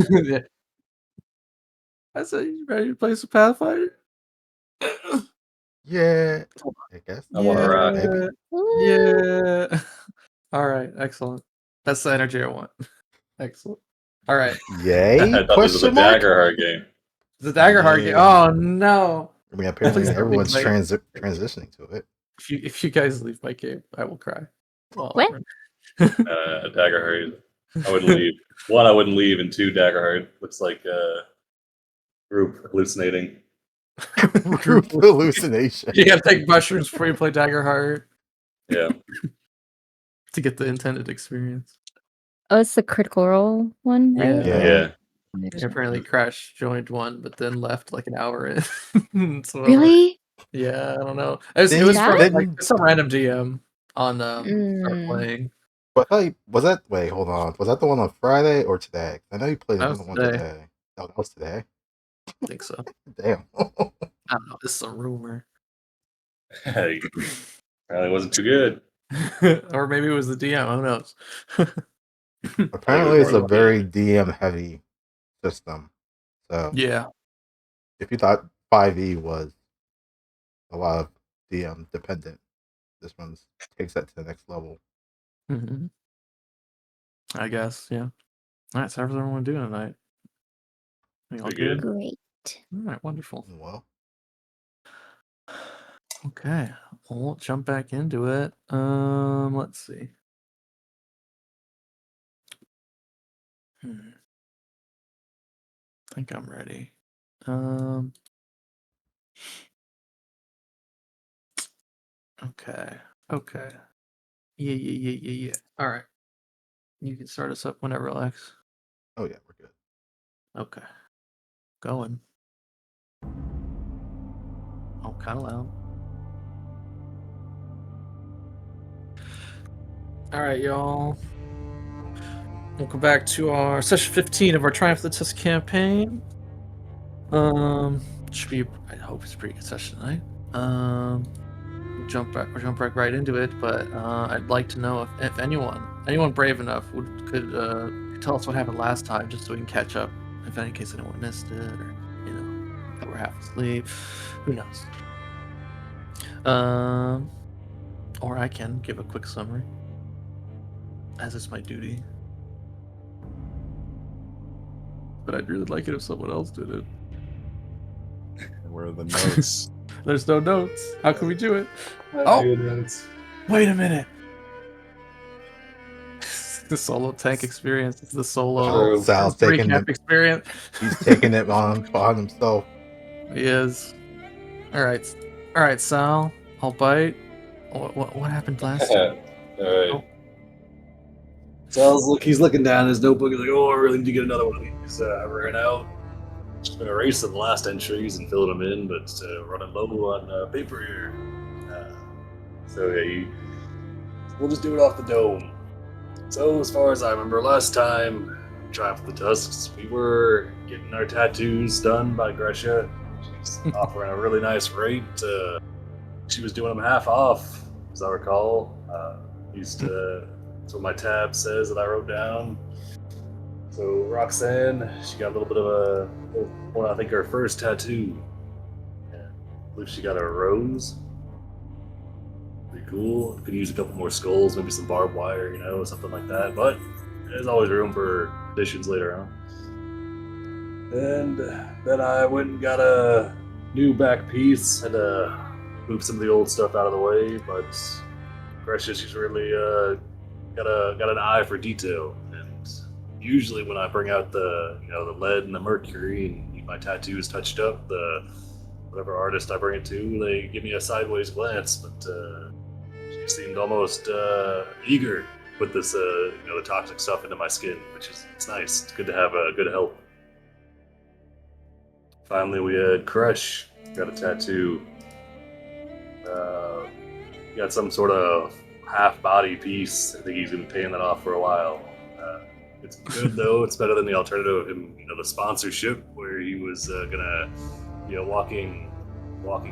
Yeah. I said, "You ready to play some Pathfinder?" Yeah, Hold I guess. I wanna rock. Maybe. Yeah. Alright, excellent. That's the energy I want. Excellent. Alright. Yay? I thought this was a Question mark? Daggerheart game. The Daggerheart game. Yeah. Oh, no. I mean, apparently Please don't leave everyone's my transitioning to it. If you guys leave my game, I will cry. Oh, What? Daggerheart. I wouldn't leave. One, I wouldn't leave, and two, Daggerheart looks like a group hallucinating. Group hallucination. You gotta take mushrooms before you play Daggerheart Yeah. to get the intended experience. Oh, it's the Critical Role one, right? Yeah. Apparently Crash joined one, but then left like an hour in. So, Really? yeah, I don't know. It was Didn't from he- like some random DM on started Mm. playing. But I thought was that? Wait, hold on. Was that the one on Friday or today? I know you played That another was one today. today. Oh, that was today. I think so. Damn. I don't know. This is a rumor. Hey, apparently wasn't too good. Or maybe it was the DM. Who knows? Apparently, it's a more than very DM heavy system. So Yeah. if you thought 5e was a lot of DM dependent, this one takes that to the next level. Mm-hmm. I guess. Yeah. All right. So how's everyone doing tonight? All Pretty good? good. Great. All right. Wonderful. Well, Okay. Well, we'll jump back into it. Let's see. I think I'm ready. Okay. Okay. Yeah. All right. You can start us up whenever, Alex. oh yeah, we're good. Okay. Going. Oh, kind of loud. All right, y'all. Welcome back to our session 15 of our Triumph of the Tusk campaign. Should be, I hope it's a pretty good session tonight. We'll jump back right into it, but I'd like to know if anyone brave enough could tell us what happened last time, just so we can catch up. If in case anyone missed it, or that we're half asleep, who knows? Or I can give a quick summary, as it's my duty. But I'd really like it if someone else did it. Where are the notes? There's no notes. How can we do it? Oh, Wait a minute. The solo tank experience. It's the solo Sal's taking recap it. experience. He's taking it on himself. He is. All right, Sal. I'll bite. What happened last time? Alright. So he's looking down his notebook. He's like, "Oh, I really need to get another one of these. I ran out. Just been erasing the last entries and filling them in, but running low on paper here. So yeah, we'll just do it off the dome. So as far as I remember, last time Triumph of the Tusks, we were getting our tattoos done by Gresha. She's offering a really nice rate. She was doing them half off, as I recall. That's what my tab says that I wrote down. So Roxanne, she got a little bit of I think her first tattoo. Yeah, I believe she got a rose. Pretty cool. Could use a couple more skulls, maybe some barbed wire, something like that. But there's always room for additions later on. And then I went and got a new back piece. Had to move some of the old stuff out of the way, but Precious, she's really got an eye for detail. And usually when I bring out the lead and the mercury and get my tattoos touched up, whatever artist I bring it to, they give me a sideways glance. But she seemed almost eager with this the toxic stuff into my skin, which is it's nice. It's good to have a good help. Finally, we had Crush got a tattoo. Got some sort of half-body piece. I think he's been paying that off for a while. It's good though. It's better than the alternative of him, the sponsorship, where he was gonna be a walking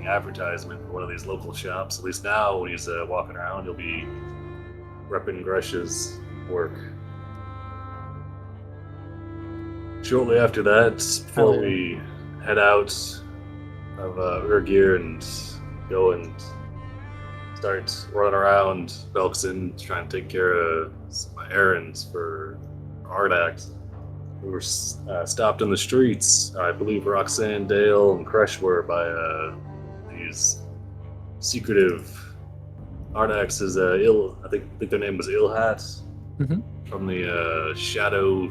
advertisement for one of these local shops. At least now, when he's walking around, he'll be repping Gresha's work. shortly after that, before Hell yeah. we head out of Urgir and go and start running around Belkzen, trying to take care of some errands for Ardax, we were stopped in the streets. I believe Roxanne, Dale, and Kresh were by these secretive Ardax's I think their name was Ilhat Mhm. from the Shadow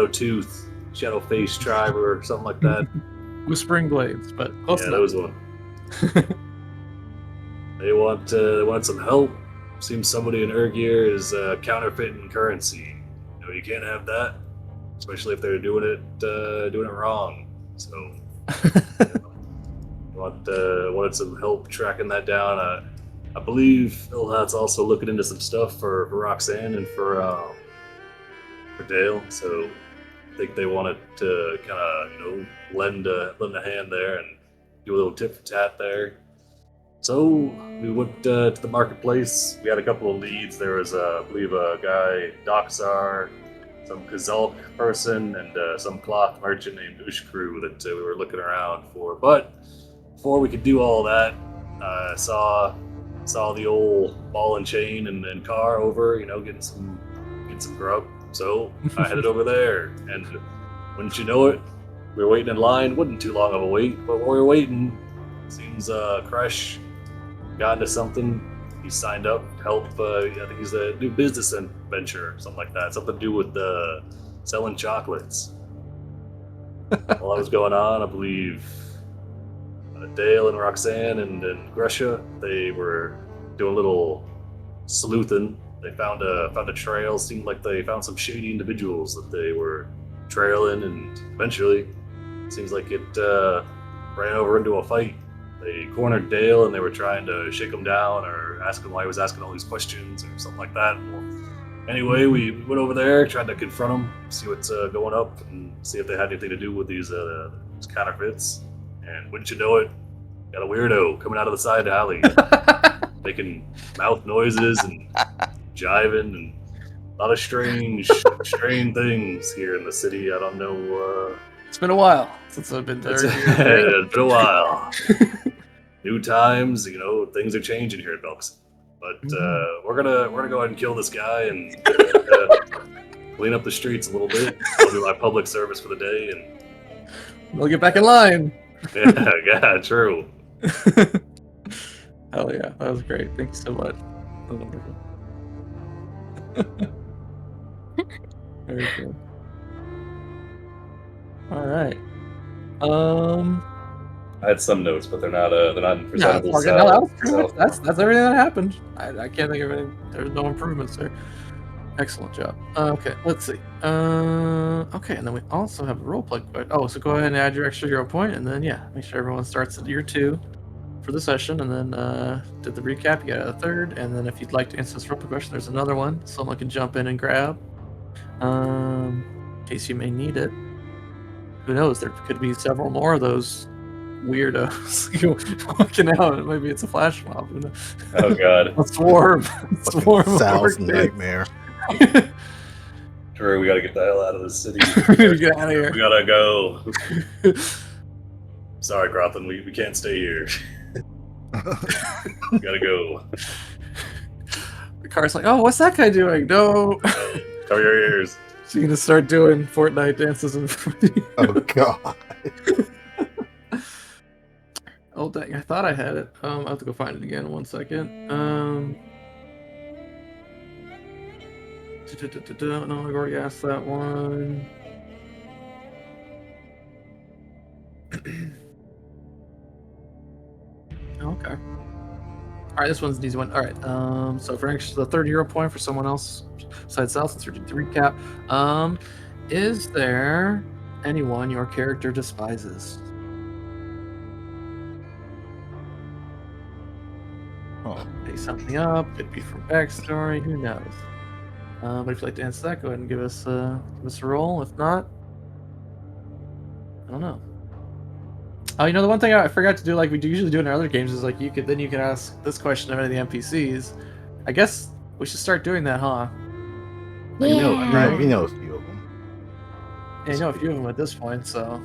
Tooth, Shadow Face tribe or something like that. Whispering Blades, but close Yeah, enough. those one. They want some help. Seems somebody in Urgir is counterfeiting currency. You know, you can't have that, especially if they're doing it wrong. So, wanted some help tracking that down. I believe Ilhat's also looking into some stuff for Roxanne and for Dale. So, I think they wanted to kind of lend a hand there and do a little tit for tat there. So we went to the marketplace. We had a couple of leads. There was, I believe, a guy, Doxar, some Kazalk person, and some cloth merchant named Ushkru that we were looking around for. But before we could do all that, I saw the old ball and chain and car over, getting some grub. So I headed over there, and wouldn't you know it, we were waiting in line. Wasn't too long of a wait, but while we were waiting, seems Kresh got into something. He signed up to help. I think he's a new business venture, something like that. Something to do with selling chocolates. While that was going on, I believe Dale and Roxanne and Gresha, they were doing a little sleuthing. They found a trail. Seemed like they found some shady individuals that they were trailing, and eventually, seems like it ran over into a fight. They cornered Dale and they were trying to shake him down or ask him why he was asking all these questions or something like that. Well, anyway, we went over there, tried to confront them, see what's going up, and see if they had anything to do with these counterfeits. And wouldn't you know it, got a weirdo coming out of the side alley, making mouth noises and jiving and a lot of strange things here in the city. I don't know. It's been a while since I've been there. It's been a while. New times, things are changing here at Belkzen. But we're gonna go ahead and kill this guy and clean up the streets a little bit. I'll do my public service for the day, and we'll get back in line. yeah, true. Hell yeah, that was great. Thank you so much. That was wonderful. Very cool. All right. I had some notes, but they're not in presentable no, style. that was pretty much, that's everything that happened. I can't think of any. There's no improvements there. Excellent job. Okay, let's see. Okay, and then we also have a roleplay question. Oh, so go ahead and add your extra hero point, and then make sure everyone starts at year 2 for the session, and then did the recap. You got a third, and then if you'd like to answer this roleplay question, there's another one. Someone can jump in and grab, in case you may need it. Who knows? There could be several more of those weirdos walking out. Maybe it's a flash mob. Oh god. A swarm. Sal's nightmare. Drew, we gotta get the hell out of this city. We need to get out of here. We gotta go. Sorry, Grothan, we can't stay here. We gotta go. The car's like, oh, what's that guy doing? No. Cover your ears. She's gonna start doing Fortnite dances in front of you. Oh god. Oh dang, I thought I had it. I'll have to go find it again in 1 second. No, I've already asked that one. Okay. Alright, this one's an easy one. Alright, so for the third hero point for someone else besides Sal, since we're doing the recap, is there anyone your character despises? Oh. Pick something up, could be from backstory, who knows? But if you'd like to answer that, go ahead and give us a roll. If not, I don't know. Oh, the one thing I forgot to do, like we usually do in our other games, is like you could ask this question of any of the NPCs. I guess we should start doing that, huh? We know Yeah. we know a few of them. Yeah, you know a few of them at this point, so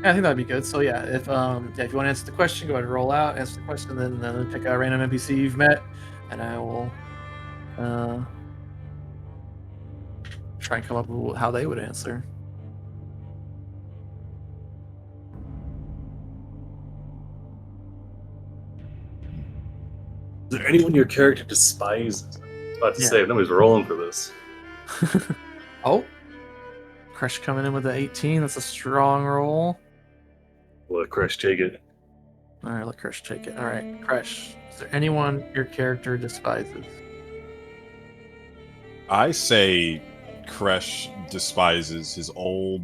yeah, I think that'd be good. So yeah, if you want to answer the question, go ahead and roll out, answer the question, then pick a random NPC you've met, and I will try and come up with how they would answer. Is there anyone your character despises? I was about to Yeah. say, nobody's rolling for this. Oh, Crush coming in with the 18. That's a strong roll. Will Crush take it? All right, let Crush take it. All right, Crush. Is there anyone your character despises? I say Kresh despises his old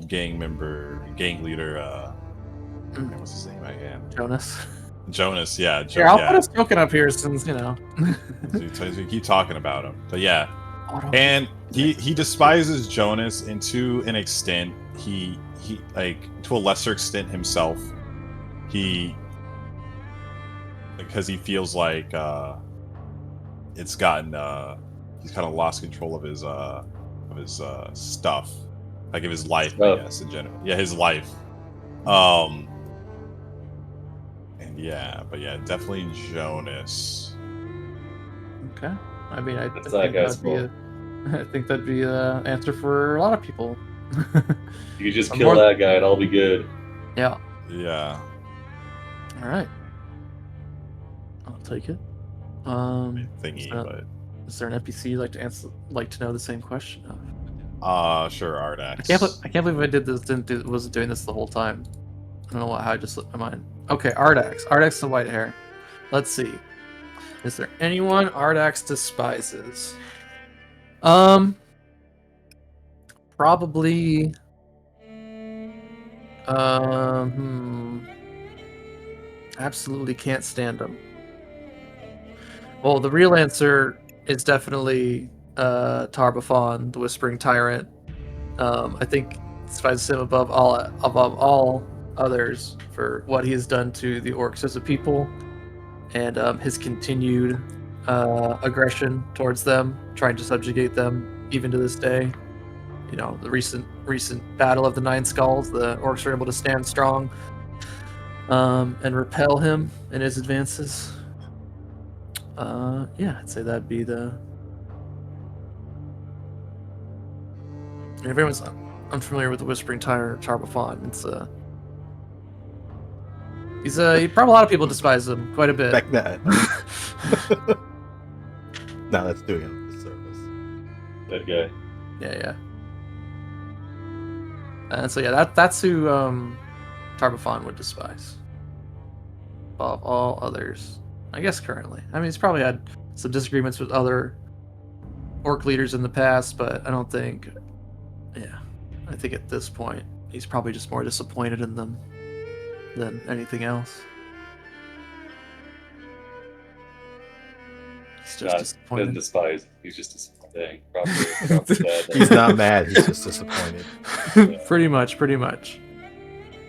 gang leader, what's his name again? Jonas. Jonas, yeah. Here, I'll put a token up here since, you know. We keep talking about him. But yeah. Auto- And he despises Jonas, and to an extent, he like, to a lesser extent himself, because he feels like it's gotten he's kind of lost control of his stuff, like of his life, I guess, in general. Yeah, his life. And yeah, but yeah, definitely Jonas. Okay. I mean, I That's think that guy's that'd be an answer for a lot of people. You could just Or kill more- that guy and I'll be good. Yeah. Yeah. All right. I'll take it. Thingy, so- Is there an NPC you'd like to answer, like to know the same question of? Sure, Ardax. I can't believe I wasn't doing this the whole time. I don't know how I just slipped my mind. Okay, Ardax. Ardax the white hair. Let's see. Is there anyone Ardax despises? Probably. Absolutely can't stand him. Well, the real answer is definitely Tarbafon, the Whispering Tyrant. I think despises him above all others for what he has done to the Orcs as a people, and his continued aggression towards them, trying to subjugate them even to this day. You know, the recent battle of the Nine Skulls, the Orcs were able to stand strong and repel him in his advances. Yeah, I'd say that'd be the. If everyone's unfamiliar with the Whispering Tarbafon, it's probably a lot of people despise him quite a bit. Back that. No, that's doing him a disservice. That guy. Yeah. And so yeah, that's who Tarbafon would despise above all others. I guess currently. I mean, he's probably had some disagreements with other Orc leaders in the past, but I don't think. Yeah, I think at this point he's probably just more disappointed in them than anything else. He's just Doesn't disappointed. despise. He's just disappointed. Proper bad. He's not mad. He's just disappointed. Pretty much.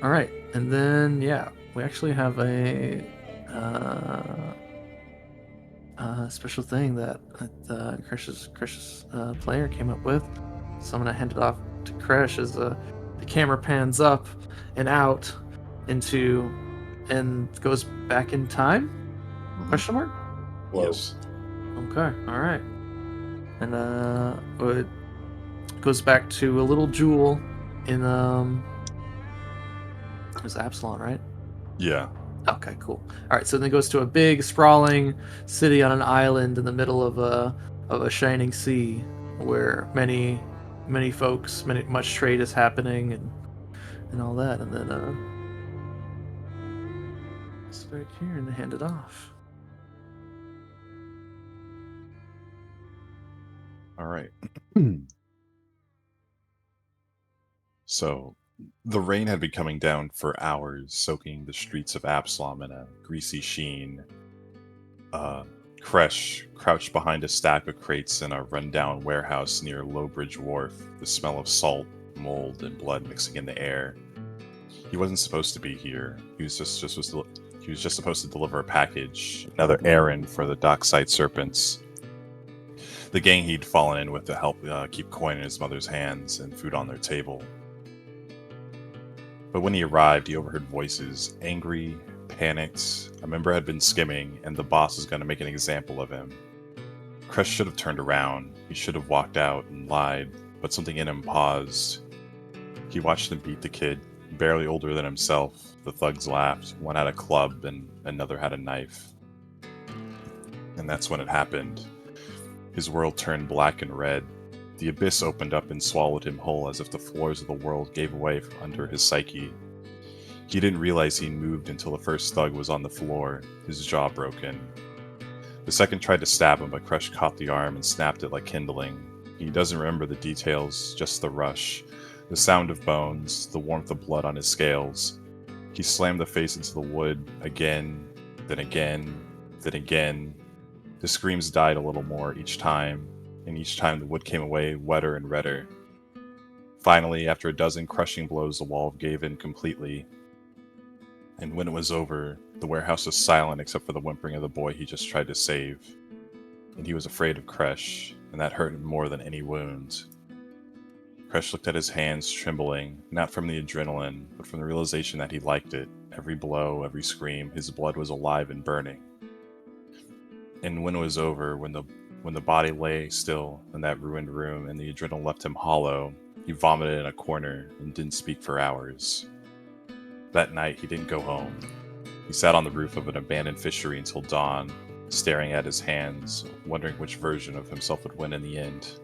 All right, and then yeah, we actually have a special thing that Krish's player came up with. So I'm gonna hand it off to Krish as the camera pans up and out into and goes back in time. Question mark? Yes. Okay, all right. And it goes back to a little jewel in it was Absalon, right? Yeah. Okay, cool. All right, so then it goes to a big sprawling city on an island in the middle of a shining sea, where many folks, much trade is happening and all that, and then it's right here and hand it off. All right. So, the rain had been coming down for hours, soaking the streets of Absalom in a greasy sheen. Kresh crouched behind a stack of crates in a rundown warehouse near Lowbridge Wharf, the smell of salt, mold, and blood mixing in the air. He wasn't supposed to be here. He was just supposed to deliver a package, another errand for the Dockside Serpents. the gang he'd fallen in with to help keep coin in his mother's hands and food on their table. But when he arrived, he overheard voices, angry, panicked. A member had been skimming, and the boss was going to make an example of him. Kresh should have turned around. He should have walked out and lied, but something in him paused. He watched them beat the kid, barely older than himself. The thugs laughed. One had a club, and another had a knife. And that's when it happened. His world turned black and red. The abyss opened up and swallowed him whole as if the floors of the world gave way from under his psyche. He didn't realize he moved until the first thug was on the floor, his jaw broken. The second tried to stab him, but Kresh caught the arm and snapped it like kindling. He doesn't remember the details, just the rush, the sound of bones, the warmth of blood on his scales. He slammed the face into the wood, again, then again, then again. The screams died a little more each time, and each time the wood came away wetter and redder. Finally, after a dozen crushing blows, the wall gave in completely. And when it was over, the warehouse was silent except for the whimpering of the boy he just tried to save. And he was afraid of Kresh, and that hurt him more than any wound. Kresh looked at his hands trembling, not from the adrenaline, but from the realization that he liked it. Every blow, every scream, his blood was alive and burning. And when it was over, when the body lay still in that ruined room and the adrenaline left him hollow, he vomited in a corner and didn't speak for hours. That night, he didn't go home. He sat on the roof of an abandoned fishery until dawn, staring at his hands, wondering which version of himself would win in the end.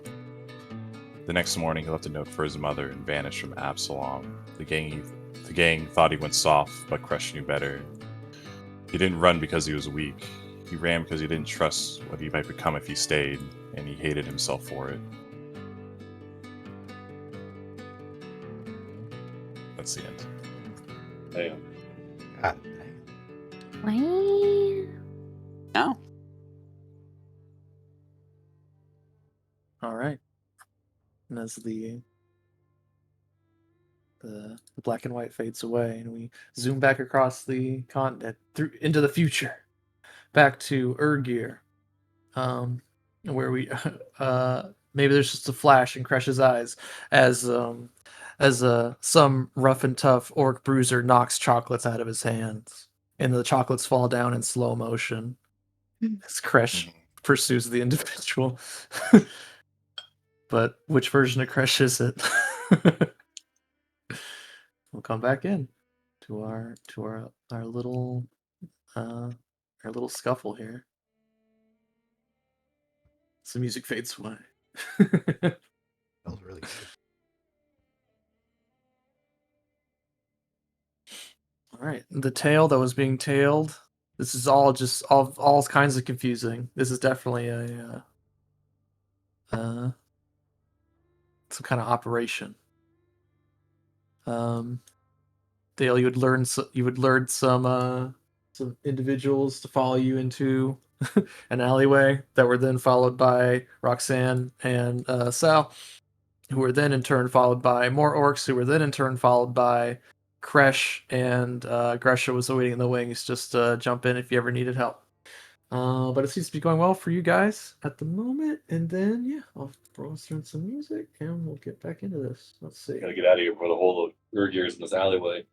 The next morning, he left a note for his mother and vanished from Absalom. The gang thought he went soft, but Kresh knew better. He didn't run because he was weak. He ran because he didn't trust what he might become if he stayed, and he hated himself for it. That's the end. Damn. God dang. What? No. All right. And as the black and white fades away, and we zoom back across the continent through into the future, back to Urgir, where we maybe there's just a flash in Kresh's eyes as some rough and tough orc bruiser knocks chocolates out of his hands, and the chocolates fall down in slow motion as Kresh pursues the individual. But which version of Kresh is it? We'll come back in to our little scuffle here. So the music fades away. That was really good. All right, the tale that was being tailed. This is all just all kinds of confusing. This is definitely a some kind of operation. Dale, you would learn some individuals to follow you into an alleyway that were then followed by Roxanne and Sal, who were then in turn followed by more orcs, who were then in turn followed by Kresh, and Gresha was waiting in the wings. Just jump in if you ever needed help. But it seems to be going well for you guys at the moment. And then, yeah, I'll throw us in some music and we'll get back into this. Let's see. Gotta get out of here before the whole Urgirs in this alleyway.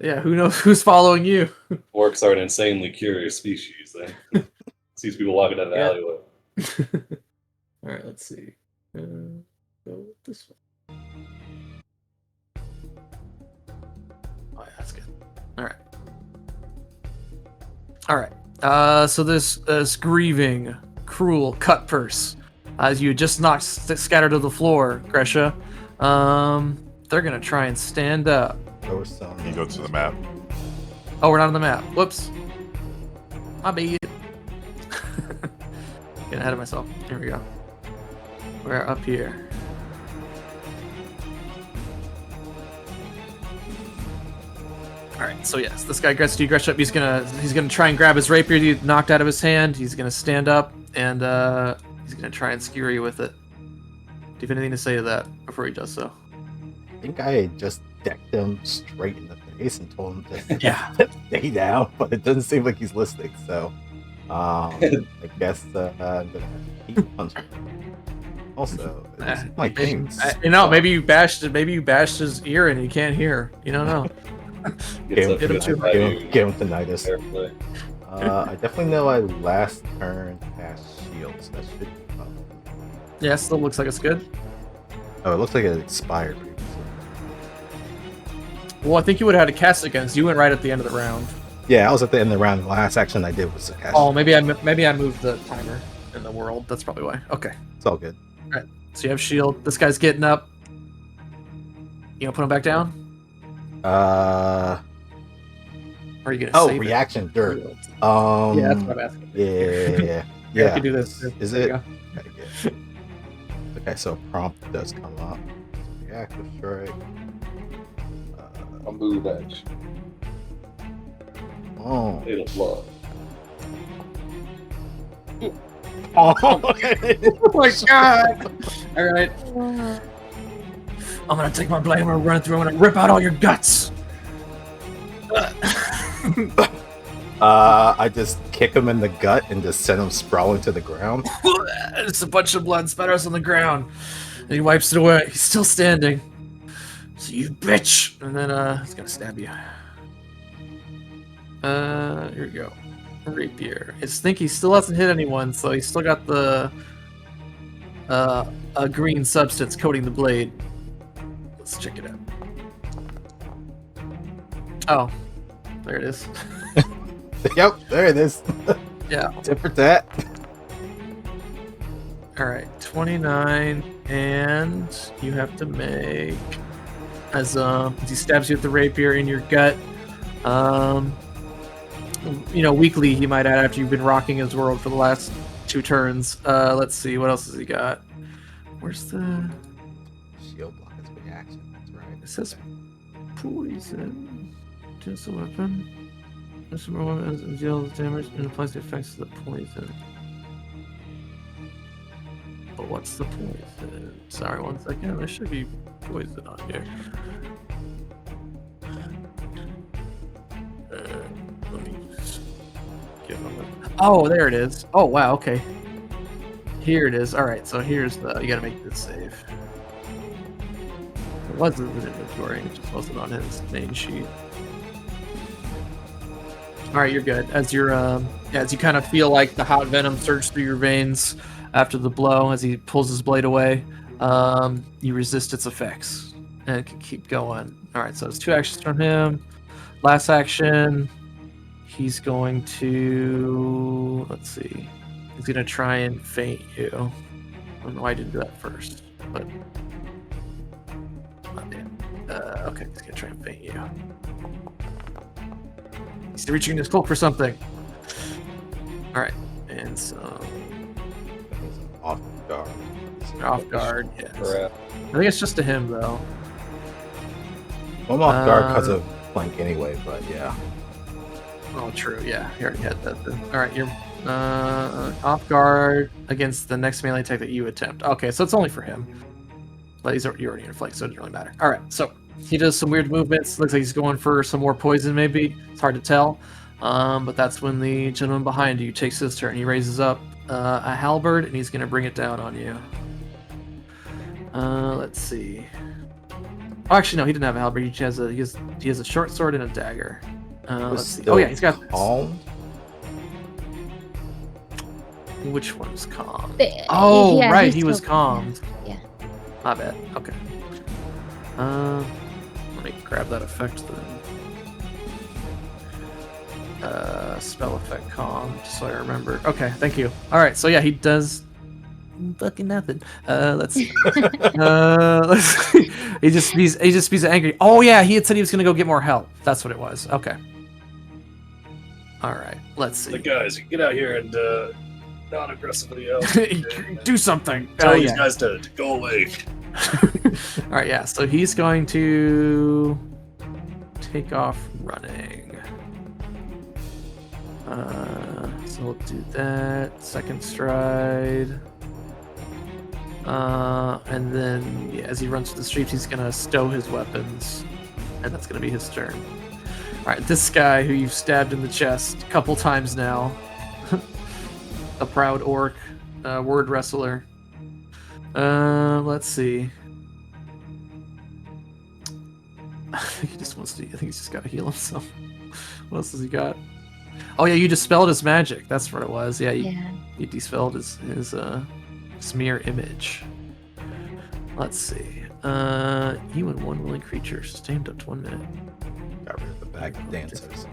Yeah, who knows who's following you? Orcs are an insanely curious species. They sees people walking down the Yeah. alleyway. All right, let's see. Go with this one. Oh, yeah, that's good. All right. All right. So this grieving, cruel cut purse, as you just knocked scattered to the floor, Gresha. They're gonna try and stand up. There was some. You go to the map. Oh, we're not on the map. Whoops. My bad. Getting ahead of myself. Here we go. We're up here. All right. So yes, this guy gets up. He's gonna try and grab his rapier you knocked out of his hand. He's gonna stand up and he's gonna try and skewer you with it. Do you have anything to say to that before he does so? I think I just decked him straight in the face and told him to Yeah. stay down, but it doesn't seem like he's listening. So I guess I'm gonna He punched me. Also, it's my Maybe- games. maybe you bashed his ear and he can't hear. You don't know. Gets Get up Get him to to- value, him tinnitus. fair play. I definitely know I last turn cast shields. That should be up. Yeah, still looks like it's good. Oh, it looks like it expired previously. Well, I think you would have had to cast it again, 'cause you went right at the end of the round. Yeah, I was at the end of the round. The last action I did was to cast. Oh, maybe I moved the timer in the world. That's probably why. Okay, It's all good. so you have shield. This guy's getting up. You gonna put him back down, or are you gonna? Oh, save it? reaction dirt. Yeah, that's what I'm asking. Yeah. Yeah, I can do this. Is There it? you go. Okay, good. Okay, so prompt does come up. Reactive strike. A move action. Oh. It'll blow. Oh, okay. Oh my god! All right, I'm gonna take my blade. I'm gonna run through. I'm gonna rip out all your guts. I just kick him in the gut and just send him sprawling to the ground. Just a bunch of blood spatters on the ground, and he wipes it away. He's still standing. So you bitch! And then he's gonna stab you. Here we go. Rapier. I think he still hasn't hit anyone, so he's still got the a green substance coating the blade. Let's check it out. Oh, there it is. Yep, there it is. Yeah. Tip for tat. All right, 29, and you have to make as he stabs you with the rapier in your gut. Weekly he might add after you've been rocking his world for the last 2 turns. Let's see, what else has he got? Where's the? Shield block is reaction. That's right. It says poison. Just a weapon. This weapon deals damage and applies the effects of the poison. But what's the poison? Sorry, one second. There should be poison on here. Let me just give him a... Oh, there it is. Oh, wow, okay. Here it is. Alright, so here's the... You gotta make this save. It was in his inventory, it just wasn't on his main sheet. Alright, you're good. As you're, as you kind of feel like the hot venom surge through your veins after the blow, as he pulls his blade away, you resist its effects. And it can keep going. Alright, so it's 2 actions from him. Last action, he's going to... Let's see. He's going to try and feint you. I don't know why I didn't do that first, but... Oh, damn. Okay, he's going to try and feint you. He's reaching in his cloak for something. Alright, and so... Off guard. Off guard, yes. Crap. I think it's just to him, though. I'm off guard because of flank anyway, but yeah. Oh, true. Yeah, you already had that. All right, you're off guard against the next melee attack that you attempt. Okay, so it's only for him. But you're already in flank, so it doesn't really matter. All right, so he does some weird movements. Looks like he's going for some more poison, maybe. It's hard to tell. But that's when the gentleman behind you takes his turn. He raises up a halberd, and he's going to bring it down on you. Let's see. Oh, actually, no, he didn't have a halberd. He has a short sword and a dagger. Let's see. Oh yeah, he's got this. Calm. Which one's calm? The- Oh, yeah, right, he's he was still- calmed. Yeah. My bad. Okay. Let me grab that effect then. Spell effect calm, just so I remember. Okay, thank you. All right, so yeah, he does fucking nothing. Let's see. Let's see. He just be angry. Oh yeah, he had said he was gonna go get more help. That's what it was. Okay. All right, let's see. The guys, get out here and not aggressively Do something. tell these Yeah. guys to go away. All right, yeah. So he's going to take off running. So we'll do that. Second stride. And then yeah, as he runs through the streets, he's gonna stow his weapons, and that's gonna be his turn. All right, this guy who you've stabbed in the chest a couple times now, a proud orc, word wrestler. Let's see. I think he just wants to. I think he's just got to heal himself. What else has he got? Oh yeah, you dispelled his magic. That's what it was. Yeah, you dispelled his smear image. Let's see. You and one willing creature sustained up to 1 minute. Got rid of the bag of dancers.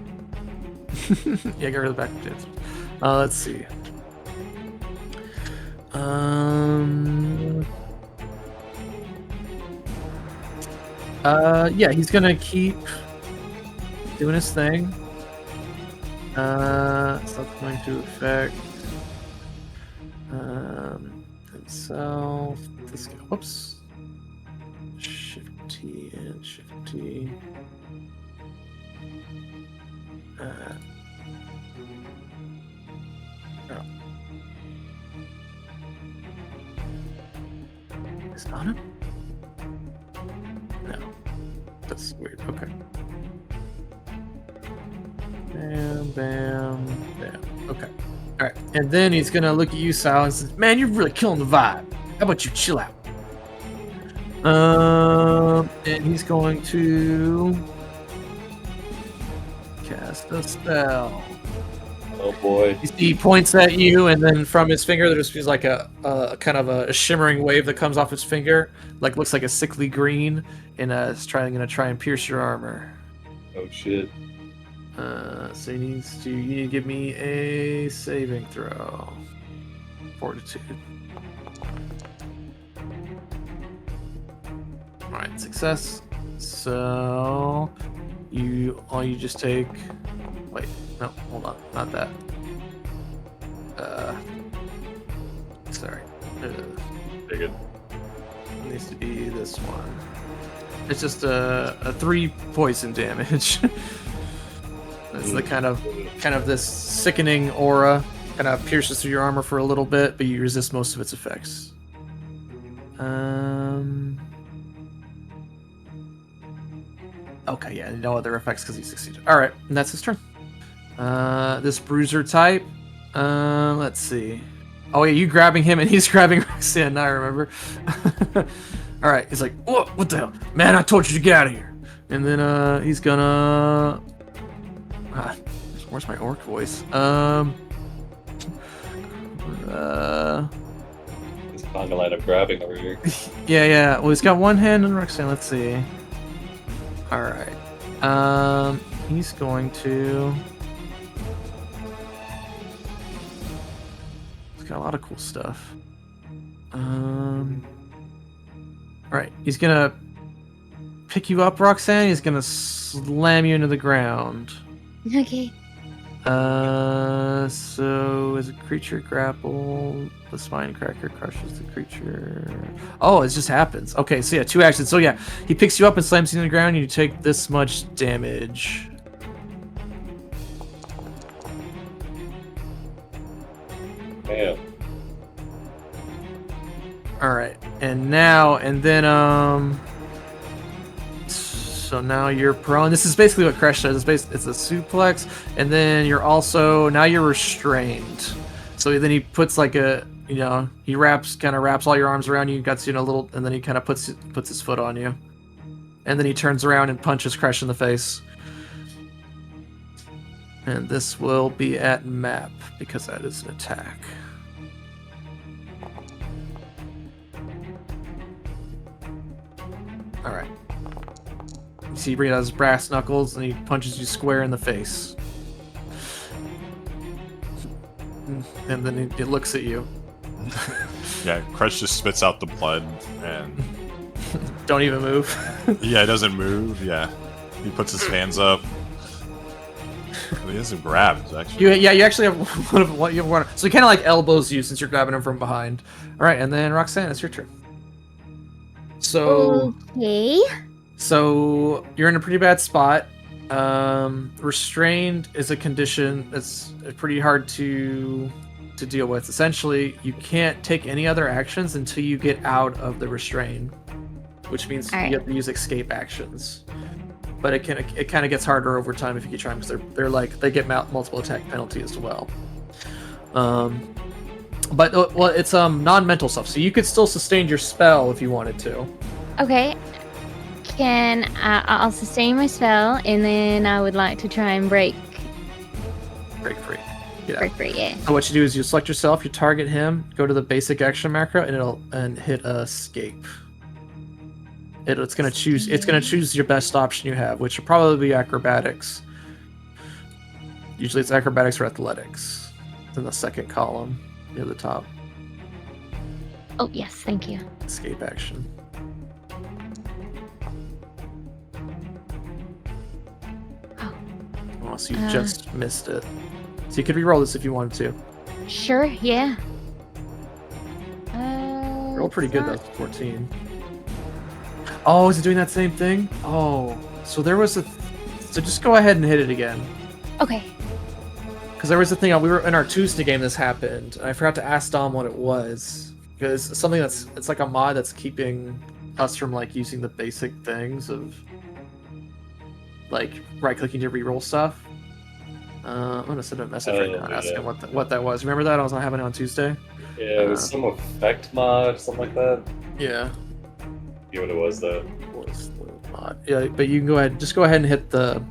Yeah, get rid of the back of dancers. Let's see. Yeah, he's gonna keep doing his thing. It's not going to affect himself. This guy. Whoops. Shift T and Shift T. Oh. Is it on him? No. That's weird. Okay. Bam, bam, bam. Okay. Alright. And then he's gonna look at you, Sal, and says, "Man, you're really killing the vibe. How about you chill out?" And he's going to cast a spell. Oh boy. He points at you, and then from his finger there just feels like a kind of a shimmering wave that comes off his finger, like looks like a sickly green, and it's gonna try and pierce your armor. Oh shit. So you need to give me a saving throw. Fortitude. Alright, success. So you just take. Wait, no, hold on, not that. Sorry. Very good. It needs to be this one. It's just a 3 poison damage. It's the kind of this sickening aura, kind of pierces through your armor for a little bit, but you resist most of its effects. Okay, yeah, no other effects because he succeeded. All right, and that's his turn. This bruiser type. Let's see. Oh yeah, you grabbing him and he's grabbing Roxanne. Now I remember. All right, he's like, "Whoa, what the hell, man? I told you to get out of here." And then he's gonna. Where's my orc voice? This conga line of grabbing over here. Yeah. Well, he's got one hand on Roxanne. Let's see. All right. He's going to. He's got a lot of cool stuff. All right. He's gonna pick you up, Roxanne. He's gonna slam you into the ground. Okay. So as a creature grappled, the spine cracker crushes the creature. Oh, it just happens. Okay, so yeah, 2 actions. So yeah, he picks you up and slams you to the ground, and you take this much damage. Damn. Alright, and then so now you're prone. This is basically what Crash does. It's a suplex, and then you're restrained. So then he puts like he kind of wraps all your arms around you, gets you in a little, and then he kind of puts his foot on you, and then he turns around and punches Crash in the face. And this will be at map because that is an attack. All right. See, he has brass knuckles and he punches you square in the face. And then it looks at you. Yeah, Crush just spits out the blood and Don't even move. yeah, it doesn't move. Yeah, he puts his hands up. He doesn't grab. Actually, you actually have one of what you want. So he kind of like elbows you since you're grabbing him from behind. All right, and then Roxanne, it's your turn. Okay. So you're in a pretty bad spot. Restrained is a condition that's pretty hard to deal with. Essentially, you can't take any other actions until you get out of the restraint, which means you have to use escape actions. But it kind of gets harder over time if you keep trying because they get multiple attack penalty as well. But well, it's non-mental stuff, so you could still sustain your spell if you wanted to. Okay. I'll sustain my spell, and then I would like to try and break free. Yeah. Break free, yeah. So what you do is you select yourself, you target him, go to the basic action macro, and hit escape. It's gonna choose your best option you have, which will probably be acrobatics. Usually it's acrobatics or athletics. It's in the second column near the top. Oh yes, thank you. Escape action. Oh, so you just missed it. So you could re-roll this if you wanted to. Sure, yeah. Roll pretty good though, 14. Oh, is it doing that same thing? Oh, so there was so just go ahead and hit it again. Okay. Because there was a thing, we were in our Tuesday game this happened, and I forgot to ask Dom what it was. Because something it's like a mod that's keeping us from like using the basic things of like right-clicking to re-roll stuff. I'm gonna send a message right now and ask him what that was. Remember that? I was not having it on Tuesday. Yeah, it was some effect mod, something like that. Yeah. Yeah, what it was though. What was the mod? Yeah, but you can go ahead. Just go ahead and hit the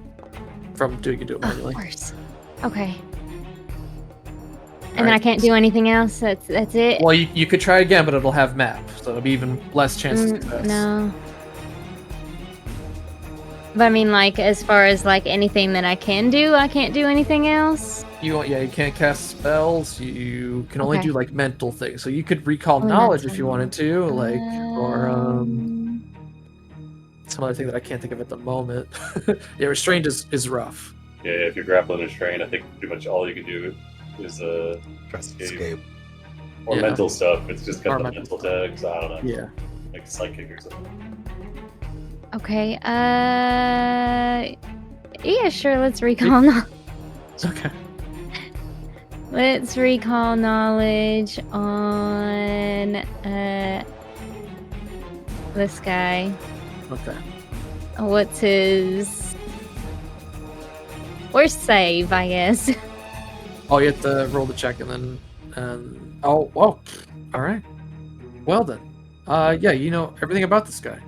from doing it manually. Of course. Okay. And then I can't do anything else. That's it. Well, you could try again, but it'll have map, so it'll be even less chance of success. No. But I mean, like, as far as like anything that I can do, I can't do anything else. You can't cast spells. You can only Okay. do like mental things. So you could recall Oh, knowledge mental. if you wanted to, like, or some other thing that I can't think of at the moment. Yeah, restrained is rough. Yeah, if you're grappling and restrained, I think pretty much all you can do is Escape. or Yeah. mental stuff. It's just got Or the mental mental tags. I don't know. Yeah. Like psychic or something. Okay. Yeah, sure. Let's recall knowledge. Okay. Let's recall knowledge on this guy. Okay. What's his worst save, I guess? Oh, you have to roll the check and then oh, well, all right. Well then, yeah, you know everything about this guy.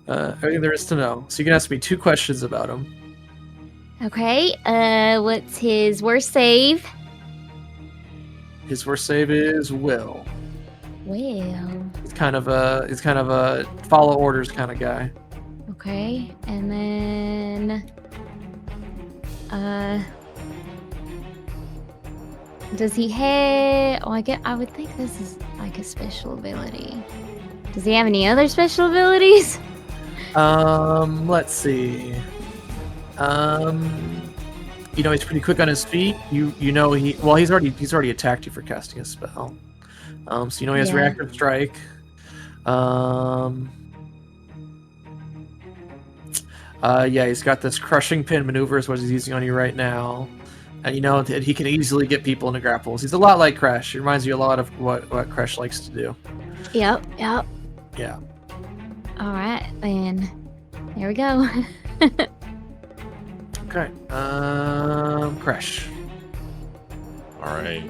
Everything there is to know. So you can ask me 2 questions about him. Okay. What's his worst save? His worst save is will. Well. He's kind of a follow orders kind of guy. Okay. And then does he have I would think this is like a special ability. Does he have any other special abilities? Let's see. You know he's pretty quick on his feet. You know he's already attacked you for casting a spell. So you know he has Yeah. reactive strike. Yeah, he's got this crushing pin maneuver is what he's using on you right now. And you know that he can easily get people into grapples. He's a lot like Crash. He reminds you a lot of what Crash likes to do. Yep. Yeah. All right, then. There we go. Okay. Crash. All right.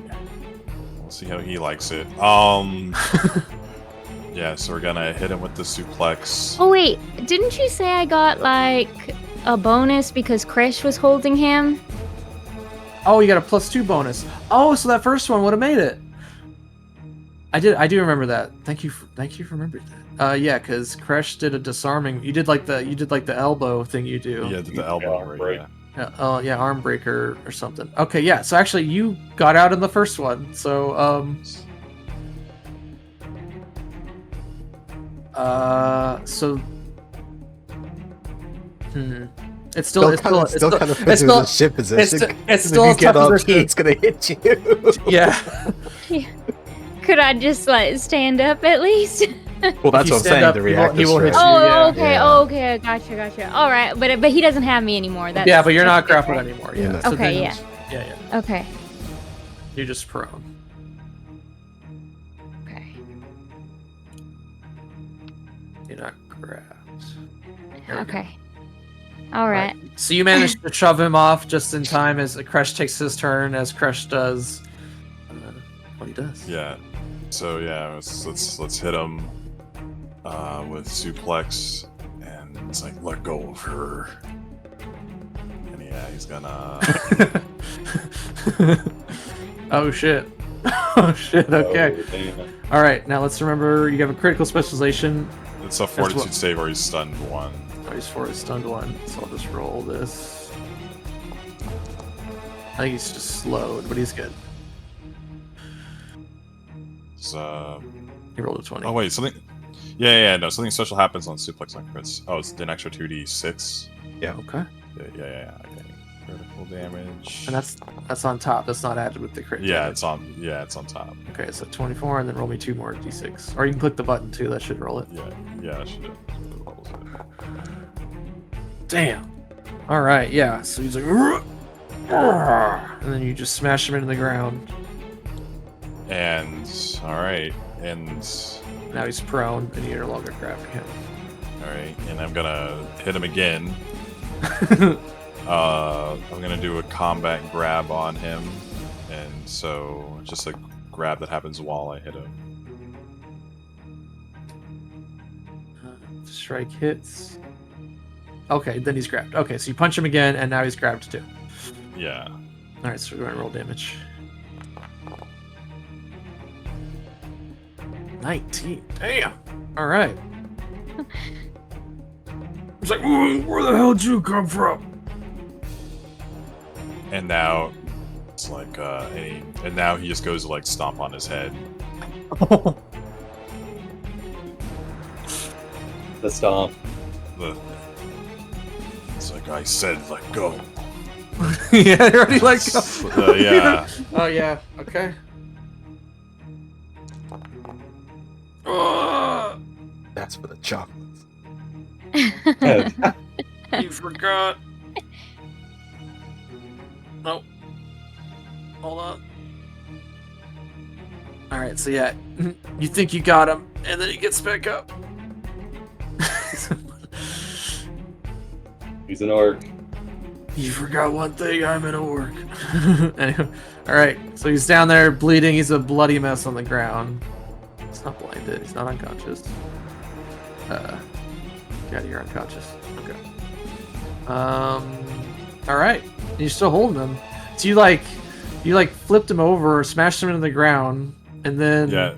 We'll see how he likes it. Yeah, so we're gonna hit him with the suplex. Oh wait, didn't you say I got like a bonus because Kresh was holding him? Oh, you got a +2 bonus. Oh, so that first one would have made it. I do remember that. Thank you for remembering that. Yeah, because Crash did a disarming. You did like the elbow thing you do. Yeah, the elbow. arm Right, break. yeah. Yeah, arm breaker or something. Okay, yeah. So actually, you got out in the first one. So It's still kind of puts you in a shit position. it's still if you a tough get up, position. it's gonna hit you. Yeah. Could I just like stand up at least? Well, that's you what I'm stand saying. up, The he will reactive hit strike. you. Oh, yeah. okay. Yeah. Oh, okay. Gotcha. All right, but he doesn't have me anymore. That's, Yeah, but you're not that's grappled different. anymore. Yeah. Yeah. So Okay, then- Yeah. Okay. You're just prone. Okay. You're not grabbed. There we go. Okay. All right. So you managed to shove him off just in time as Crush takes his turn, as Crush does 20 he does. Yeah. So yeah, let's hit him with suplex, and it's like let go of her. And yeah, he's gonna. Oh shit. Oh shit. Okay. Oh, damn. All right. Now let's remember you have a critical specialization. It's a fortitude what- save or he's stunned 1. Oh, he's for his stunned one, so I'll just roll this. I think he's just slowed, but he's good. It's, He rolled a 20. oh wait, something. Yeah, no, something special happens on suplex on crits. Oh, it's an extra 2d6. Okay. Yeah. Okay. Critical damage. And that's on top. That's not added with the crit. Yeah, damage. it's on top. Okay, so 24, and then roll me 2 more d6. Or you can click the button too. That should roll it. Yeah, I should. Damn. All right. Yeah. So he's like, and then you just smash him into the ground. And all right, and Now he's prone, and you're no longer grabbing him. all right, and I'm gonna hit him again. I'm gonna do a combat grab on him, and so just a grab that happens while I hit him. Strike hits. Okay, then he's grabbed. Okay, so you punch him again, and now he's grabbed too. Yeah. All right, so we're going to roll damage. 19. Damn. All right. It's like, where the hell did you come from? And now it's like, and now he just goes to like stomp on his head. The stomp. It's like I said, let go. Yeah, they already let go. Yeah. Oh yeah. Okay. That's for the chocolates. You forgot. Nope. Hold on. Alright, so yeah, you think you got him, and then he gets back up. He's an orc. You forgot one thing, I'm an orc. Anyway, alright, so he's down there bleeding, he's a bloody mess on the ground. He's not blinded, he's not unconscious. Yeah, you're unconscious. Okay. Alright. You're still holding him. So you flipped him over, smashed him into the ground, and then Yeah.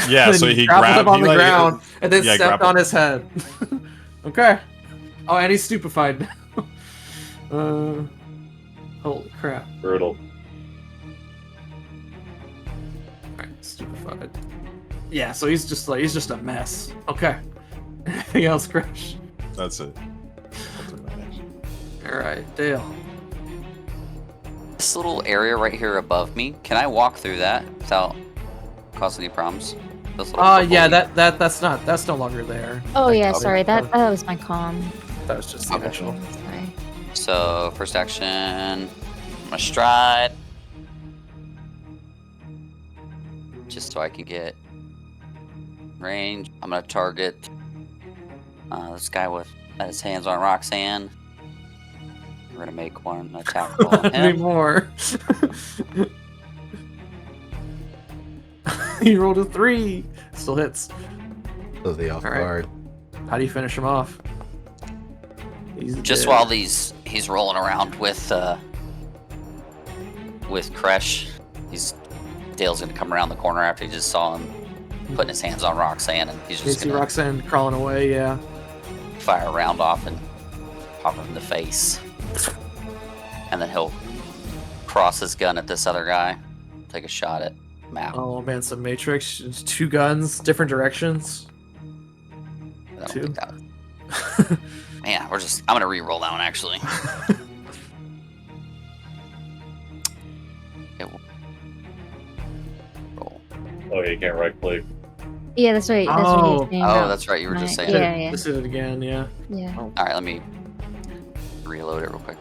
Yeah, then so you he grappled him grabbed on he, the like, ground and then yeah, stepped grappled. on his head. Okay. Oh, and he's stupefied now. Holy crap. Brutal. Alright, stupefied. Yeah, so he's just a mess. Okay. Anything else, Crash? That's it. That's my action. Alright, Dale. This little area right here above me, can I walk through that without causing any problems? This little Yeah, purple- that's no longer there. Oh yeah, Okay. sorry. That was my comm. That was just the Okay. initial. Sorry. So first action, I'm gonna stride, just so I can get range. I'm gonna target this guy with his hands on Roxanne. We're gonna make one attack roll on Any him. more? He rolled a 3. Still hits. So the off All right. guard. How do you finish him off? He's Just dead. while he's rolling around with Kresh, Dale's gonna come around the corner after he just saw him putting his hands on Roxanne, and he's You just see gonna Roxanne crawling away, yeah. fire a round off and pop him in the face. And then he'll cross his gun at this other guy, take a shot at Map. Oh man, some Matrix. It's 2 guns, different directions. I don't two. think that- Man, I'm gonna re-roll that one actually. Okay, roll. Oh, yeah, you can't right click. Yeah, that's right. That's what he Oh. was saying Oh, about that's right. You were just my- saying. Yeah, yeah. This is it again, yeah. Yeah. All right, let me reload it real quick.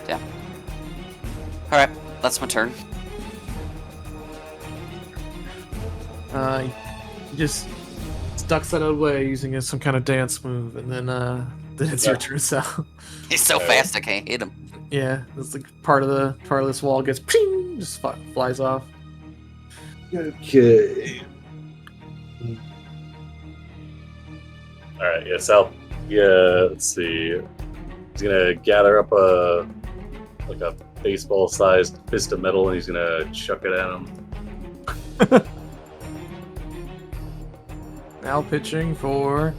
Yeah. All right, that's my turn. You just ducks out of the way using some kind of dance move, and then it's your turn, Sal. He's so fast I can't hit him. Yeah, it's like part of this wall gets ping, just flies off. Okay. All right. Yeah. Sal. Yeah. Let's see. He's gonna gather up a baseball-sized fist of metal, and he's gonna chuck it at him. Now pitching for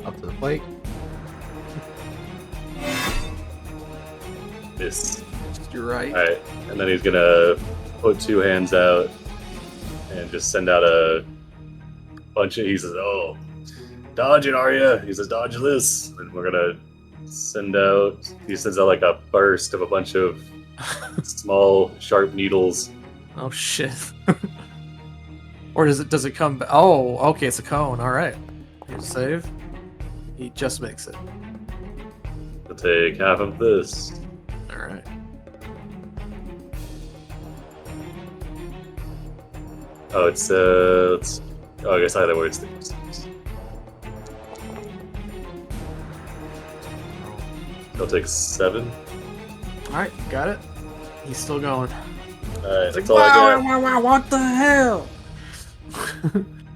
Up to the plate. This. you're right. All right, and then he's gonna put two hands out and just send out a bunch of. He says, "Oh, dodge it, are you?" He says, "Dodge this," and we're gonna send out. He sends out like a burst of a bunch of small, sharp needles. Oh shit. Or does it come? Oh, okay, it's a cone. All right. Here's a save. He just makes it. I'll take half of this. All right. Oh, it's oh, I guess either way it's things. I'll take 7. All right, got it. He's still going. Alright, that's all I got. Wow, what the hell?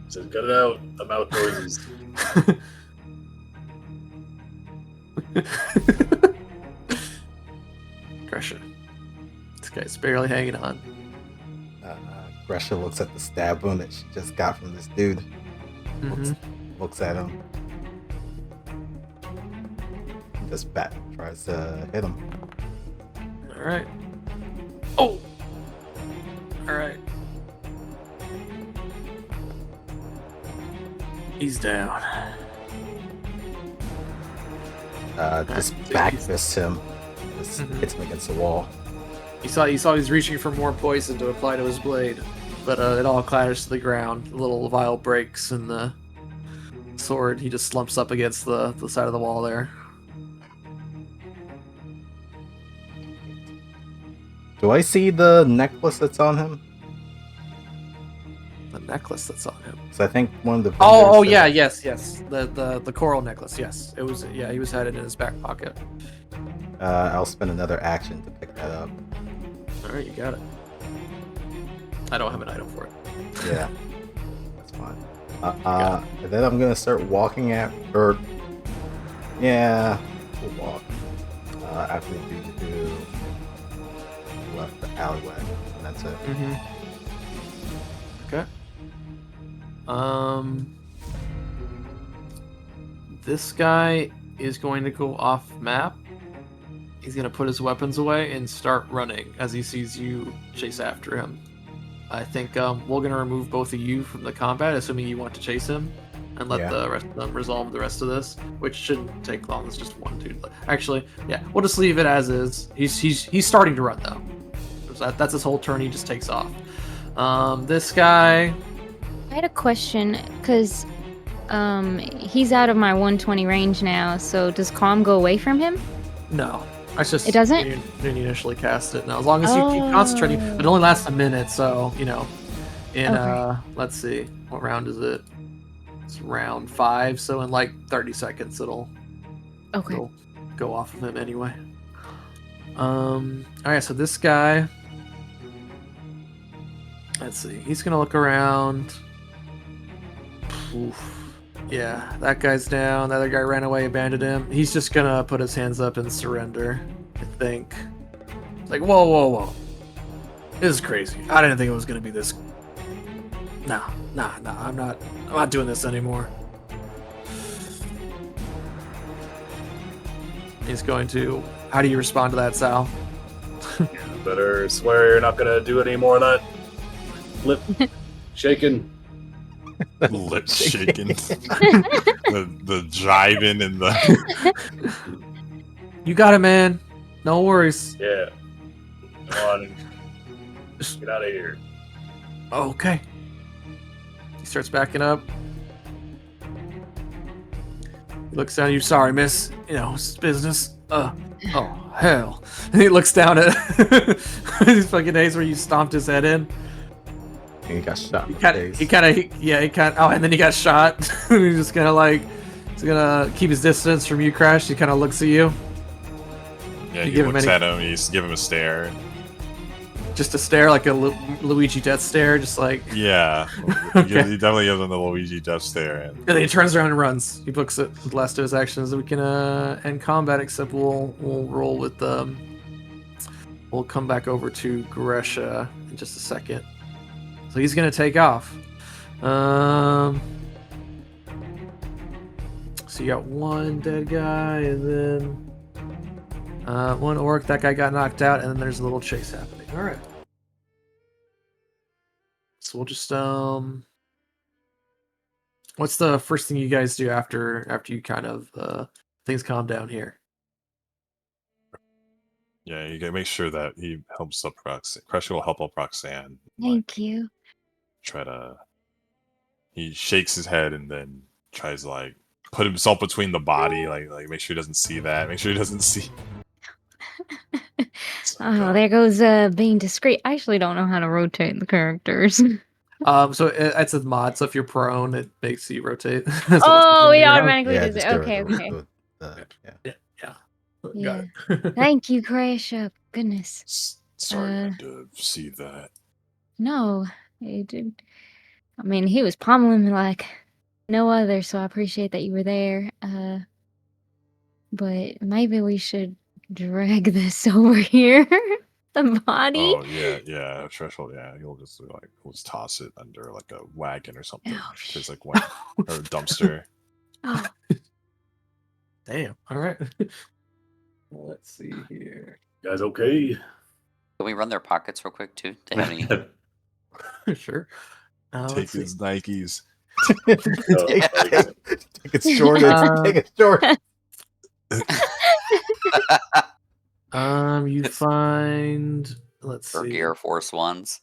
Says, cut it out. The mouth noises. Gresha. This guy's barely hanging on. Gresha looks at the stab wound that she just got from this dude. Mhm. Looks at him. Just tries to hit him. All right. Oh. All right. He's down. Just back fists him. Just hits him against the wall. You saw he's reaching for more poison to apply to his blade, but it all clatters to the ground. The little vial breaks, and the sword he just slumps up against the side of the wall there. Do I see the necklace that's on him? The necklace that's on him. So I think one of the Oh vendors yeah, said- yes. The coral necklace. Yes, it was. Yeah, he was had it in his back pocket. I'll spend another action to pick that up. All right, you got it. I don't have an item for it. Yeah, that's fine. And then I'm gonna start walking we'll walk. After the dude who left the alleyway, and that's it. Mm-hmm. Okay. This guy is going to go off map. He's going to put his weapons away and start running as he sees you chase after him. I think we're going to remove both of you from the combat, assuming you want to chase him, and let the rest of them resolve the rest of this, which shouldn't take long. It's just one dude. Actually, yeah, we'll just leave it as is. He's starting to run though. That's his whole turn. He just takes off. This guy. I had a question because he's out of my 120 range now. So does calm go away from him? No. It's just It doesn't? when you initially cast it. Now, as long as you keep concentrating, it only lasts a minute. So in Okay. Let's see, what round is it? It's round 5. So in like 30 seconds, it'll go off of him anyway. All right. So this guy. Let's see. He's gonna look around. Oof. Yeah, that guy's down. The other guy ran away, abandoned him. He's just gonna put his hands up and surrender, I think. It's like, whoa. This is crazy. I didn't think it was gonna be this. Nah, I'm not doing this anymore. He's going to. How do you respond to that, Sal? You better swear you're not gonna do any more of that. Lip shaking. Lip shaking. the jiving and the. You got it, man. No worries. Yeah. Come on and get out of here. Okay. He starts backing up. He looks down at you. Sorry, miss. It's business. Oh, hell. And he looks down at his fucking days where you stomped his head in. And he got shot. He kind of. Oh, and then he got shot. He's just gonna like, he's gonna keep his distance from you, Crash. He kind of looks at you, Yeah, You he give him looks any- at him. He's give him a stare. just a stare, like a Luigi death stare, just like. Yeah, Okay. he definitely gives him the Luigi death stare. And And then he turns around and runs. He books it with the last of his actions. We can end combat, except we'll roll with we'll come back over to Gresha in just a second. So he's gonna take off. So you got one dead guy, and then one orc. That guy got knocked out, and then there's a little chase happening. All right. So we'll just what's the first thing you guys do after you kind of things calm down here? yeah, you gotta make sure that he helps up Roxanne. Crusher will help up Roxanne. Thank you. Try to. He shakes his head and then tries to like put himself between the body, like make sure he doesn't see that. Make sure he doesn't see. It's like, Oh, there goes being discreet. I actually don't know how to rotate the characters. So it's a mod. So if you're prone, it makes you rotate. So it's Oh, moving it around. automatically does just it. get rid Okay, of okay. yeah. Got it. Thank you, Crash. Goodness. Sorry, I had to see that. No, he did. I mean, he was pummeling me like no other, so I appreciate that you were there. But maybe we should drag this over here. The body. Oh yeah, threshold. Yeah, he'll just toss it under like a wagon or something. Oh, It's like one or a dumpster. Oh, Damn. All right. Let's see here. You guys okay? Can we run their pockets real quick too? Do they have any? Sure. Take Let's see. his Nikes. Take it short. Take it short. You find. Let's Or see. Air Force Ones?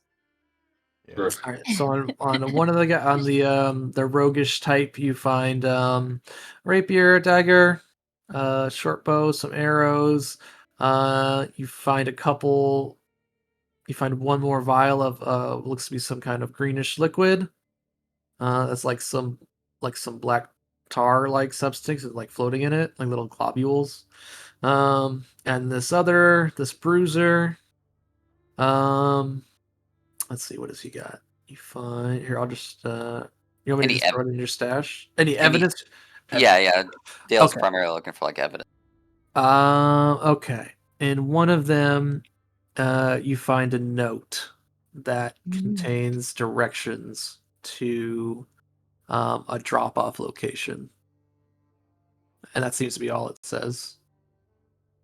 All right. So on one of the roguish type, you find rapier, dagger, short bow, some arrows. You find a couple. You find one more vial of looks to be some kind of greenish liquid. That's like some black tar like substance like floating in it, like little globules. And this bruiser. Let's see, what has he got? You find here. I'll just you want me to Any just throw it in your stash? Any evidence? Yeah. Dale's Okay. primarily looking for like evidence. Okay. In one of them, you find a note that contains directions to a drop-off location, and that seems to be all it says.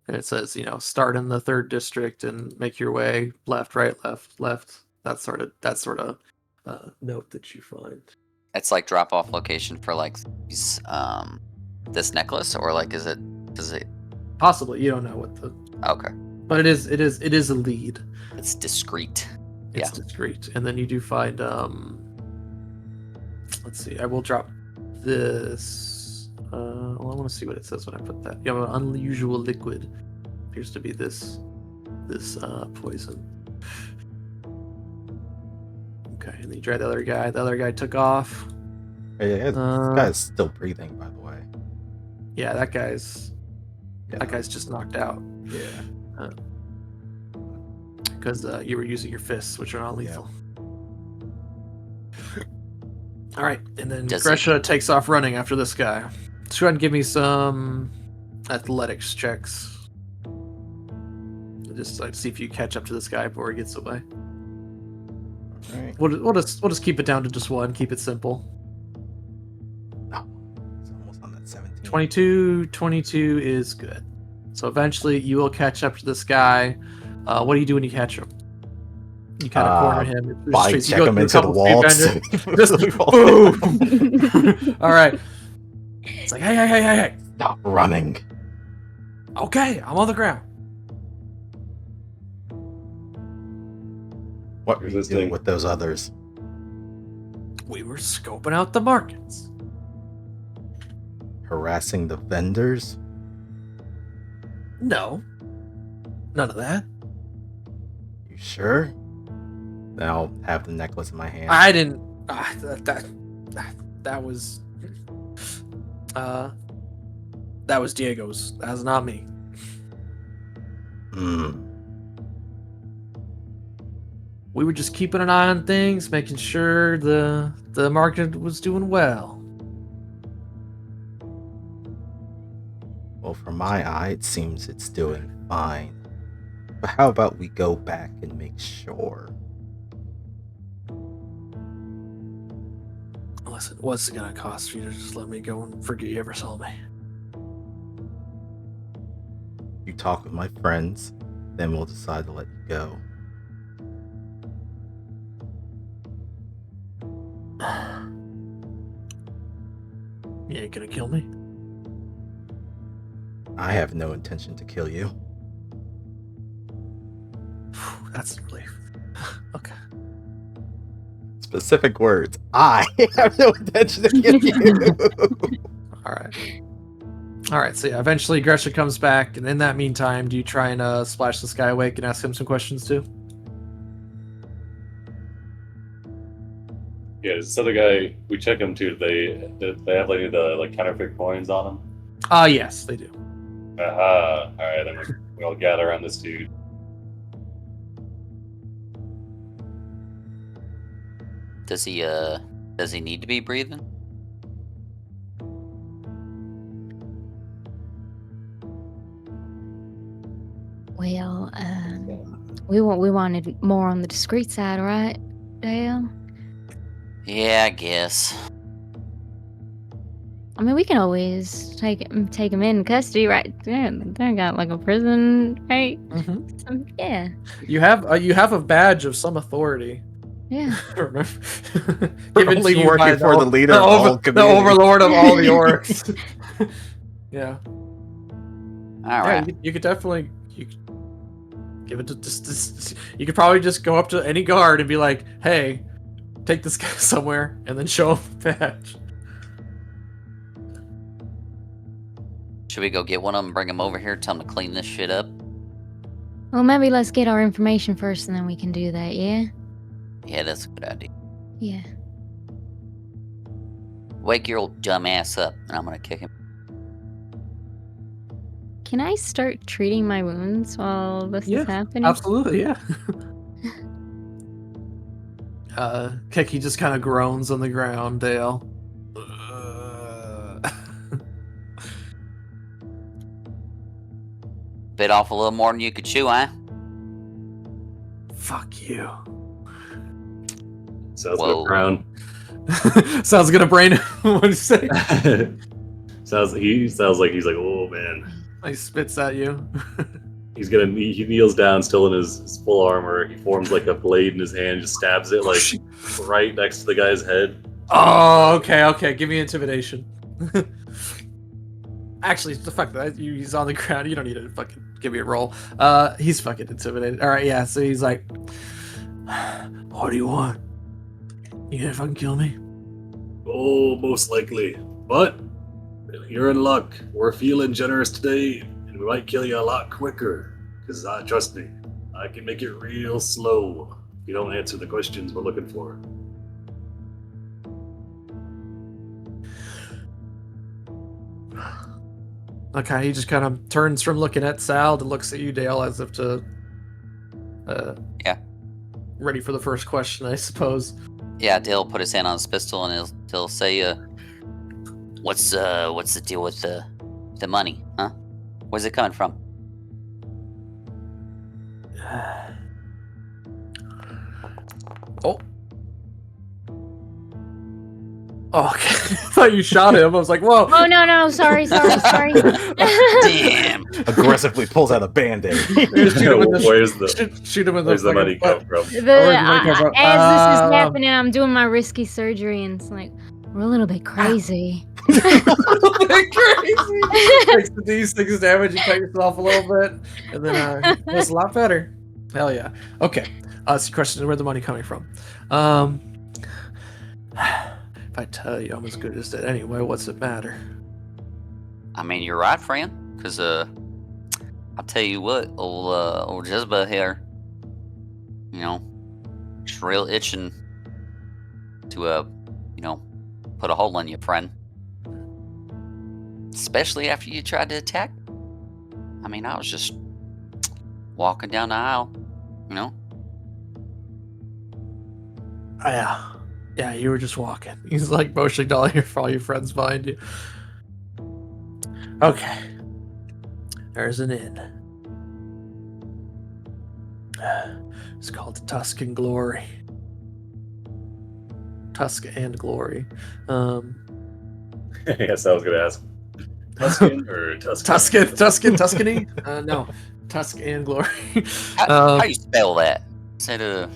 And it says, start in the 3rd district and make your way left, right, left. That sort of note that you find. It's like drop off location for like these, this necklace, or like does it? Possibly, you don't know what the. Okay. But it is a lead. It's discreet. It's discreet, and then you do find. Let's see. I will drop this. I want to see what it says when I put that. You have an unusual liquid. Appears to be this poison. Okay, and then you drag the other guy. The other guy took off. This guy's still breathing, by the way. Yeah, that guy's just knocked out. Yeah. Because you were using your fists, which are not lethal. All right, and then Gresha takes off running after this guy. Let's go ahead and give me some athletics checks. Just see if you catch up to this guy before he gets away. All right. We'll just keep it down to just one. Keep it simple. Oh, it's almost on that 17. 22 is good. So eventually you will catch up to this guy. What do you do when you catch him? You kind of corner him. Body check him into the wall. Just boom. All right. It's like, hey. Stop running. Okay, I'm on the ground. What were you doing with those others? We were scoping out the markets. Harassing the vendors? No. None of that. You sure? Then I'll have the necklace in my hand. I didn't. That was. That was Diego's. That was not me. We were just keeping an eye on things, making sure the market was doing well. Well, from my eye, it seems it's doing fine. But how about we go back and make sure? Listen, what's it gonna cost for you to just let me go and forget you ever saw me? You talk with my friends, then we'll decide to let you go. You ain't gonna kill me? I have no intention to kill you. That's a relief. Okay. Specific words. I have no intention to kill you. All right. So yeah, eventually Gretchen comes back, and in that meantime, do you try and splash this guy awake and ask him some questions too? Yeah, this other guy, we check him too. They have any of the counterfeit coins on them? Yes, they do. All right, then we all gather around this dude. Does he need to be breathing? Well, we wanted more on the discreet side, right, Dale? Yeah, I guess. I mean, we can always take him in custody, right? They got like a prison, right? Mm-hmm. Yeah. You have a badge of some authority. Yeah. Remember? We're only working for the leader of all the community. overlord of all the orcs. Yeah. All right. Yeah, you could definitely give it to just. You could probably just go up to any guard and be like, "Hey, take this guy somewhere," and then show him the badge. Should we go get one of them, bring them over here, tell them to clean this shit up? Well, maybe let's get our information first, and then we can do that. Yeah. Yeah, that's a good idea. Yeah. Wake your old dumb ass up, and I'm gonna kick him. Can I start treating my wounds while this is happening? Absolutely, yeah. Keki just kind of groans on the ground, Dale. Bit off a little more than you could chew, huh? Fuck you. Sounds Whoa. good, Crown. Sounds gonna brain him. What do you say? sounds like he's like, oh man. He spits at you. He kneels down, still in his full armor. He forms like a blade in his hand, just stabs it like right next to the guy's head. Oh, okay. Give me intimidation. Actually, the fact that he's on the ground, you don't need to fucking give me a roll. He's fucking intimidated. All right, yeah. So he's like, "What do you want? You gonna fucking kill me?" Oh, most likely. But you're in luck. We're feeling generous today, and we might kill you a lot quicker. Because trust me, I can make it real slow if you don't answer the questions we're looking for. Okay, he just kind of turns from looking at Sal to looks at you, Dale, as if to, Yeah. ready for the first question, I suppose. Yeah, Dale put his hand on his pistol and he'll say, what's the deal with the money, huh? Where's it coming from? Oh, okay. I thought you shot him. I was like, whoa. Oh no, sorry. Damn. Aggressively pulls out a band-aid. Shoot him in the, shoot him in the Where's the fucking money butt. come from? As this is happening, I'm doing my risky surgery, and it's like we're a little bit crazy. Crazy. Takes the D6 damage, you cut yourself a little bit, and then it's a lot better. Hell yeah. Okay. So the question is, where's the money coming from? If I tell you I'm as good as that anyway, what's it matter? I mean, you're right, friend. Because I'll tell you what, old Jezebel here, you know, Just real itching to, put a hole in you, friend. Especially after you tried to attack. I mean, I was just walking down the aisle, you know? Yeah, you were just walking. He's like motioning to all your friends behind you. Okay. There's an inn. It's called Tusk and Glory. Tusk and Glory. Yes, I was gonna ask. Tuscan or Tuscan? Tuscany? No. Tusk and Glory. How you spell that? Instead of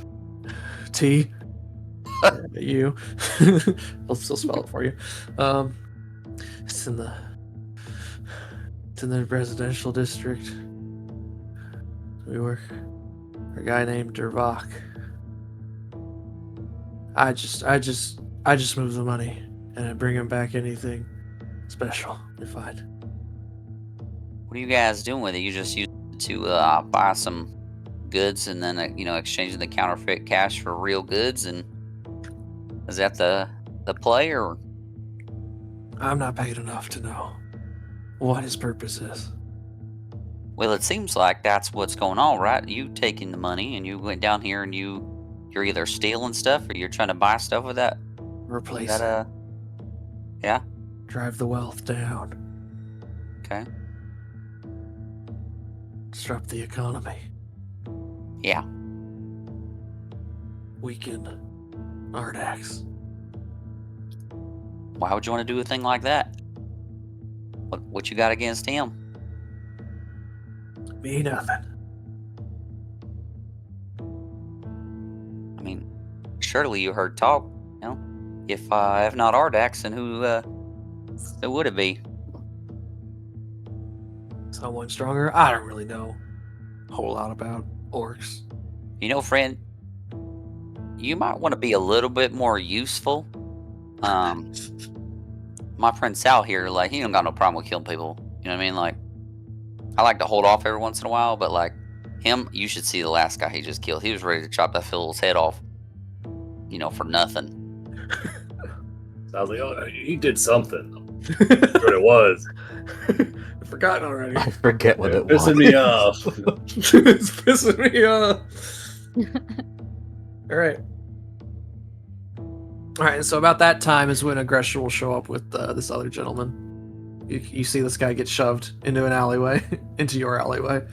T. U. I'll still spell it for you. It's in the residential district. We work for a guy named Dervak. I just move the money and I bring him back anything special you find. what are you guys doing with it? You just use it to buy some goods and then exchanging the counterfeit cash for real goods, and is that the play, or? I'm not paid enough to know what his purpose is. Well, it seems like that's what's going on, right? You taking the money and you went down here and you're either stealing stuff or you're trying to buy stuff with that. Replace it. That yeah. Drive the wealth down. Okay. Disrupt the economy. Yeah. Weaken Ardax. Why would you want to do a thing like that? What you got against him? Me nothing. I mean, surely you heard talk. If not Ardax, then who would it be? Someone stronger? I don't really know a whole lot about orcs. Friend, you might want to be a little bit more useful. My friend Sal here, like, he don't got no problem with killing people. You know what I mean? Like, I like to hold off every once in a while, but like him, you should see the last guy he just killed. He was ready to chop that fool's head off, for nothing. So I was like, oh, he did something. That's what it was. I've forgotten already. I forget what it was. Pissing me off. It's pissing me off. All right. And so about that time is when aggression will show up with this other gentleman. You see this guy get shoved into an alleyway, into your alleyway.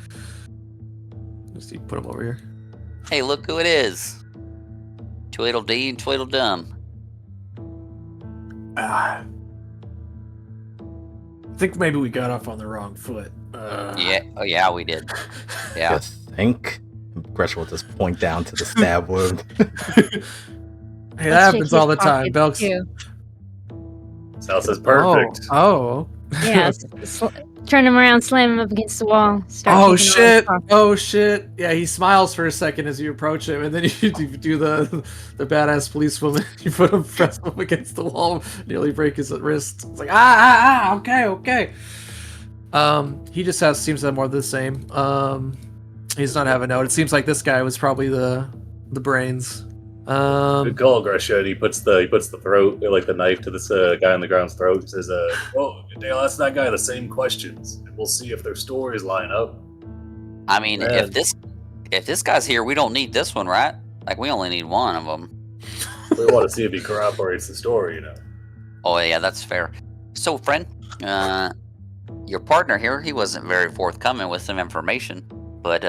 Just you put him over here. Hey, look who it is. Tweedledee and Tweedledum. I think maybe we got off on the wrong foot. Yeah. Oh, yeah, we did. Yeah. Just think. Gretchen will just point down to the stab wound. Hey, that happens all the time. Belkzen. Sal says perfect. Oh. Yeah. Turn him around, slam him up against the wall. Start kicking all his pockets. Oh shit! Yeah, he smiles for a second as you approach him, and then you do the badass policewoman. You press him against the wall, nearly break his wrist. It's like okay. He just seems to have more of the same. He's not having a note. It seems like this guy was probably the brains. Good call, Gresham. He puts the throat, like the knife to this guy on the ground's throat. He says, "Well, Dale, ask that guy the same questions, and we'll see if their stories line up." I mean, if this guy's here, we don't need this one, right? Like, we only need one of them. We want to see if he corroborates the story, Oh yeah, that's fair. So, friend, your partner here, he wasn't very forthcoming with some information, but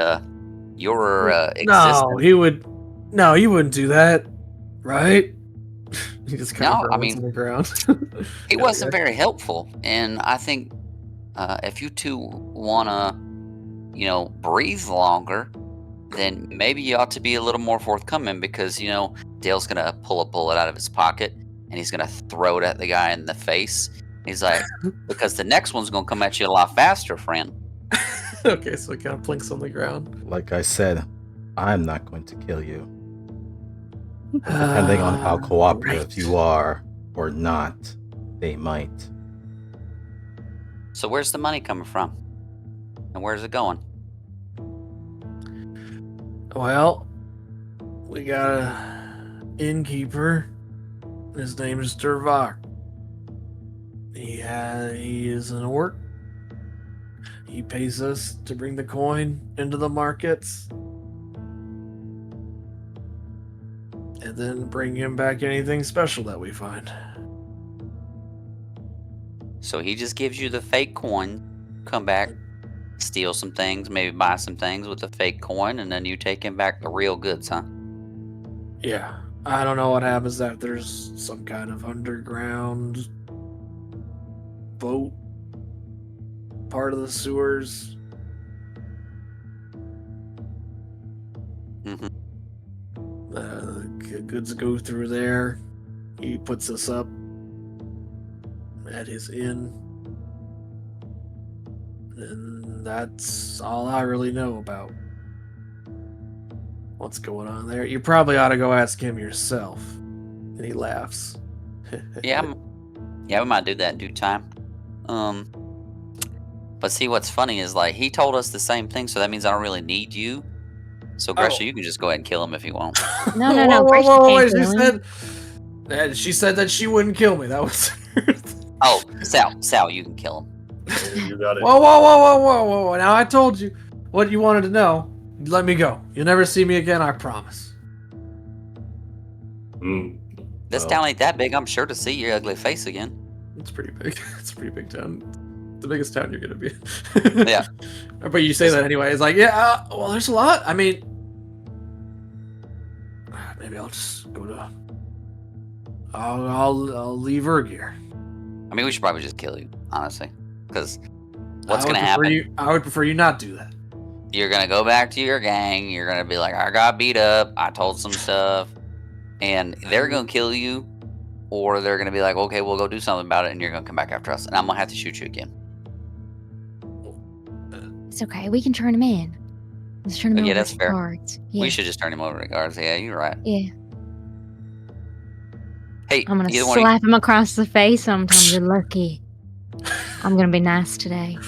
your existence. No, he wouldn't do that, right? He just kind of on the ground. He wasn't very helpful, and I think if you two wanna, breathe longer, then maybe you ought to be a little more forthcoming, because Dale's gonna pull a bullet out of his pocket and he's gonna throw it at the guy in the face. He's like, because the next one's gonna come at you a lot faster, friend. Okay, so he kind of plinks on the ground. Like I said, I'm not going to kill you. Depending on how cooperative you are or not, they might. So where's the money coming from? And where's it going? Well, We got a innkeeper. His name is Dervak. He is an orc. He pays us to bring the coin into the markets. And then bring him back anything special that we find. So he just gives you the fake coin, come back, steal some things, maybe buy some things with the fake coin, and then you take him back the real goods, huh? Yeah. I don't know what happens if there's some kind of underground boat part of the sewers. Mm-hmm. Goods go through there. He puts us up at his inn. And that's all I really know about what's going on there. You probably ought to go ask him yourself. And he laughs. Yeah, we might do that in due time. But see, what's funny is like he told us the same thing, so that means I don't really need you. So Gresha, you can just go ahead and kill him if you want. No. She said that she wouldn't kill me. That was. Oh, Sal, you can kill him. You got it. Whoa! Now I told you what you wanted to know. Let me go. You'll never see me again. I promise. This town ain't that big. I'm sure to see your ugly face again. It's pretty big. It's a pretty big town. The biggest town you're gonna be. Yeah. But you say that anyway. It's like, yeah. Well, there's a lot. I mean, maybe I'll just go to. I'll leave Ergir. I mean, we should probably just kill you, honestly, because what's gonna happen? I would prefer you not do that. You're gonna go back to your gang. You're gonna be like, I got beat up. I told some stuff, and they're gonna kill you, or they're gonna be like, okay, we'll go do something about it, and you're gonna come back after us, and I'm gonna have to shoot you again. It's okay. We can turn him in. Let's turn him over that's to fair. guards. Yeah. We should just turn him over to guards. Yeah, you're right. Yeah. Hey, I'm gonna either one slap him across the face. I'm telling you, you're lucky. I'm gonna be nice today.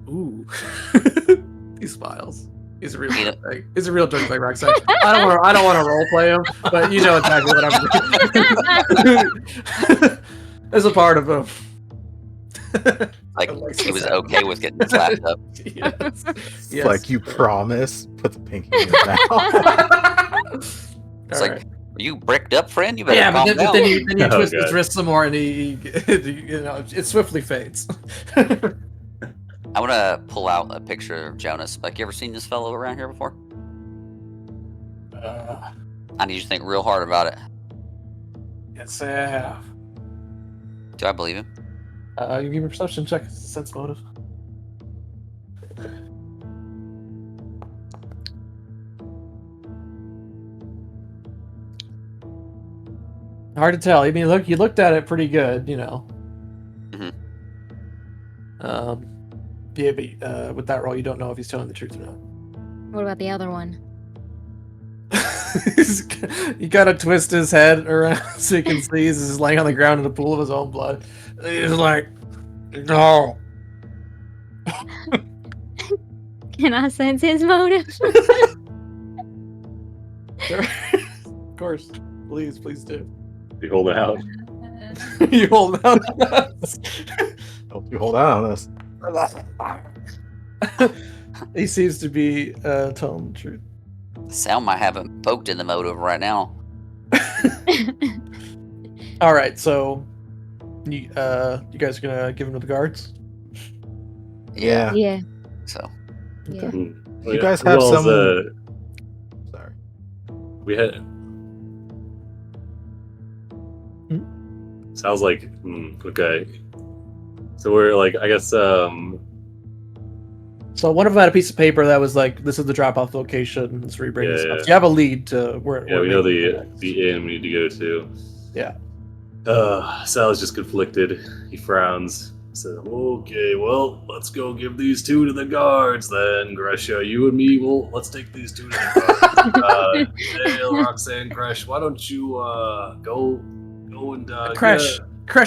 Ooh. He smiles. He's a real dirtbag. He's a real dirtbag, Roxanne. I don't want to role play him, but you know exactly what I'm doing. There's a part of him. Like he was okay with getting slapped up. Yes. Like you promise. Put the pinky in his mouth. It's like, are you bricked up, friend? You better calm but down. then you twist his God. wrist some more, and it swiftly fades. I want to pull out a picture of Jonas. Like, you ever seen this fellow around here before? I need you to think real hard about it. Yes, I have. Do I believe him? You give me a perception check. Sense motive. Hard to tell. I mean, look, you looked at it pretty good, you know. Yeah, but with that roll, you don't know if he's telling the truth or not. What about the other one? You gotta twist his head around so you can see he's just laying on the ground in a pool of his own blood. He's like, no. Can I sense his motive? Of course. Please do. You hold it out. You hold out on us. Don't you hold out on us. He seems to be telling the truth. Sal might have him poked in the motive right now. All right, so you guys are gonna give him to the guards? Yeah. Yeah. So Yeah. You guys have some. Sorry. We had. Sounds like okay. So we're like, I guess. So one of them had a piece of paper that was like, "This is the drop-off location. This is where you bring this stuff." So you have a lead to where. Yeah, we know the inn we need to go to. Yeah. Sal is just conflicted. He frowns. So okay, well, let's go give these two to the guards then. Gresha, you and me, let's take these two to the guards. Dale, Roxanne, Gresh, why don't you go and Crash,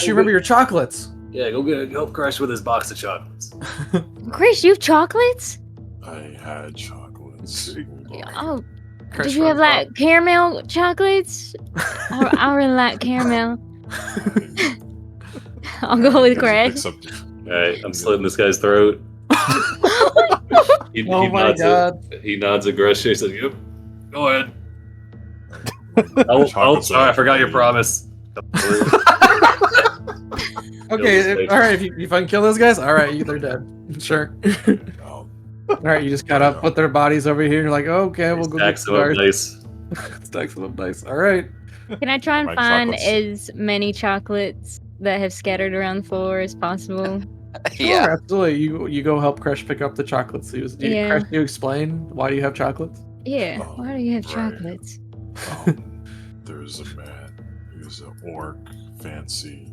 you remember your chocolates? Yeah, go help Crash with his box of chocolates. Chris, you have chocolates? I had chocolates. Oh, Crush Did you have runs like caramel chocolates? I really like caramel. I'll go with Crash. All right, I'm slitting this guy's throat. He Oh my nods god. He nods aggressively. He says, "Yep, go ahead." Chocolates sorry, are I forgot your actually- promise. Okay, all right. If I can kill those guys, all right, they're dead. Sure. Oh, All right, you just gotta put their bodies over here. And you're like, okay, we'll go get Stack the some up guards. nice. Stack some up nice. All right. Can I try and My find chocolates. as many chocolates that have scattered around the floor as possible? Sure, Yeah. absolutely. You go help Crush pick up the chocolates. Yeah. Crush, you explain why do you have chocolates? Yeah. Oh, Why do you have right. chocolates? There's a man who's an orc fancy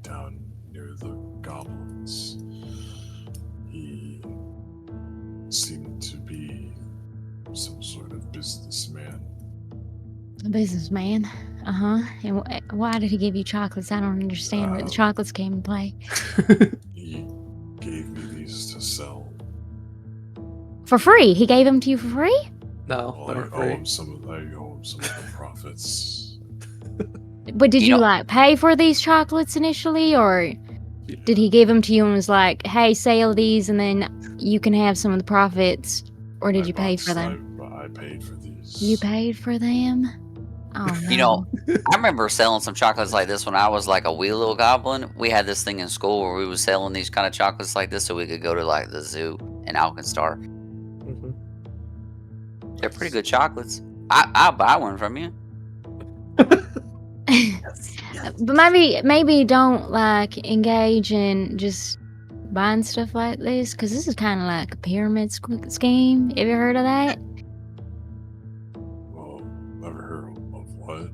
down near the goblins. He seemed to be some sort of businessman. A businessman. Uh-huh. And why did he give you chocolates? I don't understand where the chocolates came in play. He gave me these to sell. For free? He gave them to you for free? No, Well, they're I owe free. him some of the profits. But did You you, know- like pay for these chocolates initially, or did he give them to you and was like, "Hey, sell these, and then you can have some of the profits"? Or did you pay for them? I paid for these. You paid for them? Oh no. You know, I remember selling some chocolates like this when I was like a wee little goblin. We had this thing in school where we was selling these kind of chocolates like this so we could go to like the zoo in Alkenstar. Mhm. They're pretty good chocolates. I'll buy one from you. But maybe don't like engage in just buying stuff like this, because this is kind of like a pyramid scheme. Have you heard of that? Well, never heard of what?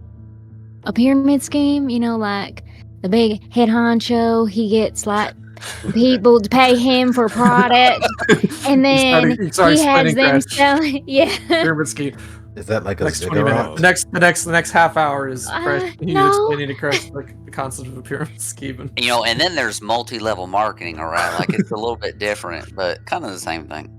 A pyramid scheme, you know, like the big head honcho, he gets like people to pay him for product, and then You started he has explaining them Crash. selling. Yeah. Pyramid scheme. Is that like a Next 20 ziggurat? minutes. The next half hour is Crash. You no. explaining to Crash like the concept of a pyramid scheme. You know, and then there's multi-level marketing around. Like it's a little bit different, but kind of the same thing.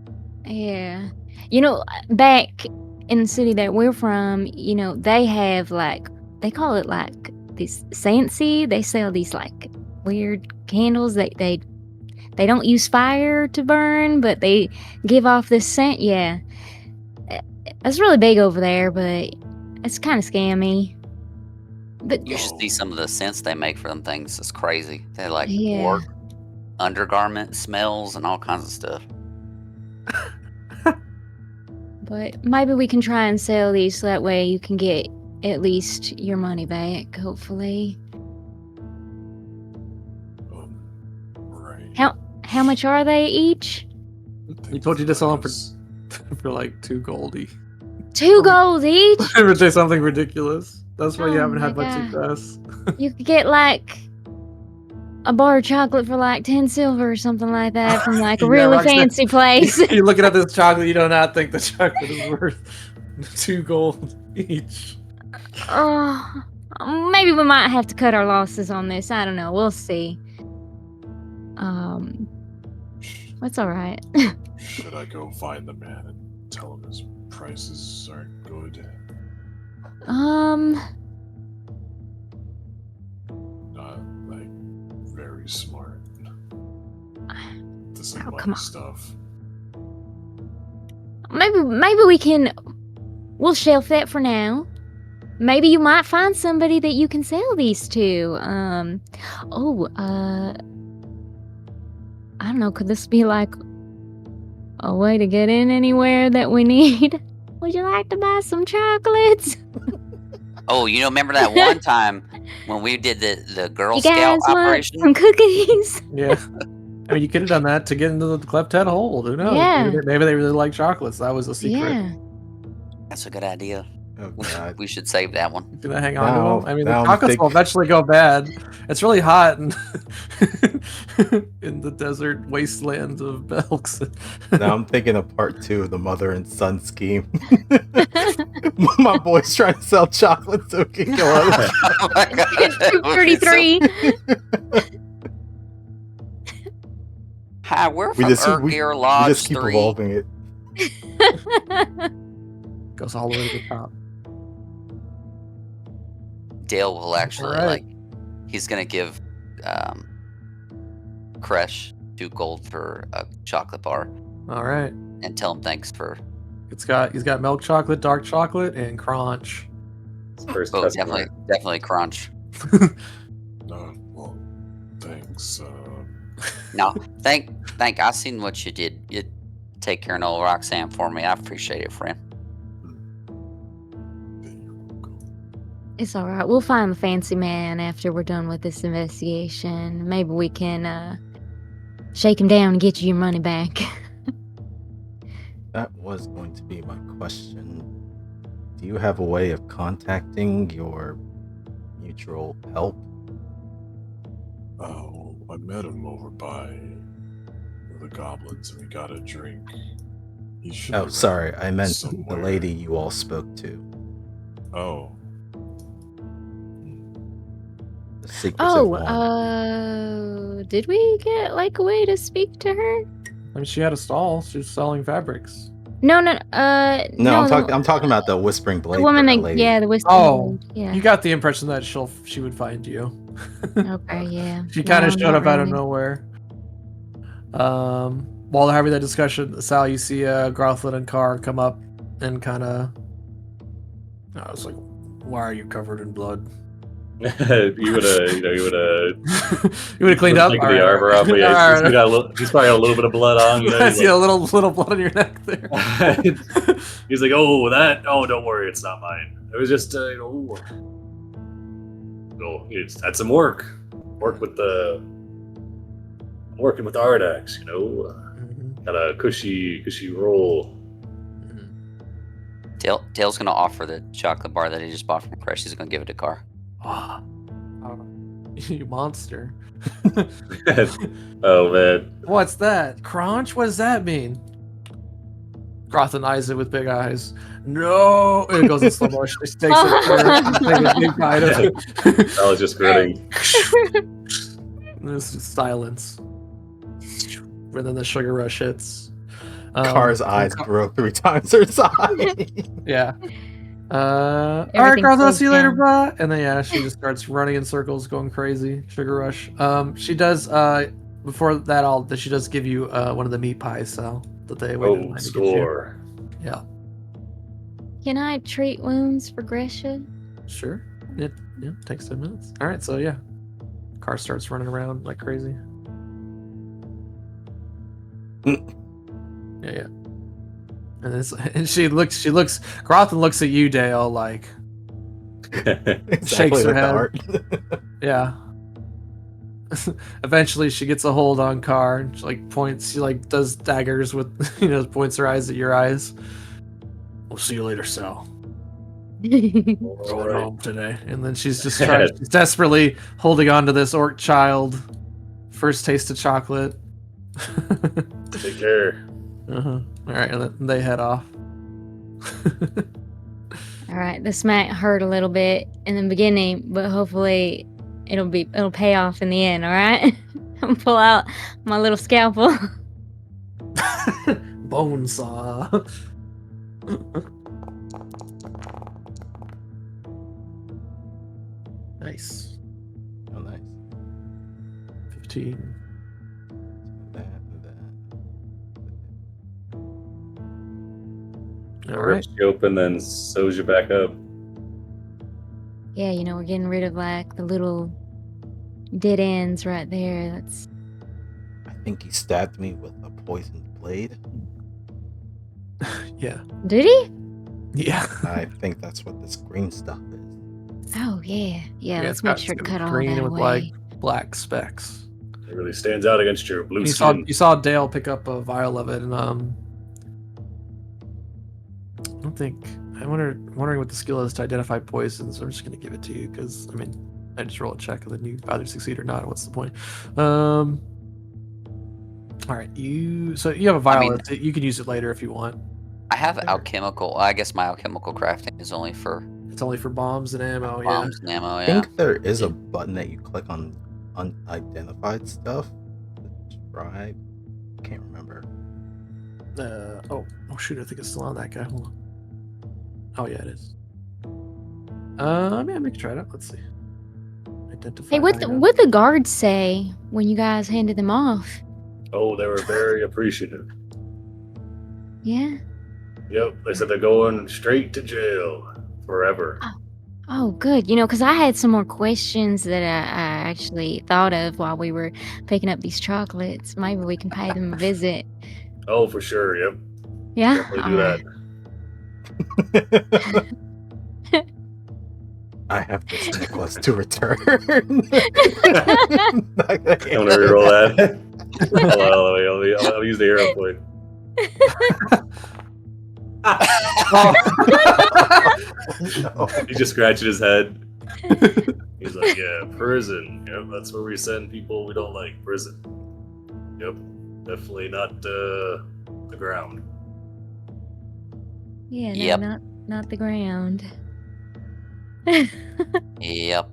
Yeah. You know, back in the city that we're from, you know, they have like, they call it like this Sancy. They sell these like weird candles. They don't use fire to burn, but they give off this scent. Yeah. That's really big over there, but it's kind of scammy. But You should see some of the scents they make for them things. It's crazy. They like Yeah. work undergarment smells and all kinds of stuff. But maybe we can try and sell these so that way you can get at least your money back, hopefully. Right. How much are they each? He told you to sell them for like 2 goldy. 2 gold each? Or say something ridiculous. That's why you Oh haven't my had much God. success. You could get like a bar of chocolate for like 10 silver or something like that from like a Yeah, really Roxanne. fancy place. You're looking at this chocolate, you do not think the chocolate is worth 2 gold each. Oh, maybe we might have to cut our losses on this. I don't know. We'll see. That's all right. Should I go find the man and tell him his prices aren't good? Not like very smart. Doesn't Oh, buy come on. stuff. Maybe we can. We'll shelf that for now. Maybe you might find somebody that you can sell these to. I don't know. Could this be like a way to get in anywhere that we need? Would you like to buy some chocolates? Oh, you know, remember that one time when we did the Girl You Scout guys want operation? some cookies? Yeah. I mean, you could have done that to get into the Kleptet hold. Who knows? Yeah. Maybe they really like chocolates. That was a secret. Yeah. That's a good idea. Oh, God. We should save that one. Gonna hang on to Now- them. I mean, now the I'm chocolates will eventually go bad. It's really hot in, in the desert wastelands of Belkzen. Now I'm thinking of part 2 of the mother and son scheme. My boy's trying to sell chocolate so he can kill others. Oh my God, that would be so- 33. Hi, we're We from just Ergir Lodge we just keep 3. evolving it. Goes all the way to the top. Dale will actually Alright. he's gonna give Kresh 2 gold for a chocolate bar All right. and tell him thanks for. He's got milk chocolate, dark chocolate, and crunch. First Oh, customer. definitely crunch. Well, thanks. No, thank. I seen what you did. You take care of old Roxanne for me. I appreciate it, friend. It's all right. We'll find the fancy man after we're done with this investigation. Maybe we can shake him down and get you your money back. That was going to be my question. Do you have a way of contacting your mutual help? Oh, I met him over by the goblins and we got a drink. He should Oh, be sorry. I meant somewhere. the lady you all spoke to. Oh. The secretive one. Did we get like a way to speak to her? I mean, she had a stall. She was selling fabrics. No, No, I'm talking about the Whispering Blade. the woman Bearer that, lady. yeah, the whispering. Oh, yeah. You got the impression that she would find you. Okay, yeah. She kind of No, showed not up out of really. nowhere. While they're having that discussion, Sal, you see Grothlin and Carr come up and kind of. I was like, "Why are you covered in blood?" You would have, You would have cleaned up. Take All the right, arbor all up, but right. yeah, All he's, right. he's probably got a little bit of blood on. You know, I he's see like, a little blood on your neck there. he's like, oh, don't worry, it's not mine. It was just, it's had some work. I'm working with Ardax, got a cushy roll. Dale's gonna offer the chocolate bar that he just bought from Kresh. He's gonna give it to Carr. Oh, you monster. Oh man, What's that? Crunch? What does that mean? Grothlin eyes it with big eyes. No! It goes in slow motion. She takes it. Take a big bite of it. I was just grinning. There's just silence. And then the sugar rush hits. Car's eyes grow 3 times her size. Yeah. All right, Everything Grothlin, I'll slows see you later, down. bye. And then yeah, she just starts running in circles, going crazy. Sugar rush. She does. Before that, she does give you one of the meat pies, so that they waited in Oh, line to get score. you. Yeah. Can I treat wounds for Gresha? Sure. It takes 10 minutes. All right, so yeah, car starts running around like crazy. Yeah. And she looks. Grothlin looks at you, Dale, like shakes her head. Art. Yeah. Eventually, she gets a hold on Carr and she points. She does daggers with points her eyes at your eyes. We'll see you later, Sal. Going home today. And then she's just she's desperately holding on to this orc child. First taste of chocolate. Take care. All right, and then they head off. All right, this might hurt a little bit in the beginning, but hopefully it'll pay off in the end. All right, I'm gonna pull out my little scalpel. Bone saw. Nice. Oh, nice. 15. All right. Rips you open, then sews you back up. Yeah, we're getting rid of the little dead ends right there. That's. I think he stabbed me with a poisoned blade. Yeah. Did he? Yeah. I think that's what this green stuff is. Oh yeah. Let's it's make got- sure it's to got cut all green that with away. black specks. It really stands out against your blue You skin. saw Dale pick up a vial of it, and I don't think. I'm wondering what the skill is to identify poisons. I'm just gonna give it to you because I just roll a check and then you either succeed or not. What's the point? All right, you have a vial. You can use it later if you want. I have alchemical. I guess my alchemical crafting is only for It's only for bombs and ammo. bombs and ammo. I Yeah. think there is a button that you click on unidentified stuff. Right? Can't remember. Oh shoot! I think it's still on that guy. Hold on. Oh, yeah, it is. Yeah, make a try it out. Let's see. Identify Hey, item. what the guards say when you guys handed them off? Oh, they were very appreciative. Yeah. Yep, they said they're going straight to jail forever. Oh, good. Because I had some more questions that I actually thought of while we were picking up these chocolates. Maybe we can pay them a visit. Oh, for sure. Yep, Yeah. definitely do All that. I have this necklace to return. I'm gonna reroll that. I'll use the hero point. No. He's just scratching his head. He's like, yeah, prison. Yep, that's where we send people we don't like. Prison. Yep, definitely not the ground. Yeah. No, Yep. not the ground. Yep.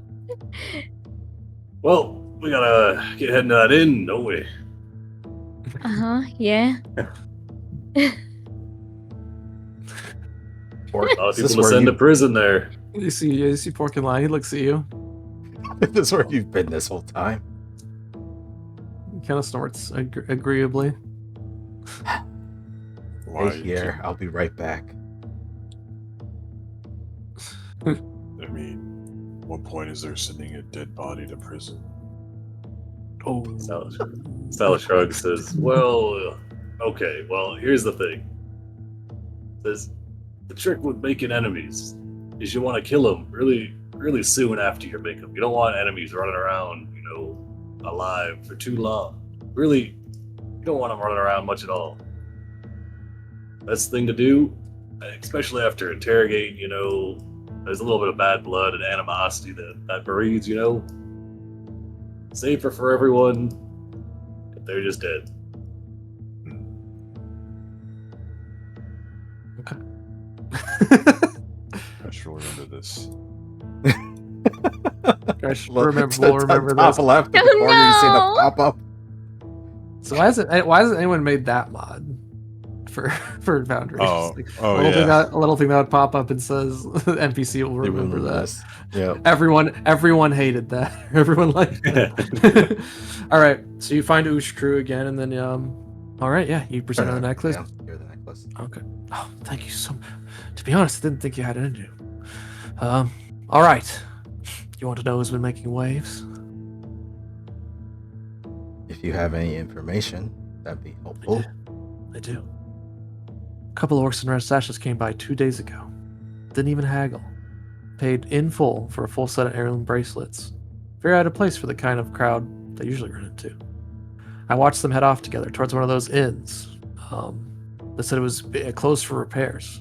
Well, we gotta get heading to that inn, don't we? Yeah. Or, A lot of is this people to where send you- to prison there. You see Pork and Lie. He looks at you. this is where you've been this whole time. He kind of snorts agreeably. Why Stay here. I'll be right back. I mean, what point is there sending a dead body to prison? Oh. Stella Shrug says, well, okay, well, here's the thing. Says, the trick with making enemies is you want to kill them really, really soon after you make them. You don't want enemies running around, alive for too long. Really, you don't want them running around much at all. Best thing to do, especially after interrogating, there's a little bit of bad blood and animosity that breeds, Safer for everyone if they're just dead. I should remember this. Gosh, Look, we'll remember top this. left of the corner, you see the no. pop up. So why hasn't anyone made that mod for Foundry? Oh, Just oh, a little thing that would pop up and says NPC will remember that. Yeah. Everyone hated that. Everyone liked it. All right, so you find Oosh crew again, and then all right, yeah, you present the necklace. Yeah, here's the necklace. Okay. Oh, thank you so much. To be honest, I didn't think you had it in you. All right. You want to know who's been making waves? If you have any information, that'd be helpful. I do. A couple of orcs and red sashes came by 2 days ago. Didn't even haggle. Paid in full for a full set of heirloom bracelets. Very out of place for the kind of crowd they usually run into. I watched them head off together towards one of those inns. They said it was closed for repairs.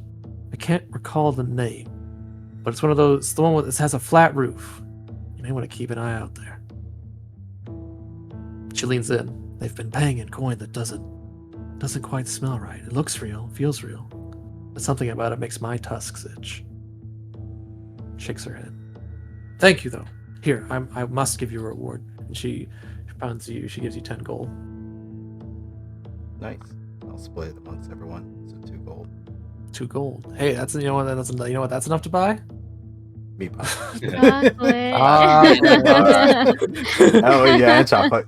I can't recall the name, but it's one of those. It's the one that has a flat roof. You may want to keep an eye out there. She leans in. They've been paying in coin that doesn't quite smell right. It looks real, feels real, but something about it makes my tusks itch. Shakes her head. Thank you, though. Here, I must give you a reward. And she pounds you. She gives you 10 gold. Nice. I'll split it amongst everyone. So 2 gold. 2 gold. Hey, that's you know what that's enough to buy. Meat pie. Chocolate. Oh yeah, chocolate.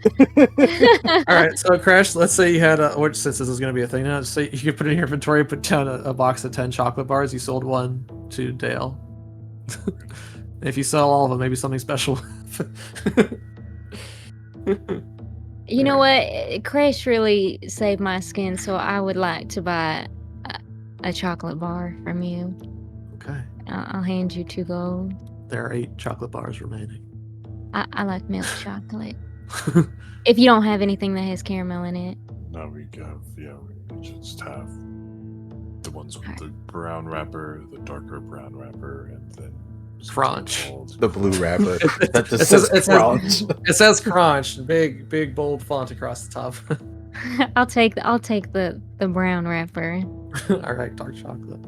All right, so Crash, let's say you had which since this is going to be a thing now, just say you could put it in your inventory, put down a box of 10 chocolate bars. You sold one to Dale. If you sell all of them, maybe something special. You know what? Crash really saved my skin, so I would like to buy a chocolate bar from you. Okay. I'll hand you 2 gold. There are 8 chocolate bars remaining. I like milk chocolate. If you don't have anything that has caramel in it. No, we just have the ones with the brown wrapper, the darker brown wrapper, and then Crunch. The blue wrapper. That just It says- says it says- crunch. It says crunch, big bold font across the top. I'll take the brown wrapper. All right, dark chocolate.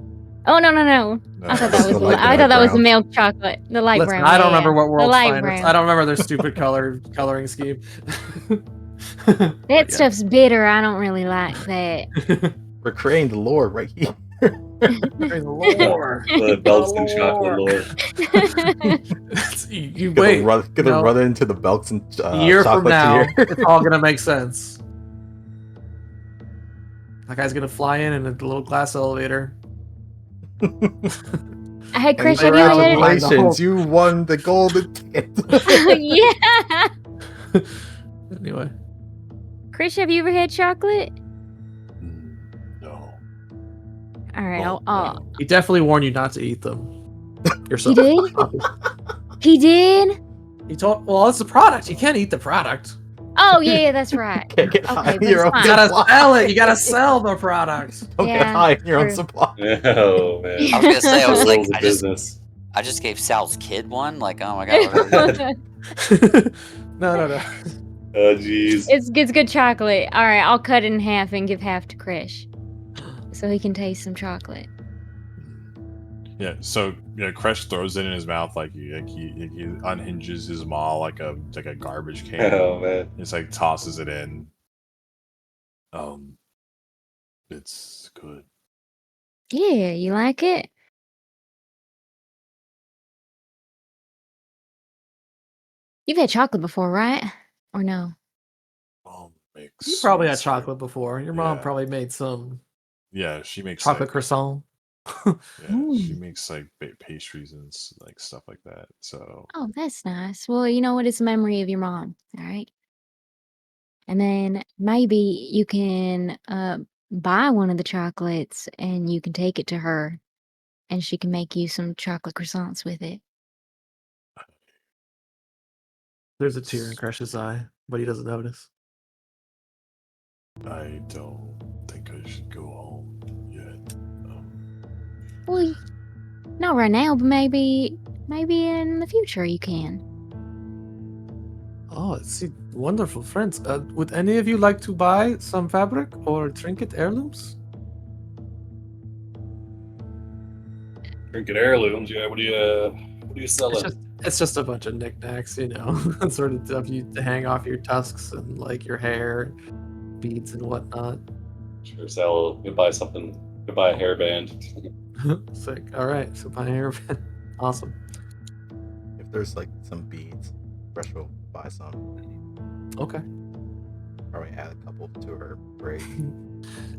Oh no! No, I thought that was the light the brown. milk chocolate. The light Listen, brown. I don't yeah, remember what the World's light Finest. brown. I don't remember their stupid coloring scheme. That stuff's bitter. I don't really like that. We're creating the lore right here. Praise the lore. The Belkzen chocolate lore. You wait. Gonna run into the Belkzen Year from chocolate now, tier. it's all gonna make sense. That guy's gonna fly in a little glass elevator. Hey, Chris, have you around ever had? Congratulations, you won the golden ticket. Yeah. Anyway, Chris, have you ever had chocolate? No. All right, Oh, I'll he definitely warned you not to eat them. He Yourself. did? He did? He told. Well, it's a product. You can't eat the product. Oh, yeah, that's right. Can't get high Okay, in but your it's own fine. You gotta supply. sell it. You gotta sell the product. Don't get Yeah, high in your own true. supply. Oh man. I was gonna say, I was like, Rules of business. I just gave Sal's kid one. Like, oh my god. No. Oh jeez. It's good chocolate. All right, I'll cut it in half and give half to Krish, so he can taste some chocolate. Yeah, so Kresh throws it in his mouth like he unhinges his maw like a garbage can. Oh man. It's like tosses it in. It's good. Yeah, you like it? You've had chocolate before, right? Or no? You probably had sweet syrup. chocolate before. Your mom Yeah. probably made some Yeah, she makes chocolate like, croissant. yeah, she makes like pastries and like stuff like that. So Oh, that's nice. Well, you know what? It's a memory of your mom. All right. And then maybe you can buy one of the chocolates and you can take it to her and she can make you some chocolate croissants with it. There's a tear in Kresh's eye, but he doesn't notice. I don't think I should go home yet. Well, not right now, but maybe in the future you can. Oh, see, wonderful friends. Would any of you like to buy some fabric or trinket heirlooms? Trinket heirlooms. Yeah. What are you selling? It's just a bunch of knickknacks, you know, sort of stuff you to hang off your tusks and like your hair, beads and whatnot. Sure, Sal. Go buy something. Go buy a hairband. Sick. All right, so buy a hairband. Awesome. If there's like some beads, Fresh will buy some. Okay. Probably add a couple to her braid.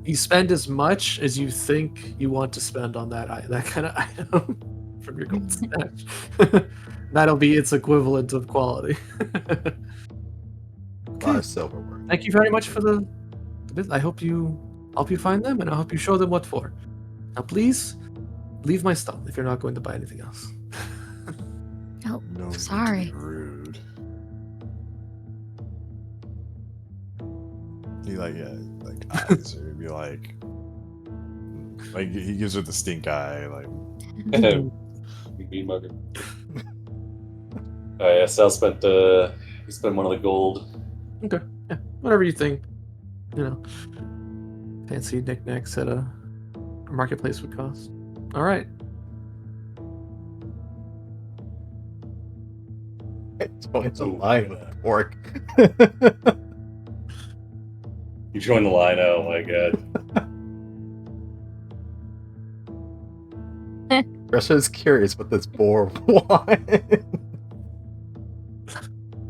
You spend as much as you think you want to spend on that kind of item from your gold stash. That'll be its equivalent of quality. A lot of silverware. Thank you very much for the visit. I hope you find them, and I hope you show them what for. Now, please leave my stuff if you're not going to buy anything else. Oh, No need to sorry. be rude. He like eyes or be like he gives her the stink eye like. Mean mugger. Yeah, Sal spent he spent one of the gold. Okay, yeah, whatever you think. You know, fancy knickknacks at a marketplace would cost. All right. Joins a line with the pork. You joined the line. Oh my god. Russia is curious what this boar wants.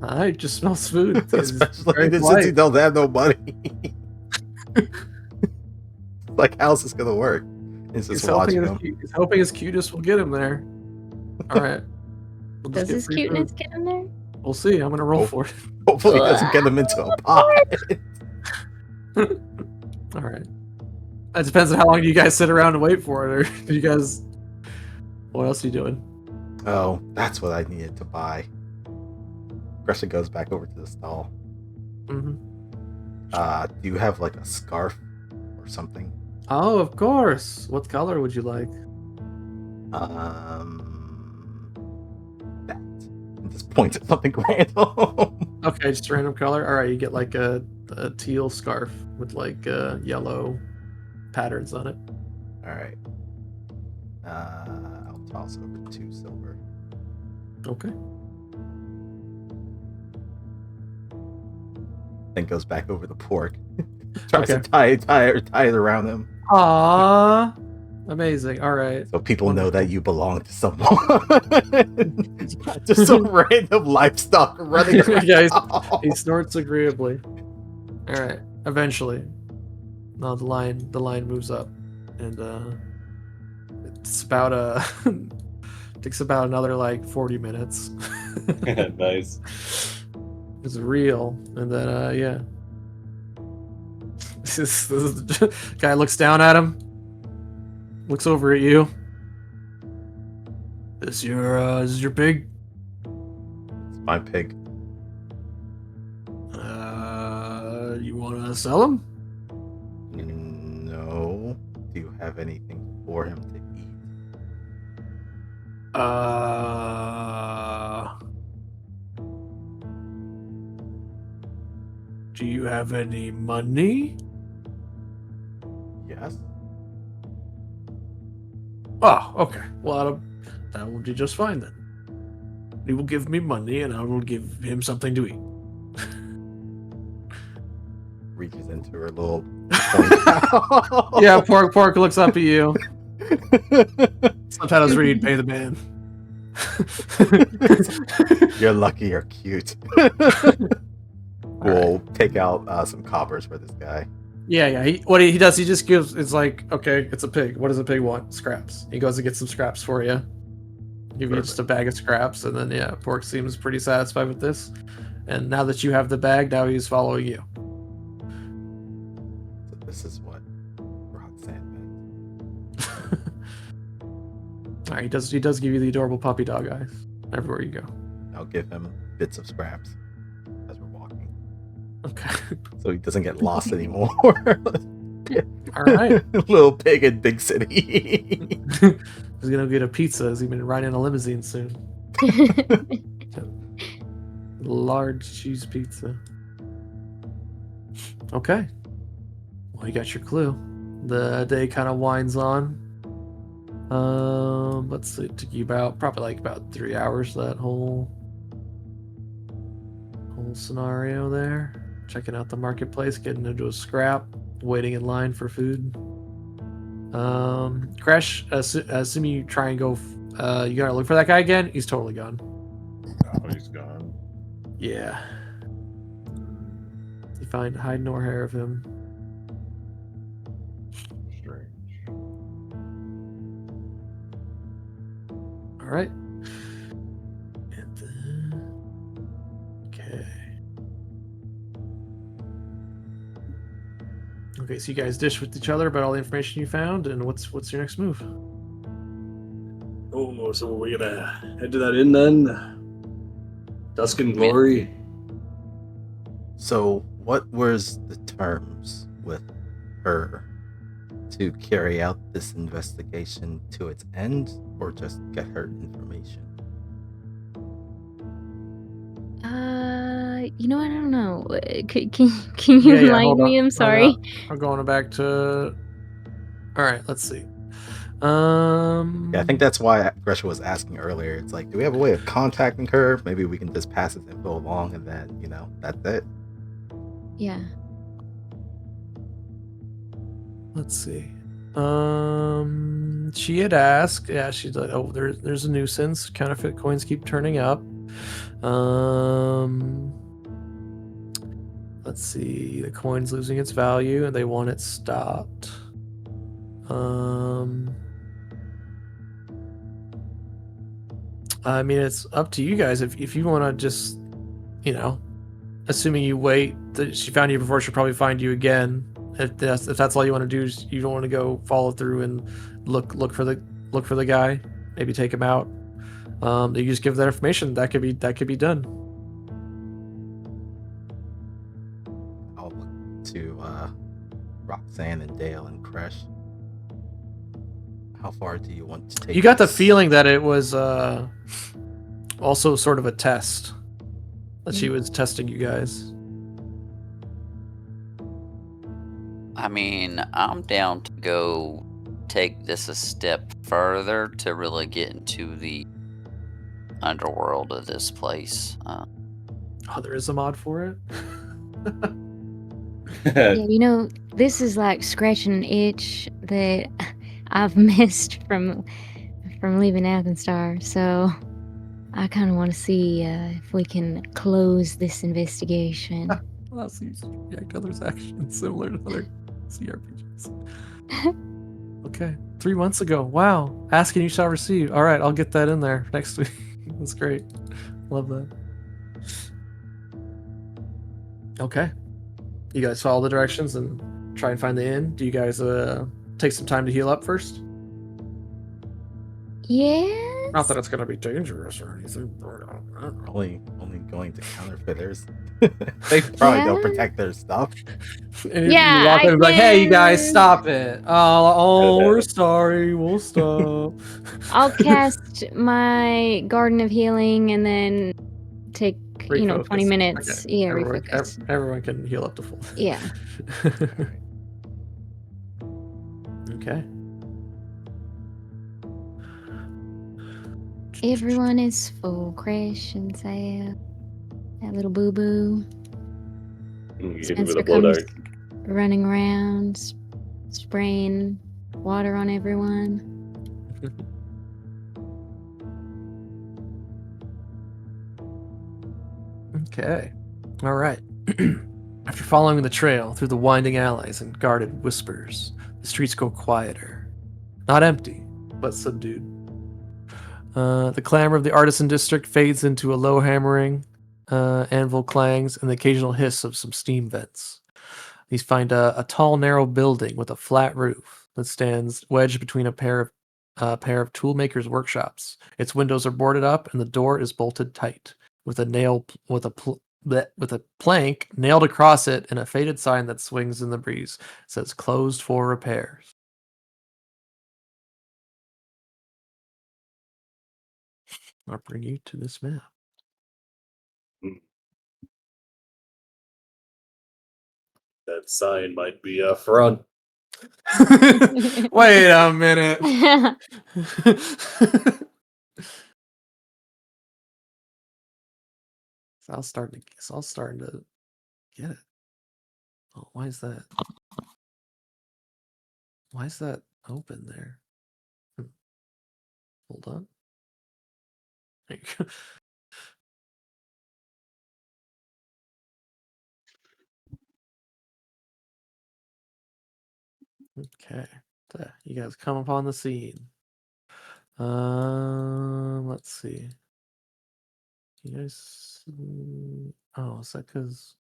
I just smells food. It's Especially very since polite. he don't have no money. Like, how's this gonna work? He's just watching him. He's hoping his cuteness will get him there. All right. We'll just Does get his free cuteness food. get in there? We'll see. I'm gonna roll for it. Hopefully, he doesn't get him into a pot. All right. That depends on how long you guys sit around and wait for it, or do you guys? What else are you doing? Oh, that's what I needed to buy. Gresham goes back over to the stall. Mm-hmm. Do you have like a scarf or something? Oh, of course. What color would you like? That. And just points at something random. Okay, just a random color. All right, you get like a teal scarf with like yellow patterns on it. All right. I'll toss over 2 silver. Okay. Then goes back over the pork. Tries Okay. to tie it around him. Aww. Amazing. All right. So people know Wonderful. that you belong to someone. Just some random livestock running around. Yeah, he snorts agreeably. All right. Eventually, no, the line moves up, and it's about takes about another like 40 minutes. Nice. It's real, and then yeah. This guy looks down at him, looks over at you. This your pig? It's my pig. You want to sell him? No. Do you have anything for him to eat? Do you have any money? Yes. Oh, okay. Well, that will be just fine then. He will give me money, and I will give him something to eat. Reaches into her little. Yeah, Pork looks up at you. Subtitles read, pay the man. You're lucky you're cute. We'll take out some coppers for this guy. Yeah. What he does, he just gives. It's like, okay, it's a pig. What does a pig want? Scraps. He goes and gets some scraps for you. Give you just a bag of scraps, and then yeah, Pork seems pretty satisfied with this. And now that you have the bag, now he's following you. So this is what Roxanne meant. All right, he does give you the adorable puppy dog eyes everywhere you go. I'll give him bits of scraps as we're walking, Okay. so he doesn't get lost anymore. All right. Little pig in big city. He's gonna get a pizza. He's been riding in a limousine soon. Large cheese pizza. Okay. Well, you got your clue. The day kind of winds on. Let's see, it took you probably about 3 hours, that whole scenario there. Checking out the marketplace, getting into a scrap, waiting in line for food. Crash, assuming you try and go, you gotta look for that guy again. He's totally gone. Oh, he's gone. Yeah. You find hide nor hair of him. Strange. All right. And then, okay. Okay, so you guys dish with each other about all the information you found, and what's your next move? Oh, so we're gonna head to that inn then? Tusk and Glory. So, what was the terms with her to carry out this investigation to its end, or just get her information? You know, I don't know. Can you Yeah, enlighten hold me? on. I'm sorry. I'm going back to. All right, let's see. Yeah, I think that's why Gresha was asking earlier. It's like, do we have a way of contacting her? Maybe we can just pass this info along, and then that's it. Yeah. Let's see. She had asked. Yeah, she's like, oh, there's a nuisance. Counterfeit coins keep turning up. Let's see. The coin's losing its value, and they want it stopped. I mean, it's up to you guys. If you want to just, assuming you wait, that she found you before, she'll probably find you again. If that's all you want to do, is you don't want to go follow through and look for the guy, maybe take him out. You just give that information. That could be done. I'll look to Roxanne and Dale and Kresh. How far do you want to take? You got the this? feeling that it was also sort of a test, that she was testing you guys. I mean, I'm down to go take this a step further to really get into the underworld of this place. Oh, there is a mod for it. Yeah, this is like scratching an itch that I've missed from leaving Alkenstar, so I kind of want to see if we can close this investigation. Allows you to react to others' actions similar to other CRPGs. Okay, 3 months ago. Wow. Ask and you shall receive. All right, I'll get that in there next week. That's great. Love that. Okay. You guys follow the directions and try and find the inn. Do you guys take some time to heal up first? Yes. Not that it's going to be dangerous or anything. Only going to counterfeiters. They probably don't Yeah. protect their stuff. And Yeah, you walk I in and be like, hey, you guys, can- stop it. Oh, we're sorry. We'll stop. I'll cast my Garden of Healing and then take, 20 Refocus. minutes. Okay. Yeah, Everyone, refocus. everyone can heal up to full. Yeah. Okay. Everyone is full. Crash and Sal. That little boo boo. You hit me with Spencer a blow comes dart. running around, spraying water on everyone. Okay. All right. After following the trail through the winding alleys and guarded whispers, the streets go quieter. Not empty, but subdued. The clamor of the artisan district fades into a low hammering, anvil clangs, and the occasional hiss of some steam vents. These find a tall, narrow building with a flat roof that stands wedged between a pair of toolmakers' workshops. Its windows are boarded up, and the door is bolted tight, with a plank nailed across it and a faded sign that swings in the breeze. It says "Closed for repairs." I'll bring you to this map. That sign might be a front. Wait a minute. So I was starting to get it. Oh, why is that? Why is that open there? Hold on. There you go. Okay. So, you guys come upon the scene. Let's see. You guys. Oh, is that because?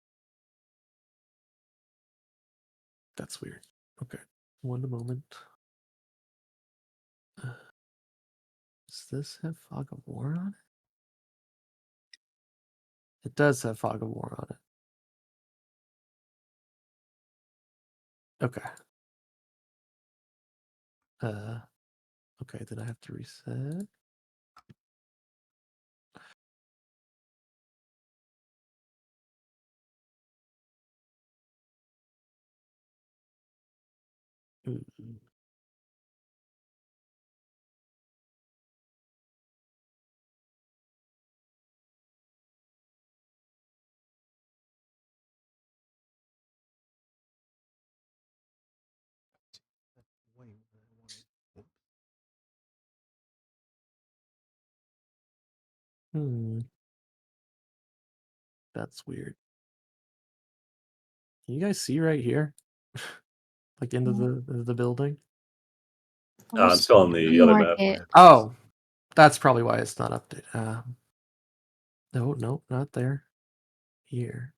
That's weird. Okay. One moment. Does this have Fog of War on it? It does have Fog of War on it. Okay. Okay, then I have to reset. Mm. Hmm. That's weird. Can you guys see right here? Like into the building? I'm still on the other Mark map. it. Oh, that's probably why it's not updated. No, not there. Here.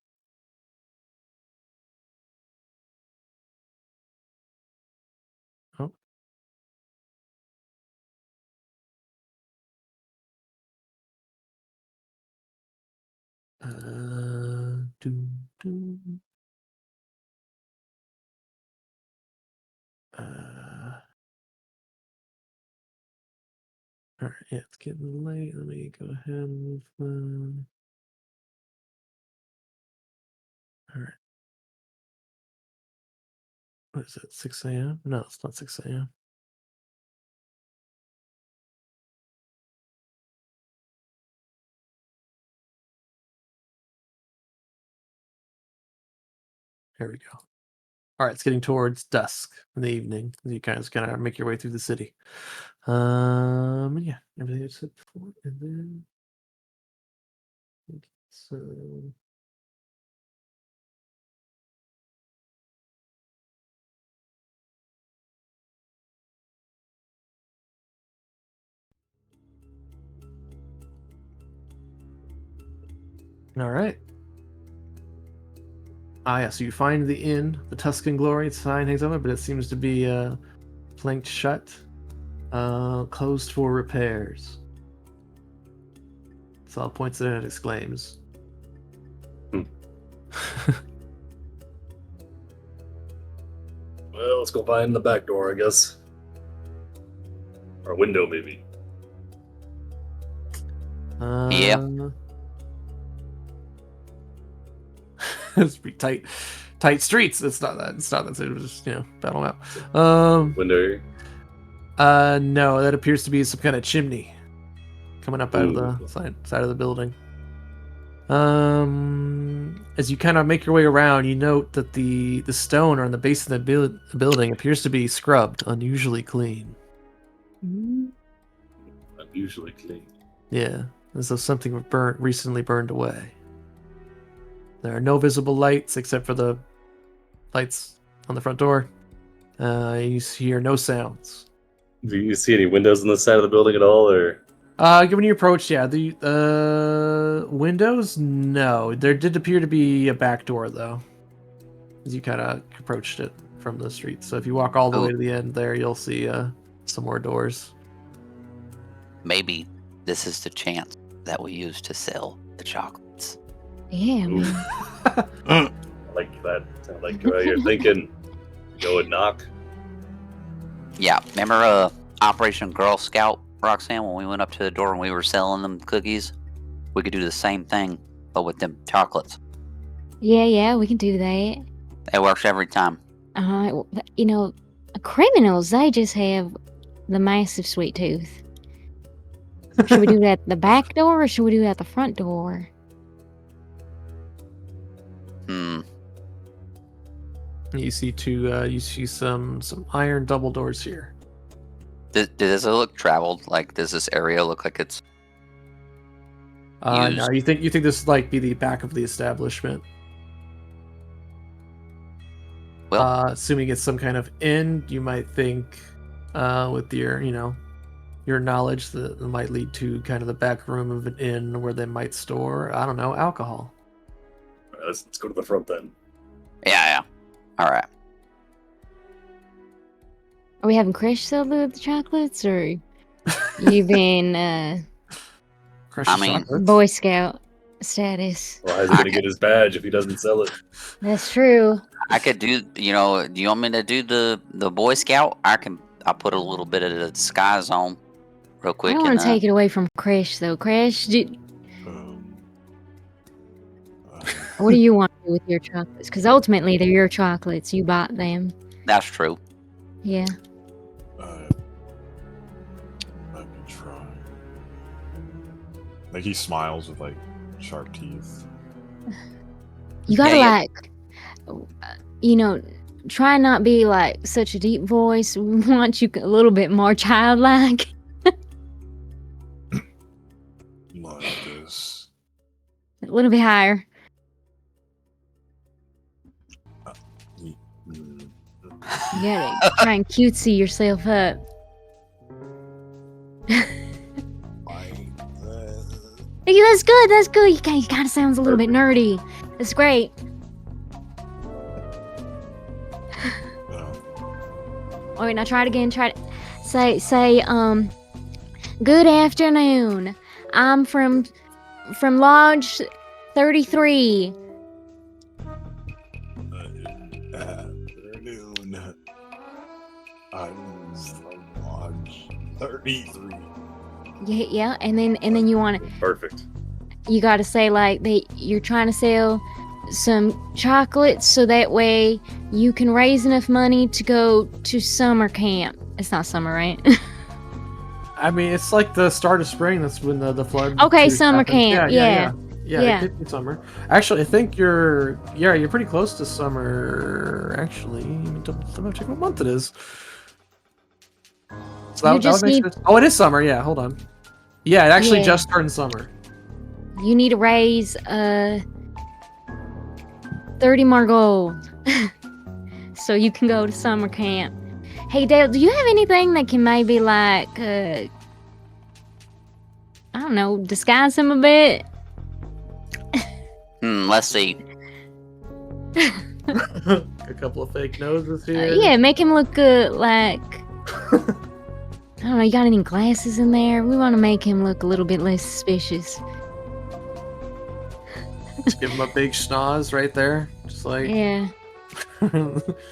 Oh. Doom, doom. All right, yeah, it's getting late. Let me go ahead and move. All right. What is it? 6 a.m.? No, it's not 6 a.m. Here we go. All right, it's getting towards dusk in the evening. You kind of make your way through the city. And yeah, everything I said before, and then so. All right. Yeah, so you find the inn, the Tuscan Glory. Its sign hangs over, but it seems to be planked shut, closed for repairs. Saul points it out and exclaims. Well, let's go find the back door, I guess. Or a window, maybe. Yeah. It's pretty tight streets. It's not that. It was just battle map. Window. No, that appears to be some kind of chimney coming up out of the side of the building. As you kind of make your way around, you note that the stone on the base of the building appears to be scrubbed, unusually clean. Unusually clean. Yeah, as though something recently burned away. There are no visible lights except for the lights on the front door. You hear no sounds. Do you see any windows on the side of the building at all, or? Given you approach, yeah, the windows, no. There did appear to be a back door, though, as you kind of approached it from the street. So if you walk all the way to the end there, you'll see some more doors. Maybe this is the chance that we use to sell the chocolates. Yeah, man. I like that. Sound like you're thinking. Go and knock. Yeah, remember Operation Girl Scout, Roxanne, when we went up to the door and we were selling them cookies? We could do the same thing, but with them chocolates. Yeah, we can do that. It works every time. Criminals, they just have the massive sweet tooth. Should we do that at the back door or should we do it at the front door? You see some iron double doors here. Does it look traveled? Like, does this area look like it's used? No, you think this be the back of the establishment? Well, assuming it's some kind of inn, you might think with your knowledge that it might lead to kind of the back room of an inn where they might store, I don't know, alcohol. All right, let's go to the front then. Yeah. All right. Are we having Krish sell the chocolates, or you been Boy Scout status? Well, how's he gonna get his badge if he doesn't sell it? That's true. I could do. Do you want me to do the Boy Scout? I'll put a little bit of the disguise on, real quick. I don't want to take it away from Krish, though. Krish, what do you want to do with your chocolates? Because ultimately, they're your chocolates. You bought them. That's true. Yeah. I can try. Like, he smiles with sharp teeth. You gotta try not be such a deep voice. We want you a little bit more childlike. Like this. A little bit higher. You gotta try and cutesy yourself up. Hey, that's good. That's good. You kind of sounds a little bit nerdy. That's great. All right, now try it again. Say, good afternoon. I'm from Lodge 33. Afternoon. I'm from Lodge 33. Yeah, and then you want to. Perfect. You got to say that you're trying to sell some chocolates so that way you can raise enough money to go to summer camp. It's not summer, right? I mean, it's like the start of spring. That's when the flood. Okay, summer camp. Yeah. Yeah, Yeah. it could be summer. Actually, I think you're pretty close to summer. Actually, let me double check what month it is. So You that just would make need- sense. Oh, it is summer. Yeah, hold on. Yeah, it actually Yeah. just turned summer. You need to raise 30 more gold. So you can go to summer camp. Hey Dale, do you have anything that can maybe like I don't know, disguise him a bit? Let's see. A couple of fake noses here. Yeah, make him look like I don't know, you got any glasses in there? We want to make him look a little bit less suspicious. Just give him a big schnoz right there. Just like Yeah.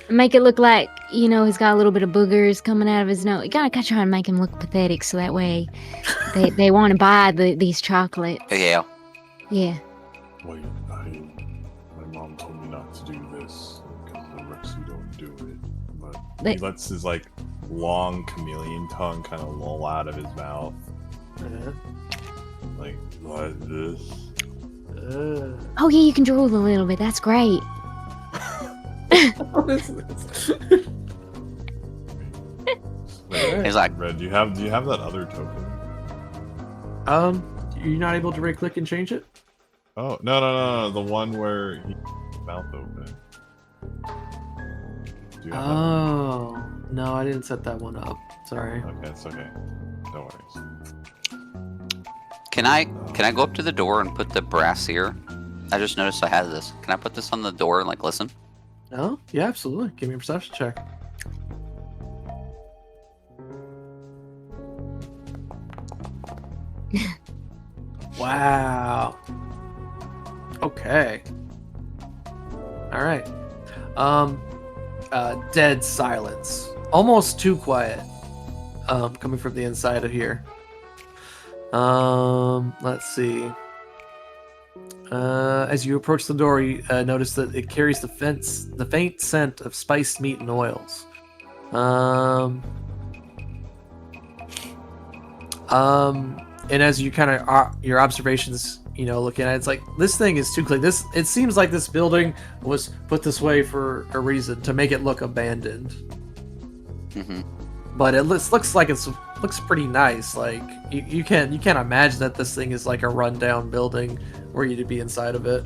Make it look like, you know, he's got a little bit of boogers coming out of his nose. You gotta try and make him look pathetic so that way they want to buy these chocolates. Yeah. Yeah. Wait, my mom told me not to do this because the Rexy don't do it. But They- he lets his like long chameleon tongue kind of loll out of his mouth. Like, what this? Oh yeah, you can drool a little bit. That's great. What is this? Wait, He's like, Red, do you have that other token? You're not able to right click and change it? Oh no, the one where he mouth open. Do you have Oh no, I didn't set that one up. Sorry. that? Okay, it's okay. No worries. can I go up to the door and put the brass ear? I just noticed I had this. Can I put this on the door and like listen? Oh yeah, absolutely. Give me a perception check. Wow. Okay. All right. Dead silence. Almost too quiet. Coming from the inside of here. Let's see. As you approach the door, you notice that it carries the faint scent of spiced meat and oils. And as you kind of your observations, you know, looking at it, it's like this thing is too clean. It seems like this building was put this way for a reason, to make it look abandoned. Mm-hmm. But it looks like looks pretty nice. Like you can't imagine that this thing is like a rundown building were you to be inside of it.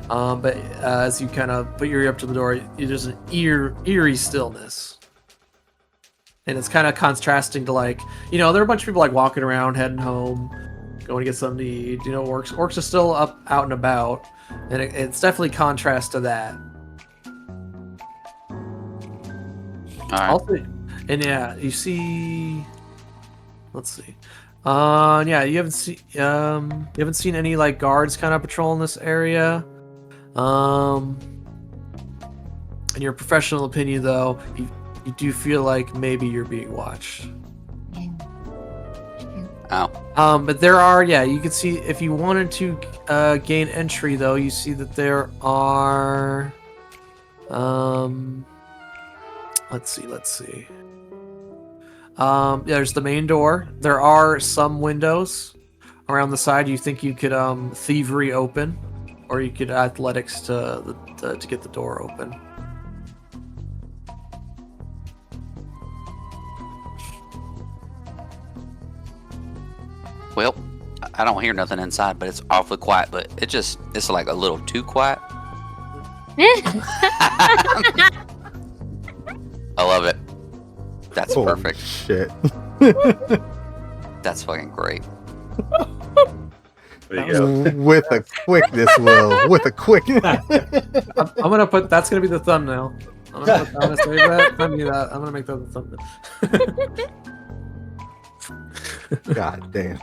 But as you kind of put your ear up to the door, there's an eerie stillness. And it's kind of contrasting to, like, you know, there are a bunch of people like walking around, heading home, going to get something to eat. You know, orcs are still out and about, and it's definitely contrast to that. All right. Also, and yeah, you see. Let's see. Yeah, you haven't seen any like guards kind of patrolling this area. In your professional opinion, though, you do feel like maybe you're being watched. Oh. But there are, yeah, you can see if you wanted to gain entry, though, you see that there are. Let's see. Yeah, there's the main door. There are some windows around the side. You think you could thievery open, or you could athletics to get the door open. Well, I don't hear nothing inside, but it's awfully quiet. But it's like a little too quiet. I love it. That's Holy perfect. Shit. That's fucking great. There you go. With a quickness, Will. With a quick. I'm gonna put that's gonna be the thumbnail. I'm gonna save that. I'm gonna make that the thumbnail. God damn.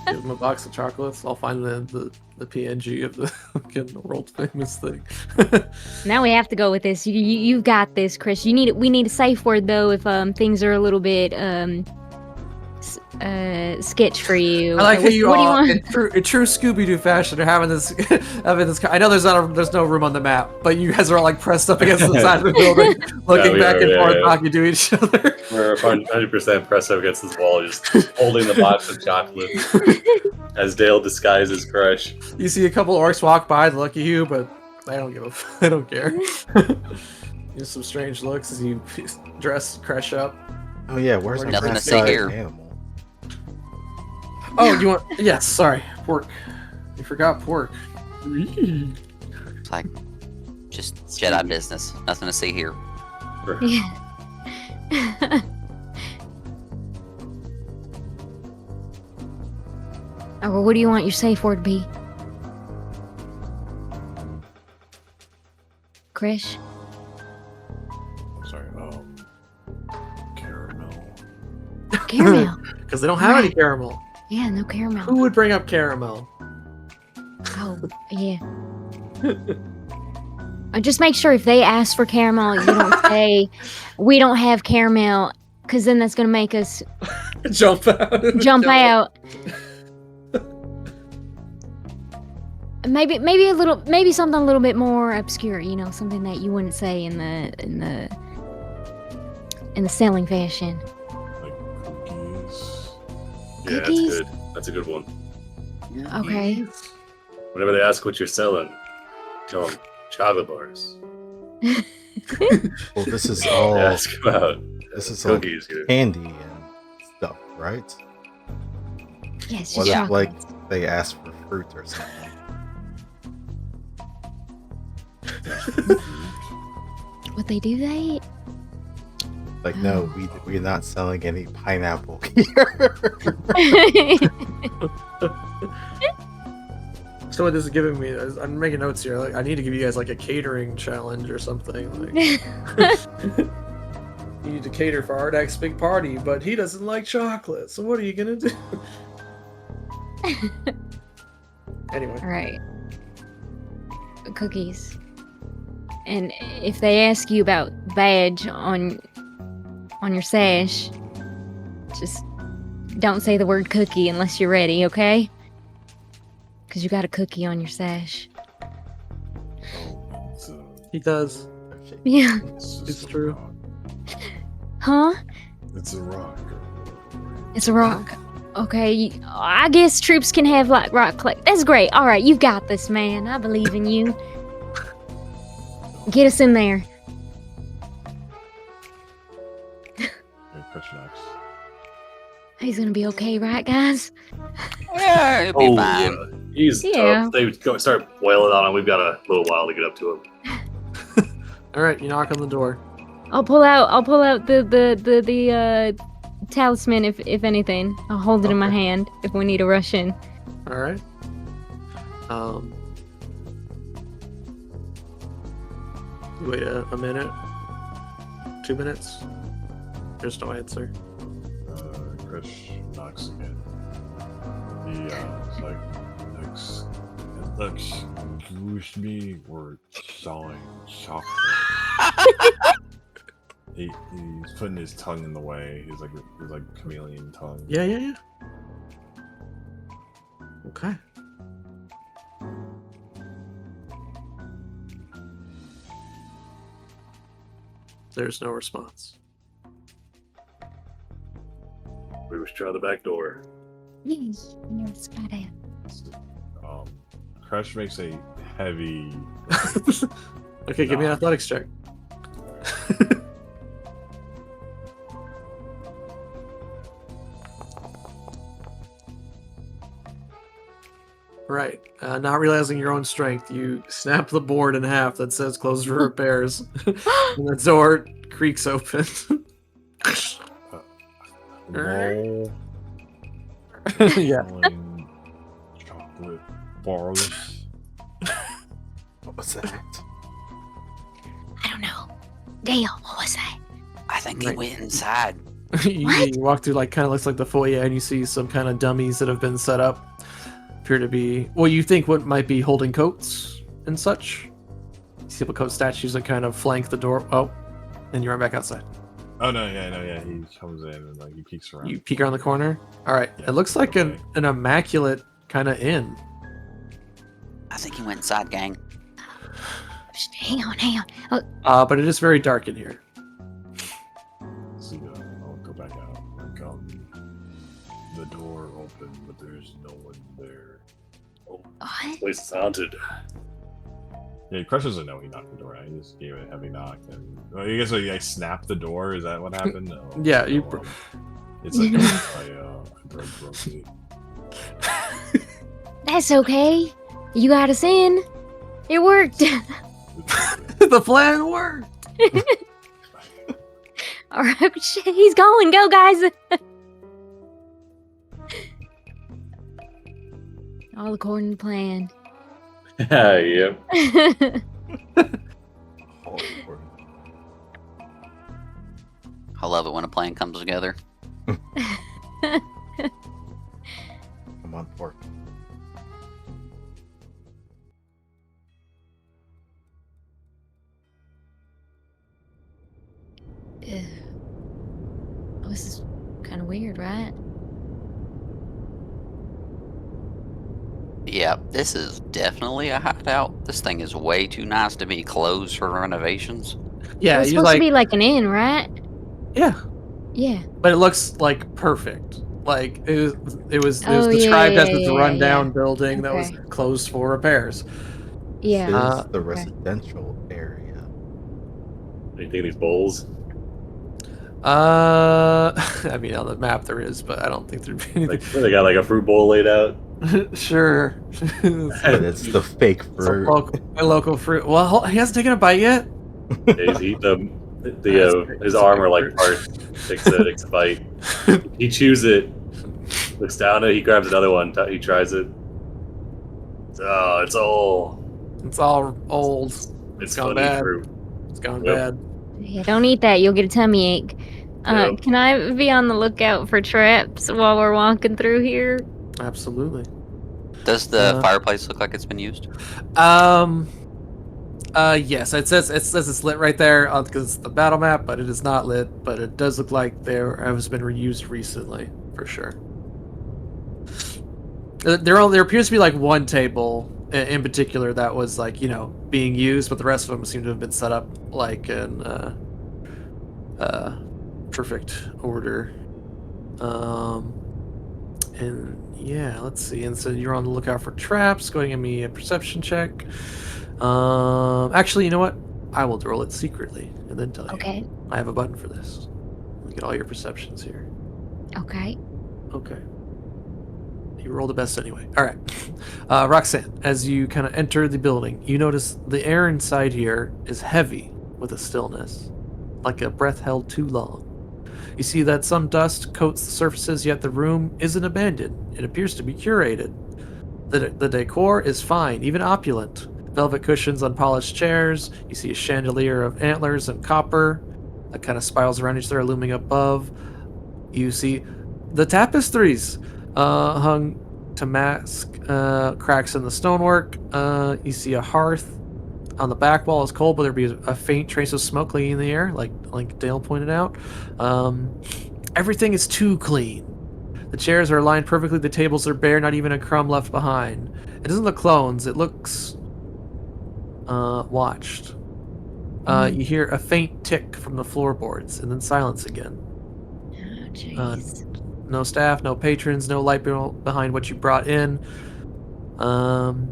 Give him a box of chocolates. I'll find the PNG of the fucking world famous thing. Now we have to go with this. You've got this, Chris. We need a safe word though if things are a little bit sketch for you. I like how you what do you all, want? in true Scooby-Doo fashion, are having this. I know there's no room on the map, but you guys are all like pressed up against the side of the building, looking we back are, and forth, yeah. talking to each other. We're 100% pressed up against this wall, just holding the box of chocolate as Dale disguises Crush. You see a couple orcs walk by, they look at you, but they don't give a. They don't care. Use some strange looks as you dress Crush up. Oh yeah, where's our Nothing to mascot see here. animal? Oh, you want? Yes, sorry, pork. You forgot pork. It's like just Jedi business. Nothing to see here. Yeah. Oh, well, what do you want your safe word to be? Krish? I'm sorry. Caramel. Caramel. Because they don't have any caramel. Yeah, no caramel. Who would bring up caramel? Oh, yeah. Just make sure if they ask for caramel, you don't say, we don't have caramel, because then that's going to make us Jump out. jump out. Maybe something a little bit more obscure, something that you wouldn't say in the selling fashion. Like cookies. Yeah, that's Cookies? good. That's a good one. Okay. Whenever they ask what you're selling, tell them chocolate bars. Well, this is all Ask about this is all cookies here. candy and stuff, right? Yeah, it's What just if chocolate. like they ask for fruit or something? What they do, they? Like, no, we're not selling any pineapple here. So what this is giving me is, I'm making notes here. Like, I need to give you guys like a catering challenge or something. Like, you need to cater for Ardak's big party, but he doesn't like chocolate. So what are you gonna do? Anyway, All right. Cookies. And if they ask you about badge on your sash, just don't say the word cookie unless you're ready, okay? Because you got a cookie on your sash. Oh, he does. Yeah. it's It's a true. rock. Huh? It's a rock. It's a rock. Okay, I guess troops can have like rock collect. That's great. All right, you've got this, man. I believe in you. Get us in there. Okay, Crush knocks. He's gonna be okay, right, guys? Yeah, it'll be Oh, fine. yeah. He's Yeah. tough. They start boiling on him. We've got a little while to get up to him. All right, you knock on the door. I'll pull out the talisman if anything. I'll hold it in my Okay. hand if we need to rush in. All right. You wait a minute, 2 minutes. There's no answer. Crush knocks again. He is like, excuse me, we're selling chocolate. He's putting his tongue in the way. He's like chameleon tongue. Yeah. Okay. There's no response. We wish to try the back door. Yes, yes, got it. Crush makes a heavy. Okay, give me an athletics check. Right. Not realizing your own strength, you snap the board in half that says closed for repairs. And the door creaks open. Roll. Yeah. Selling chocolate bars. What was that? I don't know. Dale, what was that? I think he Right. went inside. you walk through, like, kind of looks like the foyer, and you see some kind of dummies that have been set up. Appear to be, well, you think what might be holding coats and such. You see the coat statues that kind of flank the door. Oh, and you're right back outside. Oh no, yeah. He comes in and like he peeks around. You peek around the corner. All right. Yeah, It looks like okay. an immaculate kind of inn. I think he went inside, gang. Hang on. Oh, But it is very dark in here. See, I'll go back out. Like, the door open, but there's no one there. what? This place is haunted. Yeah, Crush doesn't know he knocked the door out. He just gave it a heavy knock. And well, I guess I snapped the door. Is that what happened? No. Yeah, you So, it's like I broke it. That's okay. You got us in. It worked. The plan worked. All right, shit, he's going. Go, guys. All according to plan. Yep. All important. I love it when a plan comes together. Come on, pork. Ugh. Oh, this is kind of weird, right? Yeah, this is definitely a hideout. This thing is way too nice to be closed for renovations. Yeah, It's you supposed like. to be like an inn, right? Yeah, Yeah. but it looks like perfect. Like it was Oh, yeah, described as yeah, this yeah, rundown yeah. building that was Okay. closed for repairs. Yeah. This is the okay. residential area. Anything in these bowls? I mean, on the map there is, but I don't think there'd be Like, anything. they got like a fruit bowl laid out. Sure. But it's the fake Some fruit. local fruit. Well, he hasn't taken a bite yet. He's eating his armor like part. Takes a bite. He chews it. Looks down at it. He grabs another one. He tries it. Oh, it's all. It's all old. It's gone funny bad. fruit. It's gone Yep. bad. Yeah, don't eat that. You'll get a tummy ache. Yep. Can I be on the lookout for traps while we're walking through here? Absolutely. Does the fireplace look like it's been used? Yes, it says it's lit right there because it's the battle map, but it is not lit. But it does look like there has been reused recently for sure. There appears to be like one table in particular that was like being used, but the rest of them seem to have been set up like in perfect order. And yeah, let's see. And so you're on the lookout for traps. Go ahead and give me a perception check. Actually, you know what? I will roll it secretly and then tell you. Okay. I have a button for this. Look at all your perceptions here. Okay. Okay. You roll the best anyway. All right. Roxanne, as you kind of enter the building, you notice the air inside here is heavy with a stillness, like a breath held too long. You see that some dust coats the surfaces, yet the room isn't abandoned. It appears to be curated. The decor is fine, even opulent. Velvet cushions on polished chairs. You see a chandelier of antlers and copper that kind of spirals around each other, looming above. You see the tapestries hung to mask cracks in the stonework. You see a hearth on the back wall is cold, but there'd be a faint trace of smoke clinging in the air, like Dale pointed out. Everything is too clean. The chairs are aligned perfectly. The tables are bare, not even a crumb left behind. It doesn't look clones. It looks watched. You hear a faint tick from the floorboards, and then silence again. Oh, jeez. No staff, no patrons, no light behind what you brought in. And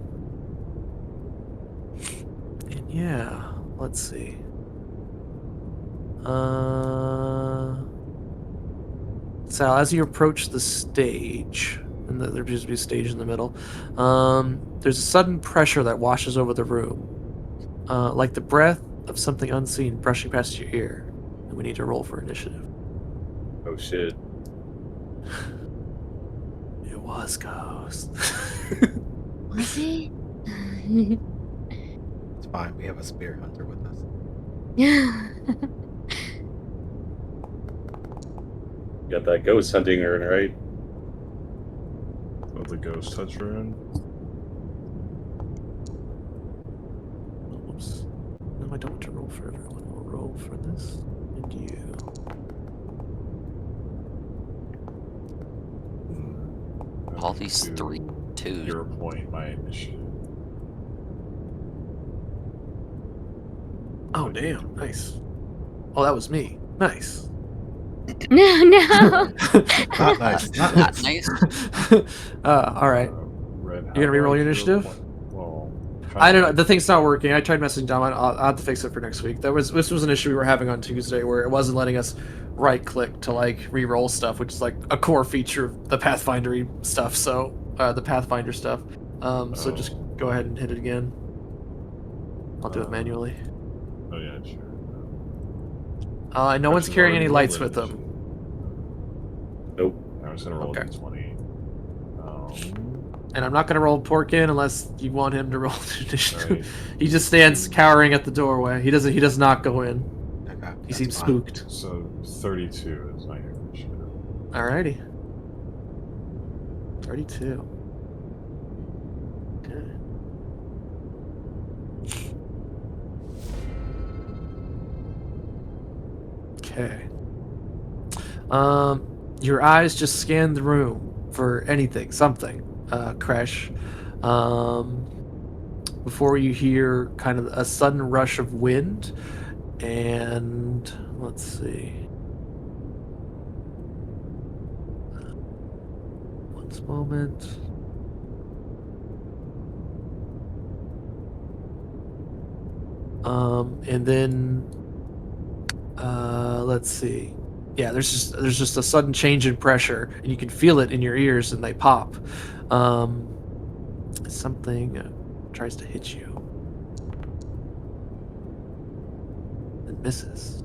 yeah, let's see. Sal, as you approach the stage, and there appears to be a stage in the middle, there's a sudden pressure that washes over the room, like the breath of something unseen brushing past your ear. And we need to roll for initiative. Oh shit. It was Ghost. Was it? It's fine. We have a spear hunter with us. You got that ghost hunting urn, right? Oh, the ghost touch rune. Oops. No, I don't want to roll for everyone. We'll roll for this you. All these To 3 twos. Your point, my initiative. Oh, damn. Nice. Oh, that was me. Nice. No, no. Not nice. Not Not nice. nice. All right. Red, You gonna reroll your initiative? Well, I don't know. The thing's not working. I tried messaging Dom. I'll have to fix it for next week. This was an issue we were having on Tuesday where it wasn't letting us right click to like re-roll stuff, which is like a core feature of the Pathfinder stuff. So the Pathfinder stuff. So just go ahead and hit it again. I'll do it manually. Oh yeah, sure. No one's Actually, carrying I any already lights rolled with an them. initiative. Nope. I was gonna roll Okay. a d20. And I'm not gonna roll Porkin unless you want him to roll the initiative. Right. He just stands cowering at the doorway. He does not go in. Okay, He that's seems fine. spooked. So 32 is my initiative. Alrighty. 32. Okay. Okay. Your eyes just scan the room for anything, something, Crash. Before you hear kind of a sudden rush of wind, and let's see. One moment. And then let's see. Yeah, there's just a sudden change in pressure, and you can feel it in your ears, and they pop. Something tries to hit you and misses.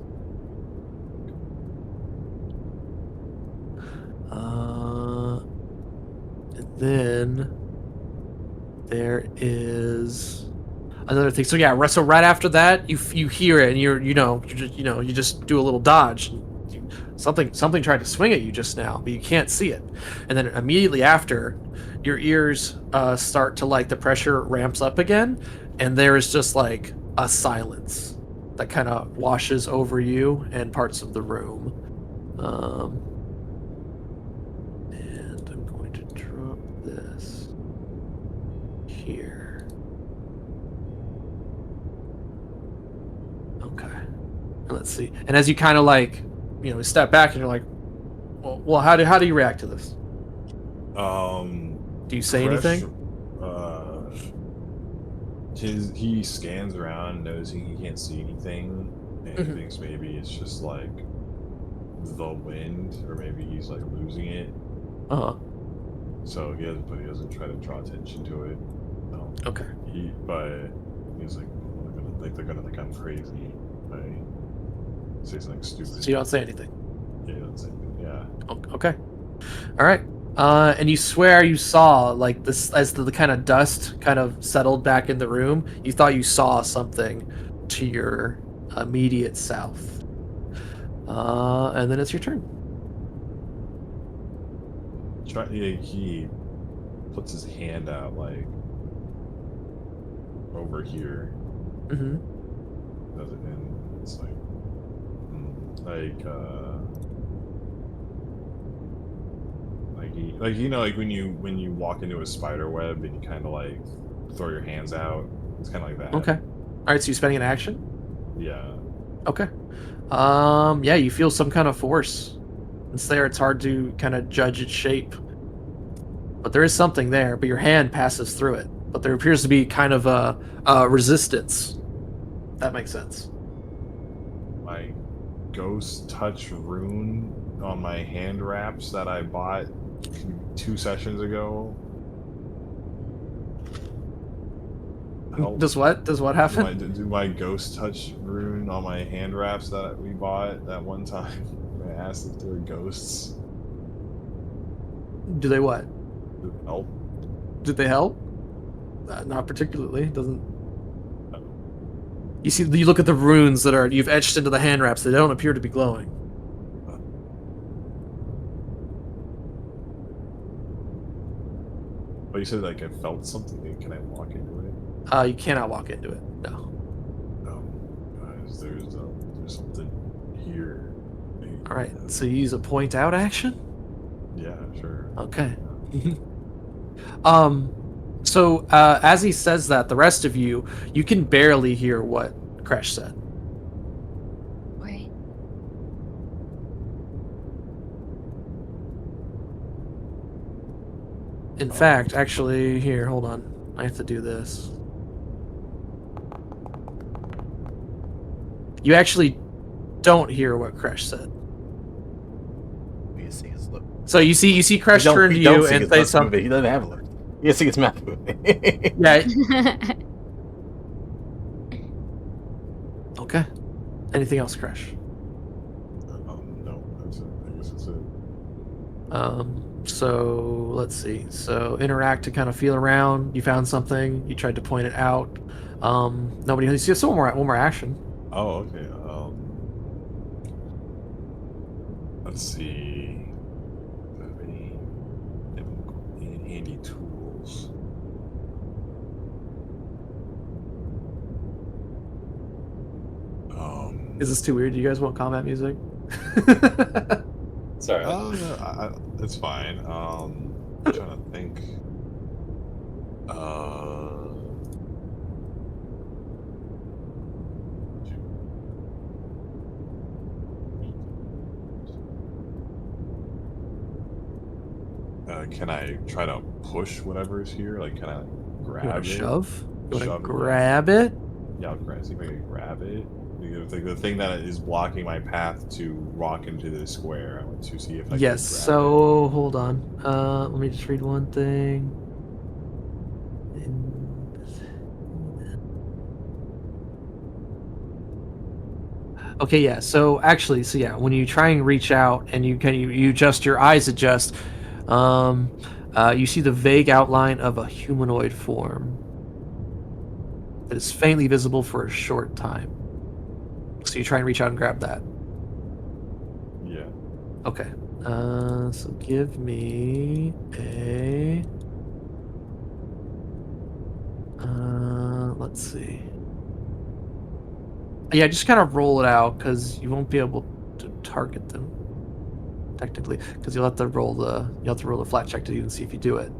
And then there is another thing. So yeah, so right after that, you hear it, and you just do a little dodge. Something tried to swing at you just now, but you can't see it. And then immediately after, your ears start to like the pressure ramps up again, and there is just like a silence that kind of washes over you and parts of the room. And I'm going to drop this here. Okay. And let's see. And as you kind of like, step back and you're like, well, how do you react to this? Do you say anything? He scans around, noticing he can't see anything, and thinks maybe it's just like the wind, or maybe he's like losing it. So he doesn't try to draw attention to it. No. Okay. But he's like, they're gonna think I'm crazy. I say something stupid. So you don't say anything. Yeah, he doesn't say anything. Yeah. Okay. All right. And you swear you saw, like, this as the kind of dust kind of settled back in the room, you thought you saw something to your immediate south. And then it's your turn. He puts his hand out, like, over here. Mm-hmm. Does it, and it's like when you walk into a spider web and you kind of like throw your hands out. It's kind of like that. Okay. All right. So you're spending an action. Yeah. Okay. Yeah, you feel some kind of force. It's there. It's hard to kind of judge its shape, but there is something there. But your hand passes through it. But there appears to be kind of a resistance. That makes sense. My ghost touch rune on my hand wraps that I bought 2 sessions ago. Does what happen? Do my ghost touch rune on my hand wraps that we bought that one time? I asked if they were ghosts. Do they what? Did it help? Did they help? Not particularly. Doesn't. You look at the runes that you've etched into the hand wraps. They don't appear to be glowing. But you said like I felt something. Can I walk into it? You cannot walk into it. No. No, guys. There's something hear. All right, so you use a point out action. Yeah, sure. Okay. So as he says that, the rest of you can barely hear what Crash said. Wait. In fact, actually, here, hold on. I have to do this. You actually don't hear what Crash said. You see his look. So you see Crash turn to You don't you see and his say mouth something. moving. He doesn't have a look. You see his mouth moving. Yeah. Okay. Anything else, Crash? No, that's it. I guess that's it. So let's see. So interact to kind of feel around. You found something. You tried to point it out. Nobody. You see one more action. Oh, okay. Let's see. Do I have any handy tools? Is this too weird? Do you guys want combat music? Sorry. Oh, no, it's fine. I'm trying to think. Can I try to push whatever is here? Like, can I grab You want it? to shove? You want Shove to it, grab it? Yeah, I'll see if I can grab it. The thing that is blocking my path to walk into this square. I want to see if I Yes. can grab So hold on. Let me just read one thing. Okay, yeah. So actually, when you try and reach out and you adjust your eyes adjust, you see the vague outline of a humanoid form that is faintly visible for a short time. So you try and reach out and grab that. it. Yeah. Okay. So give me a. Let's see. Yeah, just kind of roll it out because you won't be able to target them technically because you'll have to roll the flat check to even see if you do it.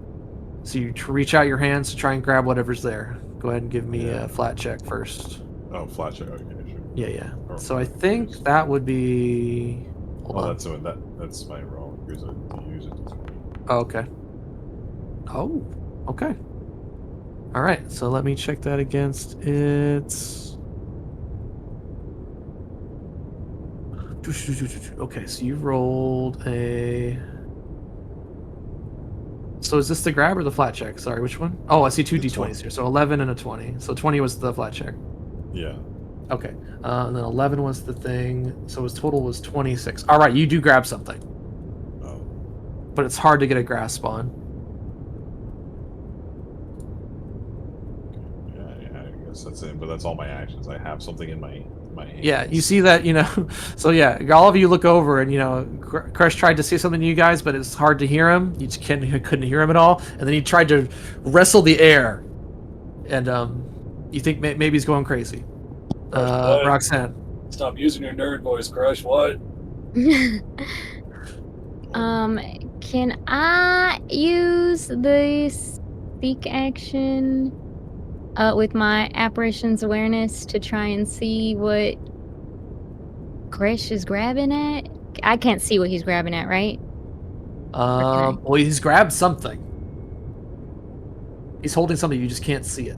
So you reach out your hands to try and grab whatever's there. Go ahead and give me a flat check first. Oh, flat check. Okay, sure. Yeah. Or So I think that would be. Hold on. That's my roll. Use it. Oh, okay. Oh, okay. All right. So let me check that against its. Okay, so you rolled a. So is this the grab or the flat check? Sorry, which one? Oh, I see two d20s here. So 11 and a 20. So 20 was the flat check. Yeah. Okay. And then 11 was the thing. So his total was 26. All right, you do grab something. Oh. But it's hard to get a grasp on. Yeah, I guess that's it. But that's all my actions. I have something in my hands. Yeah, you see that, so yeah, all of you look over and, Crush tried to say something to you guys, but it's hard to hear him. You just couldn't hear him at all. And then he tried to wrestle the air. And you think maybe he's going crazy. Roxanne. Stop using your nerd voice, Crush. What? Can I use the speak action with my apparitions awareness to try and see what Crash is grabbing at? I can't see what he's grabbing at, right? Well, he's grabbed something. He's holding something, you just can't see it.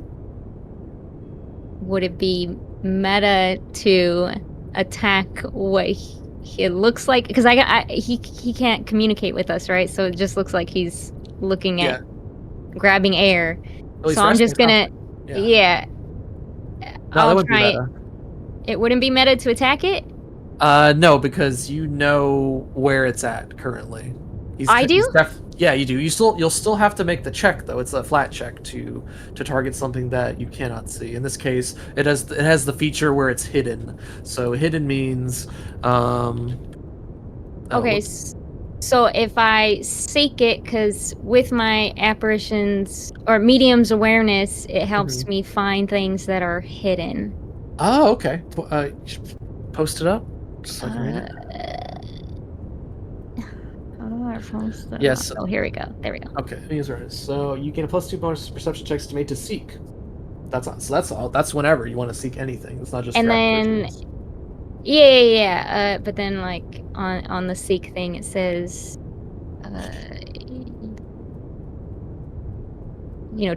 Would it be meta to attack what it looks like? Because he can't communicate with us, right? So it just looks like he's looking at grabbing air. Well, so I'm just gonna, yeah. No, I'll try it. It wouldn't be meta to attack it? No, because you know where it's at currently. I do? Yeah, you do. You'll still have to make the check though. It's a flat check to target something that you cannot see. In this case, it has the feature where it's hidden. So hidden means okay, so if I seek it, because with my apparitions or medium's awareness, it helps me find things that are hidden. Oh, okay. Post it up. Just so I can read it. How do I post that? Yes. Oh, here we go. There we go. Okay, he's right. So you gain a +2 bonus to perception checks to made to seek. That's all. So that's all. That's whenever you want to seek anything. It's not just. And for then, acquisitions. yeah. But then, like on the seek thing, it says,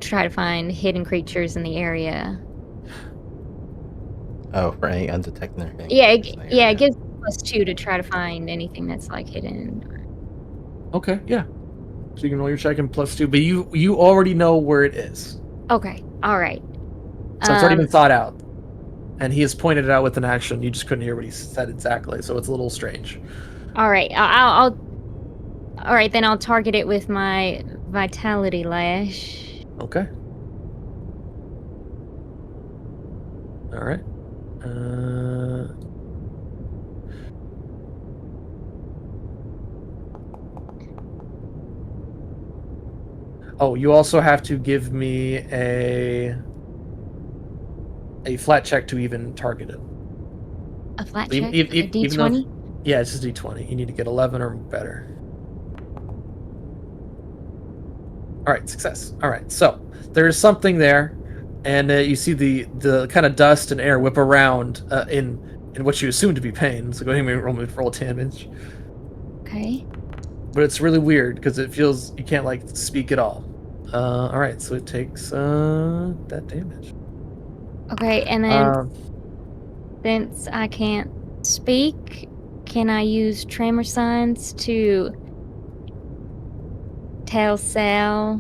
try to find hidden creatures in the area. Oh, for any undetected or Yeah, anything. it gives +2 to try to find anything that's like hidden. Okay, yeah. So you can roll your check and +2, but you already know where it is. Okay, all right. So it's already been thought out, and he has pointed it out with an action. You just couldn't hear what he said exactly, so it's a little strange. All right, I'll all right, then I'll target it with my vitality lash. Okay. All right. Oh, you also have to give me a flat check to even target it. A flat Even- check? even- A even though- D20? Yeah, it's just D20. You need to get 11 or better. All right, success. All right, so there's something there, and you see the kind of dust and air whip around in what you assume to be pain. So go ahead and roll damage. Okay. But it's really weird because it feels you can't like speak at all. All right, so it takes that damage. Okay, and then since I can't speak, can I use tremor signs to tell Sal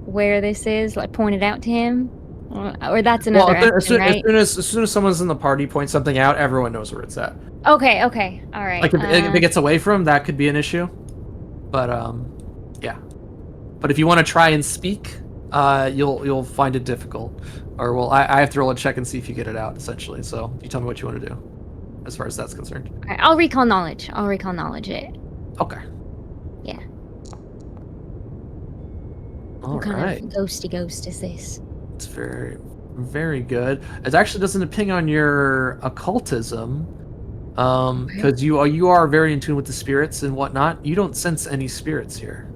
where this is, like point it out to him? Or that's another action, right? As soon as someone's in the party points something out, everyone knows where it's at. Okay, all right. Like if it gets away from, that could be an issue. But yeah. But if you want to try and speak, you'll find it difficult. Or well, I have to roll a check and see if you get it out essentially. So you tell me what you want to do, as far as that's concerned. Okay, I'll recall knowledge. it. Okay. Yeah. All What kind right. of ghosty ghost is this? It's very, very good. It actually doesn't ping on your occultism, because you are very in tune with the spirits and whatnot. You don't sense any spirits here.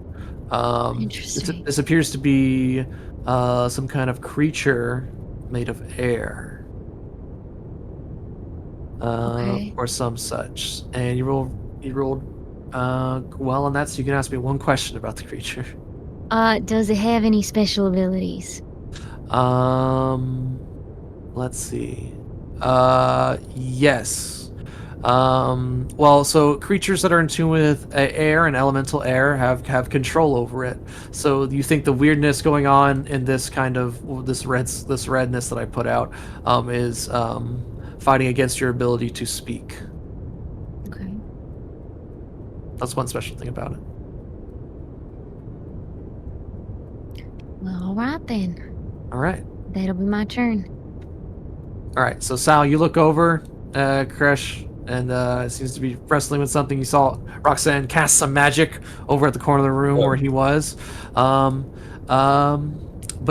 Interesting. This appears to be some kind of creature made of air, Okay. or some such. And you rolled well on that, so you can ask me one question about the creature. Does it have any special abilities? Let's see. Yes. Well, so creatures that are in tune with air and elemental air have control over it. So you think the weirdness going on in this kind of this redness that I put out is fighting against your ability to speak. Okay. That's one special thing about it. Well, all right then. All right. That'll be my turn. All right. So Sal, you look over, Kresh, and it seems to be wrestling with something. You saw Roxanne cast some magic over at the corner of the room where he was. But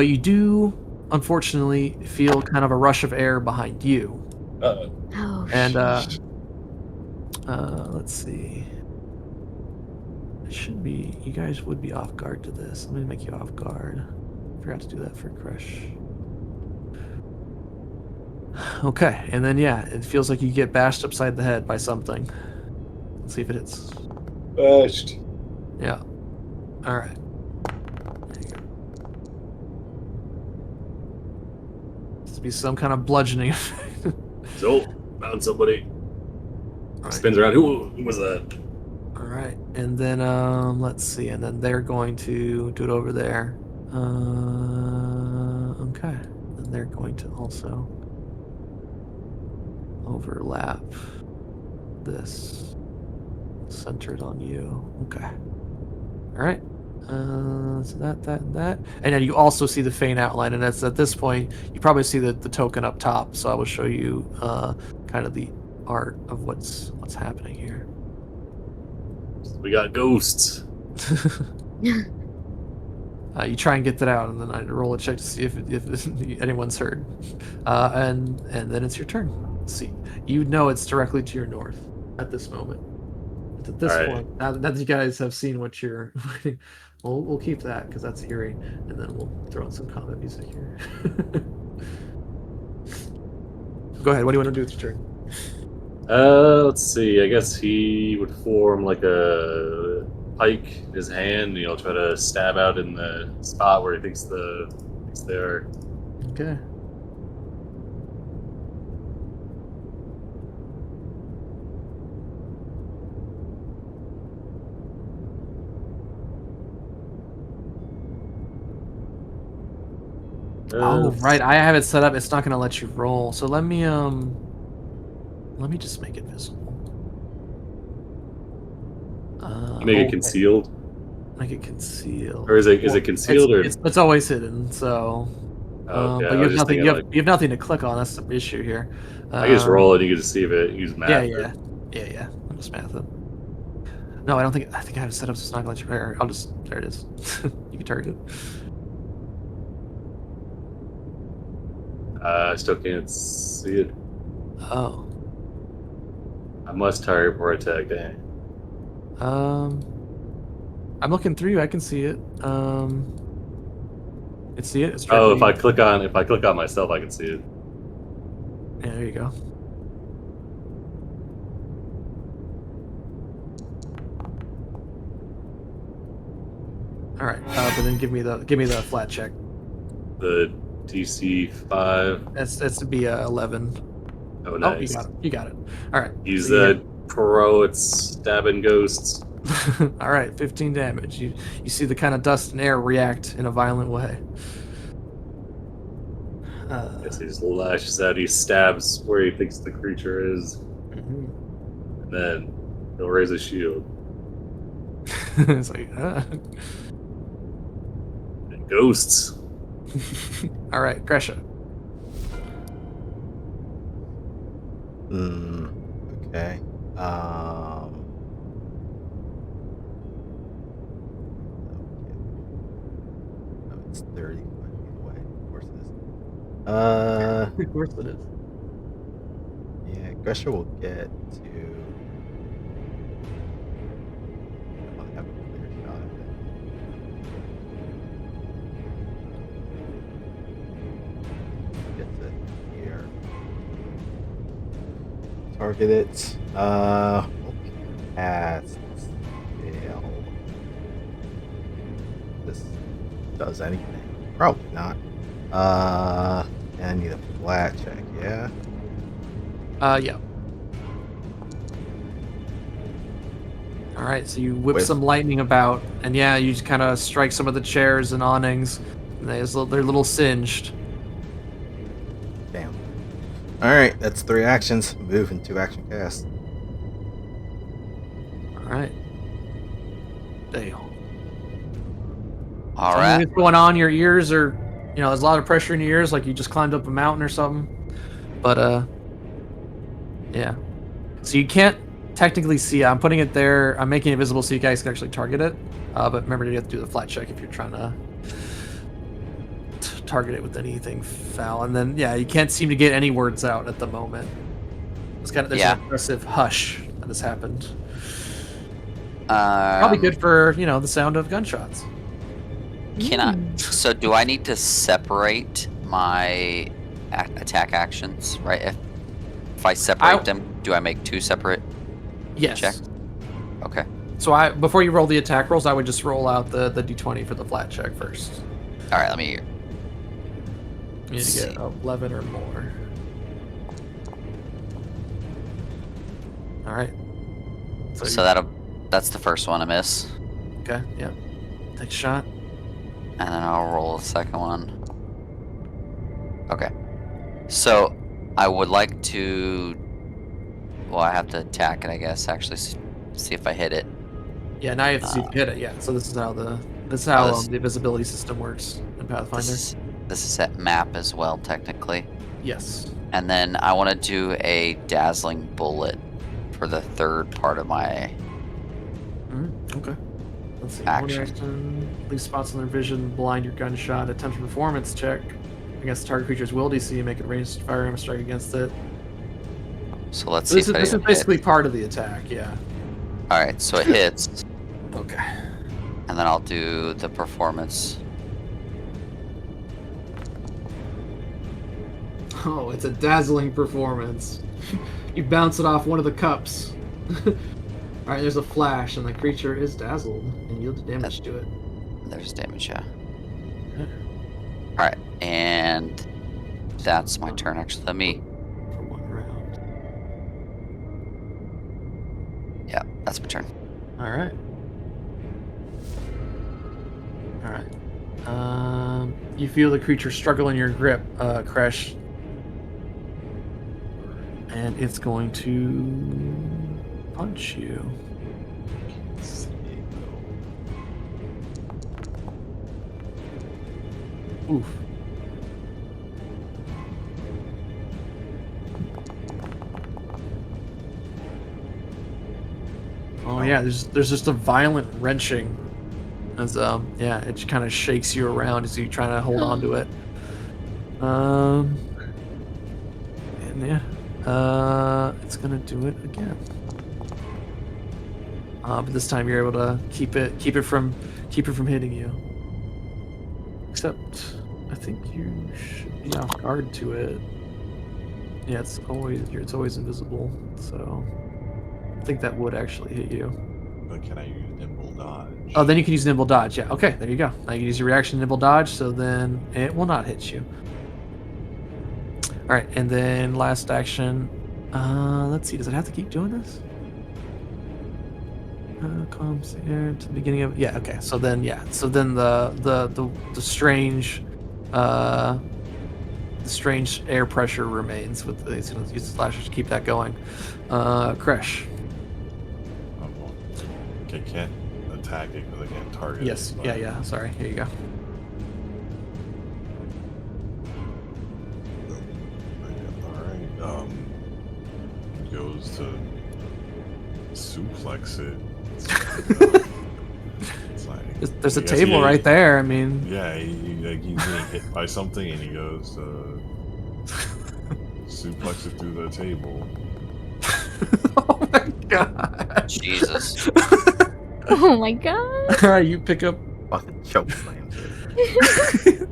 you do, unfortunately, feel kind of a rush of air behind you. Oh, And sheesh. let's see. It should be. You guys would be off guard to this. Let me make you off guard. Forgot to do that for Kresh. Okay, and then yeah, it feels like you get bashed upside the head by something. Let's see if it hits. Bashed. Yeah. All right. There you go. This to be some kind of bludgeoning effect. So, found somebody. Right. Spins around. Who was that? All right, and then let's see, and then they're going to do it over there. Okay, and they're going to also overlap this centered on you. Okay. All right. So that, and then you also see the faint outline, and that's at this point you probably see the token up top. So I will show you kind of the art of what's happening here. We got ghosts. You try and get that out, and then I roll a check to see if anyone's heard. And then it's your turn. Let's see, you know it's directly to your north. at this moment. At this Alright. point, now that you guys have seen what you're, we'll keep that because that's eerie, and then we'll throw in some combat music here. Go ahead. What do you want to do with your turn? Let's see. I guess he would form like a pike in his hand. Try to stab out in the spot where he thinks they are. Okay. Oh, right. I have it set up. It's not going to let you roll. So let me just make it visible. Make it concealed, Make it concealed. or is it concealed, or it's always hidden. So, okay, but I you was have just nothing. thinking, You have nothing to click on. That's the issue here. I can just roll it. You can just see if it use math. Yeah. I'll just math it. No, I don't think. I think I have it set up so it's not going to let you. I'll just. There it is. You can target it. I still can't see it. Oh. I must target before attack. Dang. I'm looking through. I can see it. It's see it. It's Oh, directly- if I click on myself, I can see it. Yeah, there you go. All right, but then give me the flat check. The DC 5. That's to be 11. Oh, nice. Oh, you got it. All right. He's so you a pro at stabbing ghosts. get- All right, 15 damage. You see the kind of dust and air react in a violent way. Yes, he just lashes out. He stabs where he thinks the creature is, Mhm. and then he'll raise a shield. It's like, And ghosts. all right, Gresha. Okay. Oh, it's 35 feet away. Of course it is. Of course it is. Yeah, Gresha will get to. I want to have a clear shot of it. Gets it here. Target it. Cast fail. This does anything? Probably not. I need a flat check, yeah? Yeah. All right, so you whip With- some lightning about, and yeah, you just kind of strike some of the chairs and awnings. And they're a little singed. Damn. Alright, that's 3 actions. Move and 2 action cast. All right. Dale. All Something right. that's going on. Your ears are, there's a lot of pressure in your ears, like you just climbed up a mountain or something. But yeah. So you can't technically see it. I'm putting it there. I'm making it visible so you guys can actually target it. But remember, you have to do the flat check if you're trying to target it with anything foul. And then, yeah, you can't seem to get any words out at the moment. There's an aggressive hush that has happened. Probably good for, the sound of gunshots. Can I? So do I need to separate my attack actions? Right. If I separate them, do I make 2 separate? Yes. Check. Okay. So before you roll the attack rolls, I would just roll out the d20 for the flat check first. All right. Let me hear. You need to get 11 or more. All right. So that's the first one I miss, Okay. Yeah. Take a shot. and then I'll roll the second one. Okay. So I would like to. Well, I have to attack it, I guess. Actually, see if I hit it. Yeah. Now you have to see if you hit it. Yeah. So this is how the visibility system works in Pathfinder. This is at map as well, technically. Yes. And then I want to do a dazzling bullet for the third part of my Okay. Let's see. Action. Action. Leave spots in their vision. Blind your gunshot. Attempt a performance check against the target creature's will DC. Make a ranged firearm strike against it. So let's So see this if is it basically hits. part of the attack, yeah. All right, so it hits, Okay. and then I'll do the performance. Oh, it's a dazzling performance. You bounce it off one of the cups. Alright, there's a flash, and the creature is dazzled, and yields damage to it. There's damage, yeah. All right, and that's my turn. Actually, let me. For 1 round. Yeah, that's my turn. Alright. Alright. You feel the creature struggle in your grip, Kresh. And it's going to punch you. Oof. Oh yeah, there's just a violent wrenching as yeah, it kind of shakes you around as you try to hold on to it. And yeah, it's gonna do it again. But this time you're able to keep it from hitting you. Except, I think you should be off guard to it. Yeah, it's always invisible. So, I think that would actually hit you. But can I use nimble dodge? Oh, then you can use nimble dodge. Yeah. Okay, there you go. Now you can use your reaction nimble dodge. So then it will not hit you. All right, and then last action. Let's see. Does it have to keep doing this? Comes here to the beginning of okay. So then the strange air pressure remains with it's gonna use the slashers to keep that going. Kresh. Okay, can't attack it because I can't target Yes. it. but- Yeah. Sorry. Here you go. All right. Goes to suplex it. It's like, There's a I guess table he- right there. I mean, Yeah, he's getting hit by something, and he goes to suplex it through the table. oh my god. Jesus. Oh my god. All right, you pick up. Fucking choke slams it.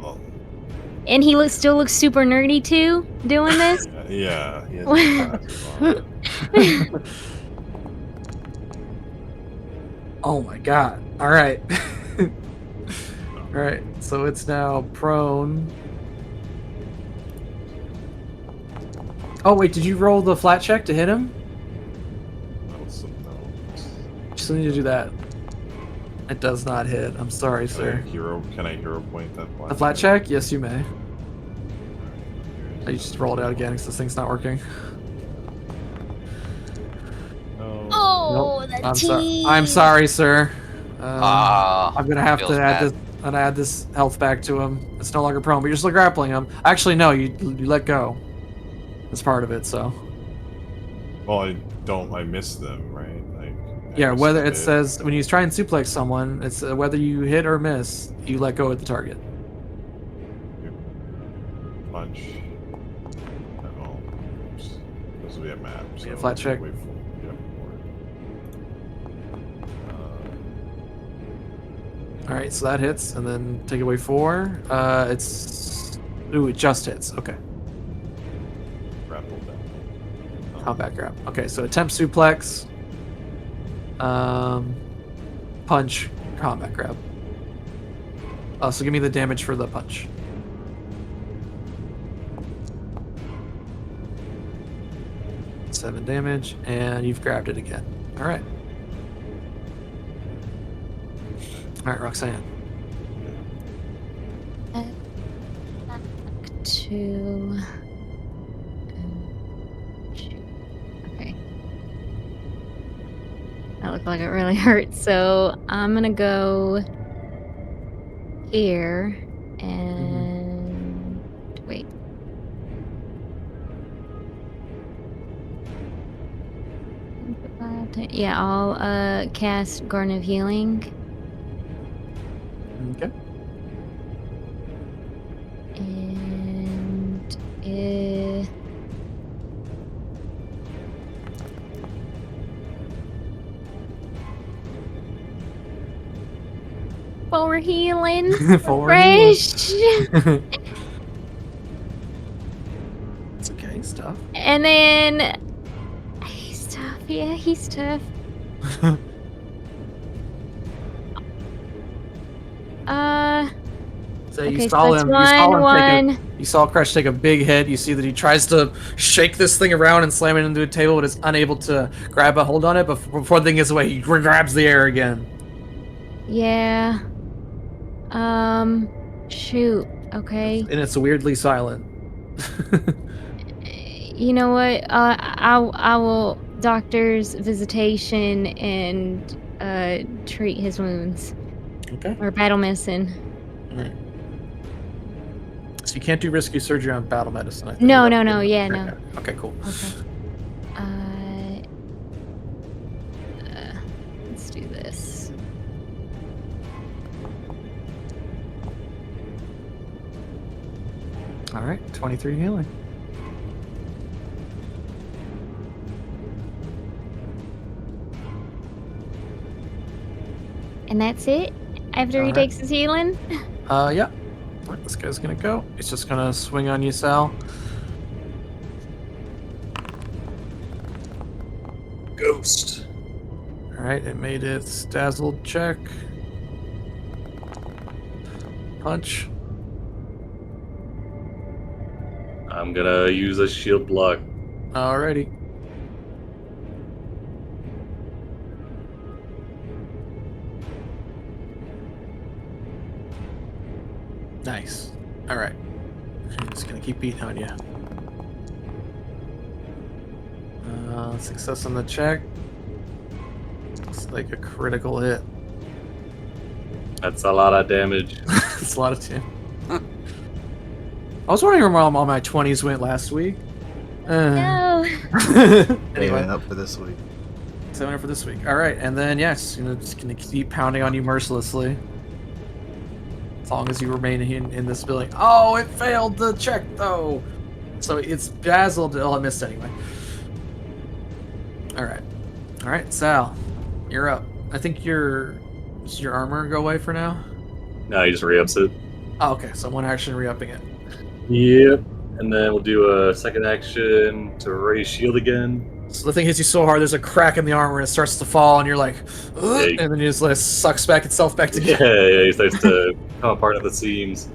Oh, And he still looks super nerdy too, doing this. yeah. He has glasses on. Oh my god. All right. All right. So it's now prone. Oh wait, did you roll the flat check to hit him? No. Just need to do that. It does not hit. I'm sorry, sir. Can I hero point that flat? The flat check? Yes, you may. I just rolled out again because this thing's not working. No. Oh, Nope. the I'm sorry, sir. Ah, I'm gonna have feels to bad. add this health back to him. It's no longer prone, but you're still grappling him. Actually, no, you let go. That's part of it. So Well, I missed them, right? Like, I yeah, missed whether the it hit. says when you try and suplex someone, it's whether you hit or miss, you let go at the target. Punch. Oh, oops. This will be a map. So a flat check. wait for- yeah, All right, so that hits, and then take away 4. It just hits. Okay, grapple down. combat grab. Okay, so attempt suplex, punch, combat grab. So give me the damage for the punch. Seven damage, and you've grabbed it again. All right. All right, Roxanne. To okay, that looked like it really hurt. So I'm gonna go here and wait. Yeah, I'll cast Garden of Healing. Okay. And For healing. For Fresh. It's okay, stuff. And then he's tough. Yeah, he's tough. So Okay, you so saw it's him. You saw him one. You saw Crush take a big hit. You see that he tries to shake this thing around and slam it into a table, but is unable to grab a hold on it. But before the thing gets away, he grabs the air again. Yeah. Shoot. Okay. And it's weirdly silent. You know what? I will doctor's visitation and treat his wounds Okay. or battle medicine. Alright. So you can't do rescue surgery on battle medicine, I think. No, without no, being- yeah, no. Okay, cool. Okay. Let's do this. All right, 23 healing. And that's it? After he Alright. takes his healing? Yeah. Alright, this guy's gonna go. He's just gonna swing on you, Sal. Ghost. All right, it made its dazzled check. Punch. I'm gonna use a shield block. Alrighty. Nice. Alright. I'm just gonna keep beating on you. Success on the check. Looks like a critical hit. That's a lot of damage. It's a lot of tin. I was wondering where all my 20s went last week. No. Saving Anyway, up for this week. 7 for this week. All right, and then yes, just gonna keep pounding on you mercilessly, as long as you remain in this building. Oh, it failed the check though, so it's dazzled. Oh, I missed anyway. All right, Sal, you're up. I think does your armor go away for now? No, he just re-ups it. Oh, okay, so one action re-upping it. Yep. And then we'll do a second action to raise shield again. So the thing hits you so hard, there's a crack in the armor, and it starts to fall, and you're like, "Ugh," and then you just sucks back itself back Yeah, together. he starts to come apart at the seams.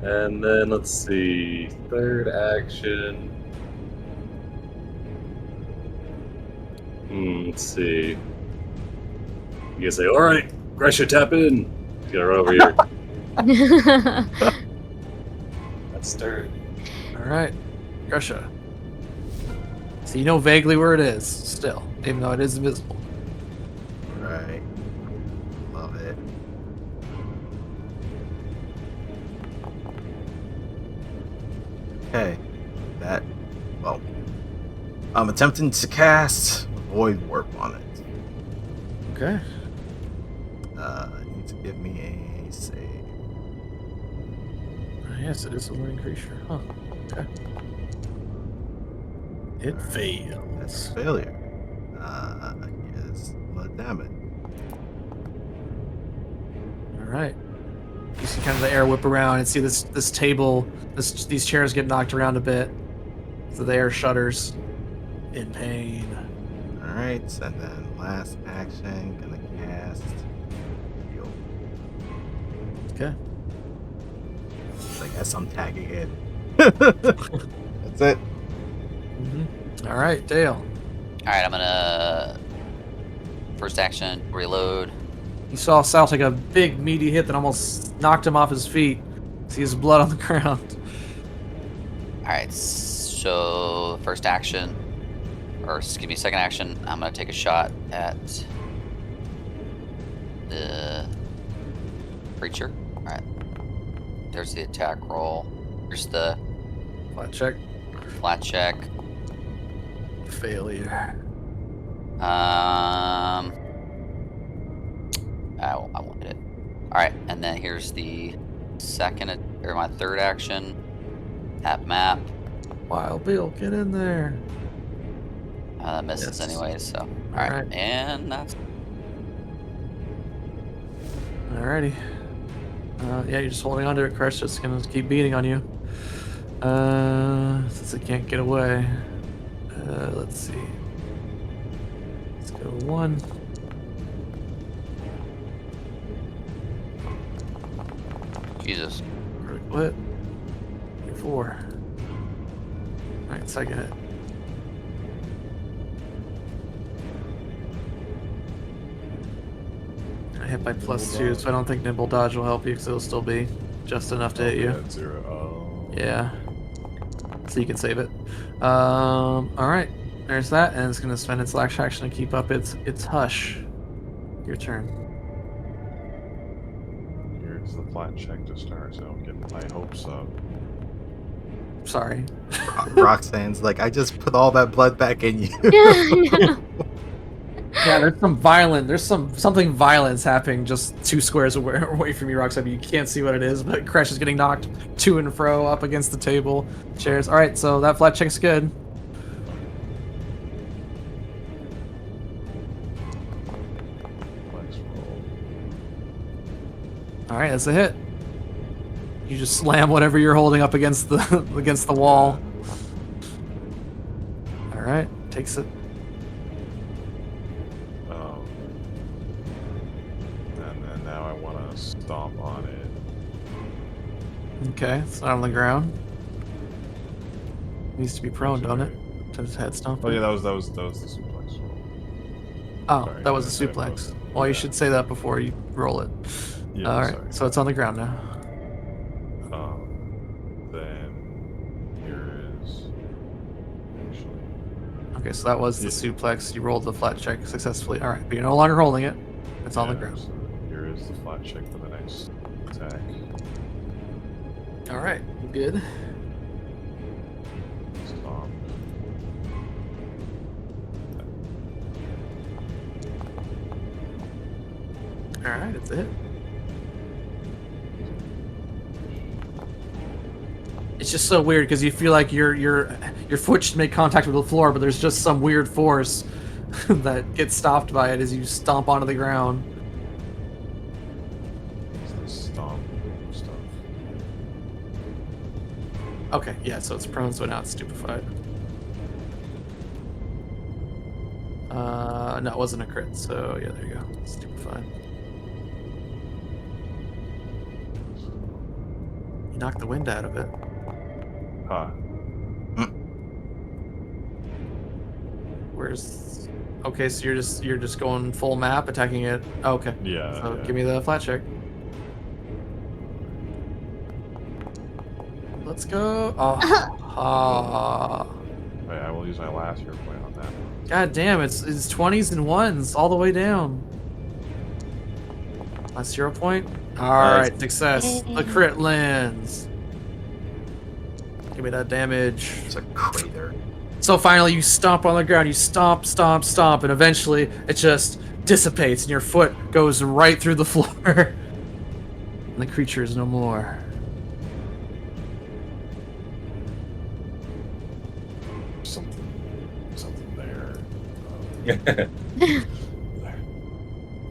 And then let's see, third action. Let's see. You can say, "All right, Gresha, tap in." Get her over here. That's third. All right, Russia. So you know vaguely where it is, still, even though it is invisible. Right. Love it. Okay. Well, I'm attempting to cast Void Warp on it. Okay. You need to give me a save. Yes, it is a living creature. Huh. Okay. It That's fails. failure. Is blood damage. All right. You see kind of the air whip around and see this table, these chairs get knocked around a bit. So the air shudders in pain. Alright, and then last action, gonna cast heal. Okay. I guess I'm tagging it. That's it. All right, Dale. All right, I'm gonna first action reload. You saw Sal take a big meaty hit that almost knocked him off his feet. See his blood on the ground. All right, so first action, or excuse me, second action, I'm gonna take a shot at the creature. All right, there's the attack roll. There's the Flat check. flat check. Failure. I won't hit it. All right, and then here's the second or my third action. Tap map. Wild Bill, get in there. That misses Yes. anyway, so. All Alright, right. and that's. Alrighty. Yeah, you're just holding on to it. Crush just gonna keep beating on you. Since it can't get away. Let's see. Let's go 1. Jesus. What? 4. Alright, second hit. I hit by +2, so I don't think Nimble Dodge will help you because it'll still be just enough to hit you. At 0. Oh. Yeah. So you can save it. Alright. There's that, and it's gonna spend its last action to keep up its hush. Your turn. Here's the flat check to start, so I'm getting my hopes up. Sorry. Roxanne's like, I just put all that blood back in you. Yeah. Yeah, there's something violence happening just 2 squares away from you, Roxanne. You can't see what it is, but Crash is getting knocked to and fro up against the table, chairs. All right, so that flat check's good. Let's roll. All right, that's a hit. You just slam whatever you're holding up against the wall. All right, takes it. And then now I want to stomp on it. Okay, it's not on the ground. Needs to be prone, don't it? To his head stomp. Oh yeah, that was the suplex roll. Oh, Sorry, that was I a said suplex. both. Well, you Yeah. should say that before you roll it. Yeah, All right, sorry. so it's on the ground now. Then here is actually. Okay, so that was the Yeah. suplex. You rolled the flat check successfully. All right, but you're no longer holding it. It's on the Yeah, ground. so here is the flat check for the next attack. All right, good. Stomp. All right, it's a hit. It's just so weird because you feel like your foot should make contact with the floor, but there's just some weird force that gets stopped by it as you stomp onto the ground. It's the stomp stuff. Okay, yeah, so it's prone, so now it's stupefied. No, it wasn't a crit, so yeah, there you go. Stupefied. You knocked the wind out of it. Huh. Where's? Okay, so you're just going full map, attacking it. Oh, okay. Yeah. So yeah. give me the flat check. Let's go. Oh. Wait, I will use my last hero point on that one. God damn, it's 20s and 1s all the way down. Last 0 point. All right, success. The crit lands. Give me that damage. It's a crater. So finally, you stomp on the ground. You stomp, stomp, stomp, and eventually it just dissipates, and your foot goes right through the floor. And the creature is no more. Something there.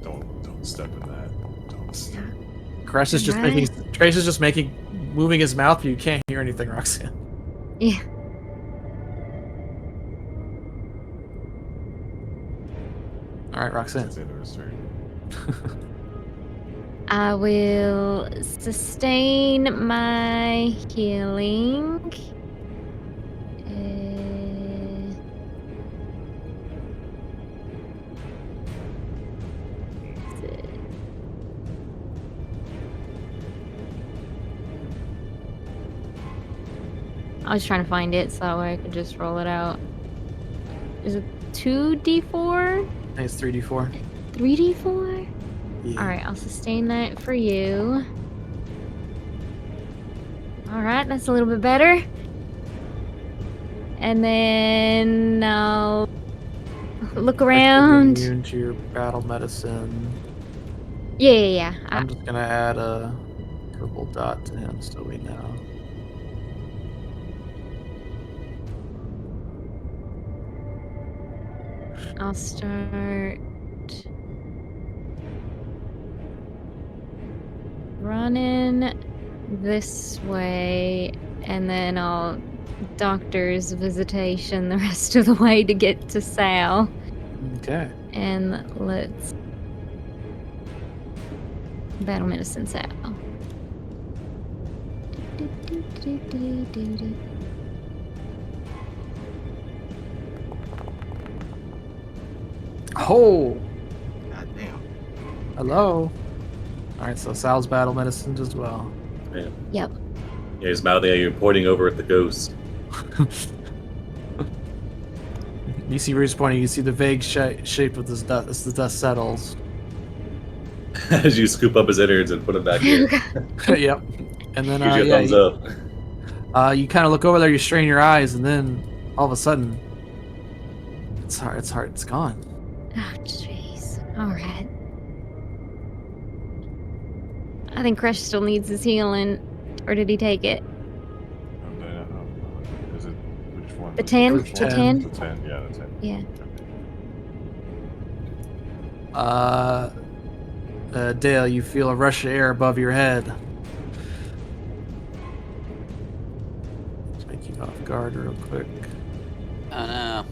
Don't step in that. Don't step. Crash is just moving his mouth, but you can't hear anything, Roxanne. Yeah. All right, Roxanne. That's the end of his turn. I will sustain my healing. I was trying to find it so that way I could just roll it out. Is it 2d4? I think it's 3d4. 3d4? Yeah. Alright, I'll sustain that for you. Alright, that's a little bit better. And then I'll look around. Immune to your battle medicine. Yeah. I'm just gonna add a purple dot to him so we know. I'll start running this way, and then I'll doctor's visitation the rest of the way to get to Sal. Okay. And let's battle medicine Sal. Oh, God damn. hello. All right, so Sal's battle medicine as well. Yeah. Yep. Yeah, he's mouthing at you, pointing over at the ghost. You see Reese pointing. You see the vague shape of this dust as the dust settles. As you scoop up his innards and put him back in. Yep. And then Gives you a yeah, thumbs up. you kind of look over there. You strain your eyes, and then all of a sudden, it's hard. It's gone. Oh, jeez. All right. I think Crush still needs his healing. Or did he take it? Is it which one? The Is it 10? which The one? 10? The 10, yeah, the 10. Yeah. Dale, you feel a rush of air above your head. Take you off guard real quick. Oh no.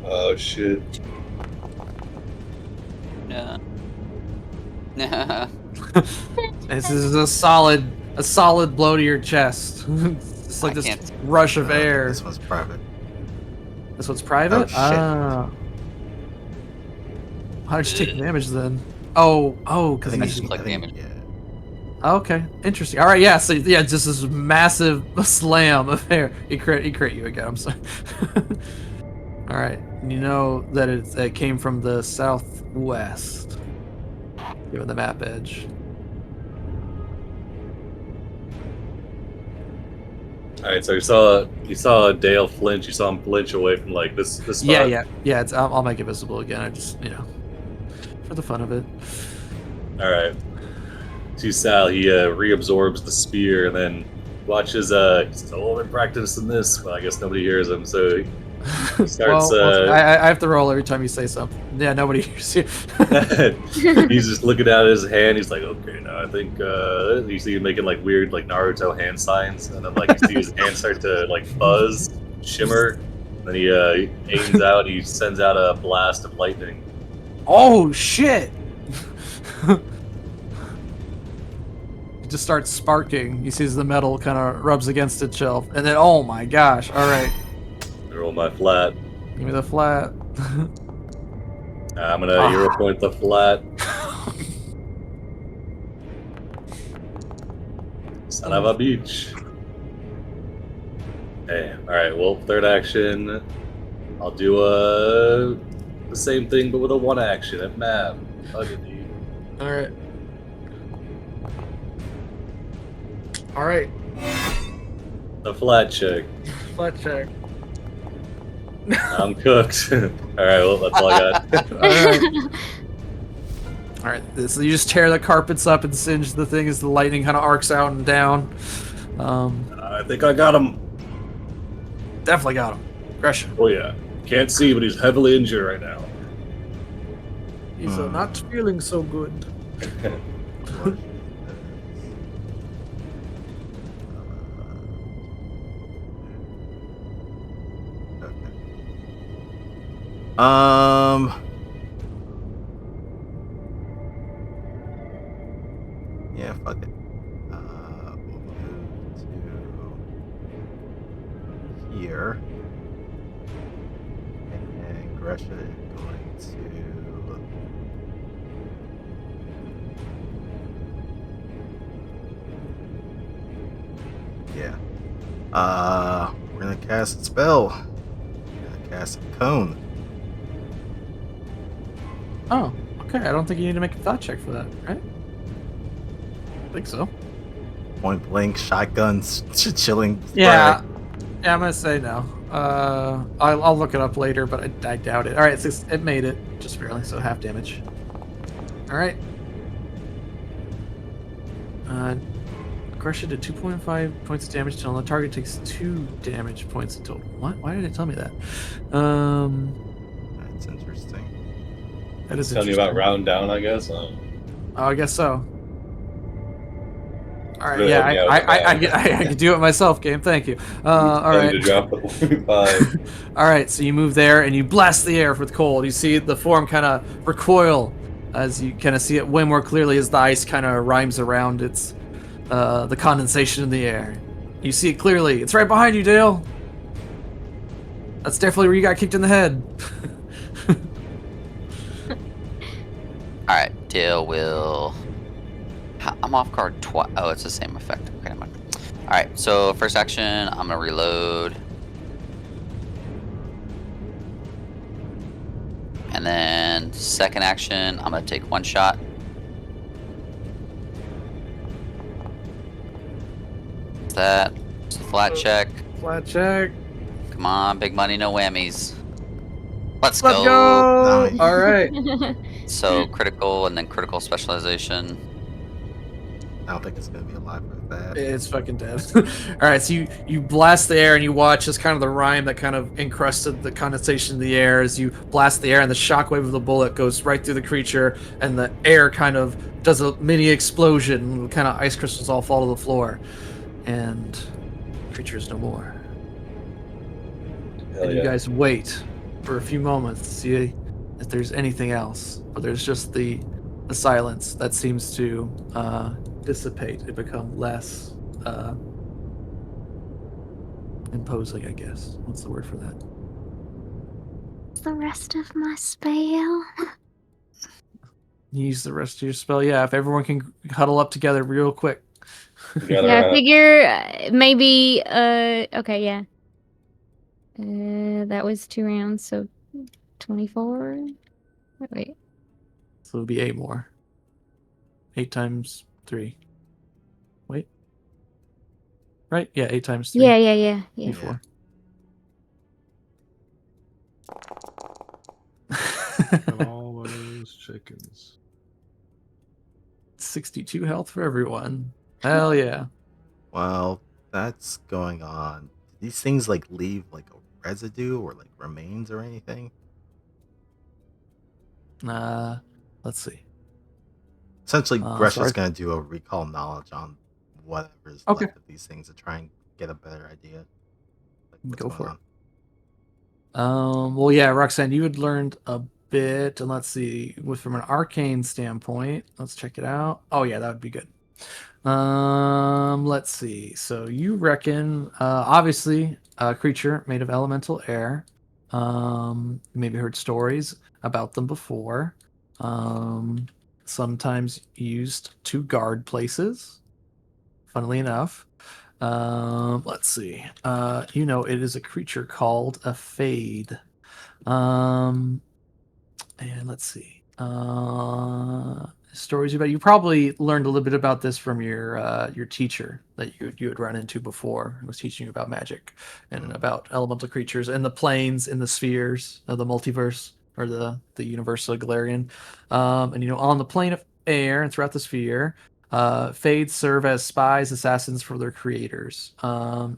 Oh shit. No. No. This is a solid blow to your chest. It's like I this can't- rush of air. This one's private. This one's private? Oh, shit. Ah. How did you take damage then? Oh, because I think just he- click I think- damage. Yeah. okay, interesting. All right, yeah. So yeah, just this massive slam of air. He crit you again. I'm sorry. All right, you know that it came from the southwest, given the map edge. All right, so you saw Dale flinch. You saw him flinch away from like this spot. Yeah. It's, I'll make it visible again. I just for the fun of it. All right. See Sal. He reabsorbs the spear and then watches. He says, "Oh, I've been practicing this." Well, I guess nobody hears him, so he starts. Well, I have to roll every time you say something. Yeah, nobody hears you. He's just looking at his hand. He's like, "Okay, now I think." You see him making like weird, like Naruto hand signs, and then like you see his hand start to like buzz, shimmer. And then he aims out. He sends out a blast of lightning. Oh shit! It just starts sparking. You see as the metal kind of rubs against itself, and then oh my gosh! All right, Roll my flat. give me the flat. I'm gonna hero point the flat. Son of a beach. Hey, all right. Well, third action, I'll do the same thing but with a one action at map. All right. All right. The flat check. Flat check. I'm cooked. All right. Well, that's all I got. All right. All right. So you just tear the carpets up and singe the thing as the lightning kind of arcs out and down. I think I got him. Definitely got him. Gresham. Oh yeah. Can't see, but he's heavily injured right now. He's not feeling so good. Yeah, fuck it. We'll move to here. And Gresha is going to. Yeah. We're gonna cast a spell. We're gonna cast a cone. Oh, okay. I don't think you need to make a thought check for that, right? I think so. Point blank, shotguns, chilling. Yeah. Yeah, I'm gonna say no. I'll look it up later, but I doubt it. All right, it made it just barely, so half damage. All right. Crush it at 2.5 points of damage until the target takes 2 damage points in total. What? Why did it tell me that? That's interesting. That is Telling you interesting. about round down, I guess. Oh, I guess so. All right, Really yeah, help me out with I can do it myself, game. Thank you. All right. To drop the 5. All right, so you move there and you blast the air with cold. You see the form kind of recoil as you kind of see it way more clearly as the ice kind of rhymes around its the condensation in the air. You see it clearly. It's right behind you, Dale. That's definitely where you got kicked in the head. All right, Dale will. I'm off guard twice. Oh, it's the same effect. Okay, never mind. All right, so first action, I'm gonna reload, and then second action, I'm gonna take 1 shot. That. It's a flat check. Flat check. Come on, big money, no whammies. Let's Let's go. go. Nice. All right. So critical and then critical specialization. I don't think it's gonna be alive with that. It's fucking dead. All right, so you blast the air and you watch as kind of the rime that kind of encrusted the condensation in the air as you blast the air and the shockwave of the bullet goes right through the creature and the air kind of does a mini explosion and kind of ice crystals all fall to the floor and the creature is no more. Hell And yeah. you guys wait for a few moments to see if there's anything else, but there's just the silence that seems to dissipate and become less imposing, I guess. What's the word for that? The rest of my spell. You use the rest of your spell. Yeah, if everyone can huddle up together real quick. Together, Yeah, I figure maybe. Okay, yeah. That was 2 rounds, so 24. Wait. So it would be 8 more. 8 times 3. Wait. Right? Yeah, 8 times 3. Yeah. D4. Got all those chickens. 62 health for everyone. Hell yeah. Well, that's going on. Do these things like leave like a residue or like remains or anything? Let's see. Essentially, so Gresha's I- gonna do a recall knowledge on whatever's Okay. left of these things to try and get a better idea. Like, what's Go going for it. on. Well, yeah, Roxanne, you had learned a bit, and let's see, from an arcane standpoint, let's check it out. Oh yeah, that would be good. Let's see. So you reckon, obviously, a creature made of elemental air. Maybe heard stories about them before. Sometimes used to guard places. Funnily enough. Let's see. It is a creature called a fade. And let's see. Stories about you probably learned a little bit about this from your teacher that you had run into before, who was teaching you about magic and about elemental creatures and the planes and the spheres of the multiverse or the universal Galarian. And on the plane of air and throughout the sphere, Fades serve as spies, assassins for their creators.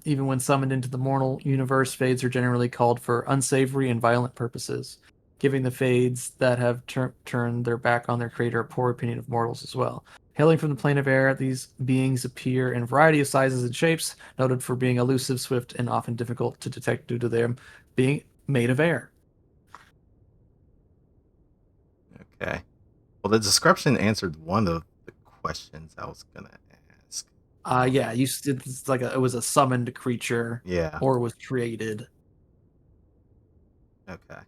Even when summoned into the mortal universe, Fades are generally called for unsavory and violent purposes, giving the Fades that have turned their back on their creator a poor opinion of mortals as well. Hailing from the plane of air, these beings appear in a variety of sizes and shapes, noted for being elusive, swift, and often difficult to detect due to them being made of air. Okay. Well, the description answered one of the questions I was gonna ask. Yeah, it's like it was a summoned creature, Yeah. or was created. Okay.